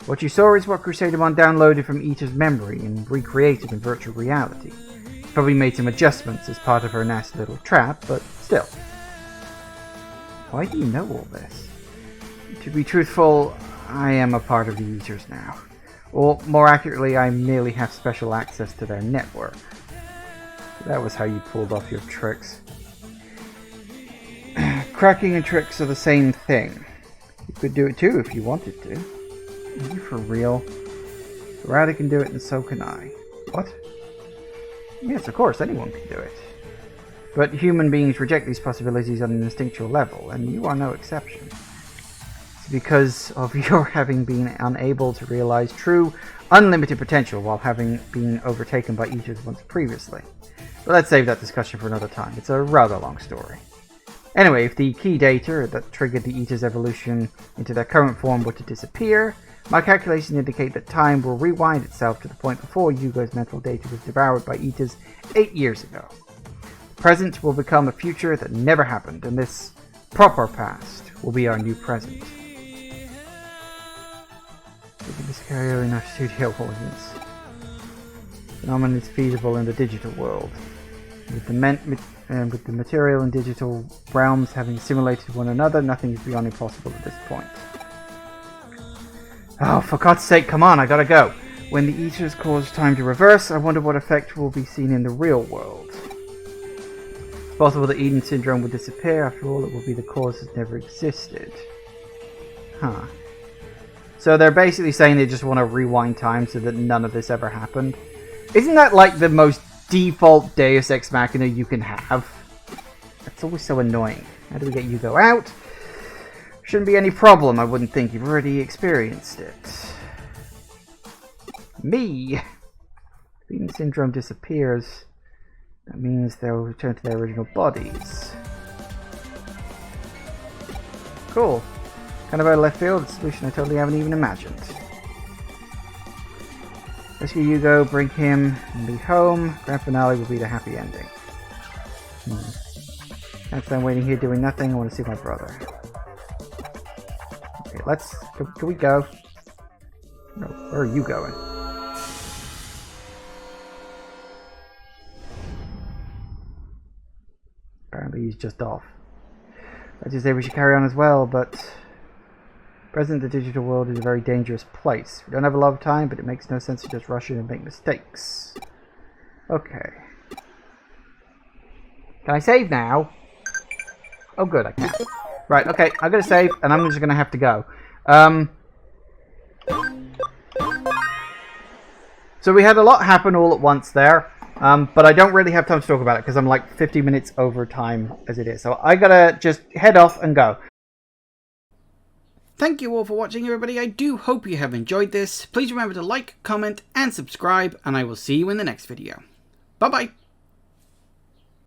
Speaker 1: What you saw is what Crusadermon downloaded from Eater's memory and recreated in virtual reality. She probably made some adjustments as part of her nasty little trap, but still. Why do you know all this? To be truthful, I am a part of the Eaters now. Or, more accurately, I merely have special access to their network. That was how you pulled off your tricks. Cracking and tricks are the same thing. You could do it too if you wanted to. Are you for real? Arata can do it and so can I. What? Yes, of course, anyone can do it. But human beings reject these possibilities on an instinctual level, and you are no exception. Because of your having been unable to realize true, unlimited potential while having been overtaken by Eaters once previously. But let's save that discussion for another time. It's a rather long story. Anyway, if the key data that triggered the Eaters' evolution into their current form were to disappear, my calculations indicate that time will rewind itself to the point before Yugo's mental data was devoured by Eaters 8 years ago. The present will become a future that never happened, and this proper past will be our new present. This carrier in our studio audience. Phenomenon is feasible in the digital world. With the material and digital realms having assimilated one another, nothing is beyond impossible at this point. Oh, for God's sake, come on, I gotta go. When the Eaters cause time to reverse, I wonder what effect will be seen in the real world. It's possible that Eden Syndrome will disappear. After all, it will be the cause that never existed. Huh. So they're basically saying they just want to rewind time so that none of this ever happened. Isn't that like the most default Deus Ex Machina you can have? That's always so annoying. How do we get Yugo out? Shouldn't be any problem, I wouldn't think. You've already experienced it. Me! If Eden Syndrome disappears, that means they'll return to their original bodies. Cool. Kind of out of left field, a solution I totally haven't even imagined. Rescue Yugo, bring him, and be home. Grand finale will be the happy ending. Can't stand waiting here doing nothing. I want to see my brother. Okay, let's... Can we go? No, where are you going? Apparently he's just off. I just say we should carry on as well, but... Present, the digital world is a very dangerous place. We don't have a lot of time, but it makes no sense to just rush in and make mistakes. Okay. Can I save now? Oh good, I can. Right, okay, I'm gonna save, and I'm just gonna have to go. So we had a lot happen all at once there. But I don't really have time to talk about it because I'm like 50 minutes over time as it is. So I gotta just head off and go. Thank you all for watching, everybody. I do hope you have enjoyed this. Please remember to like, comment, and subscribe, and I will see you in the next video. Bye-bye.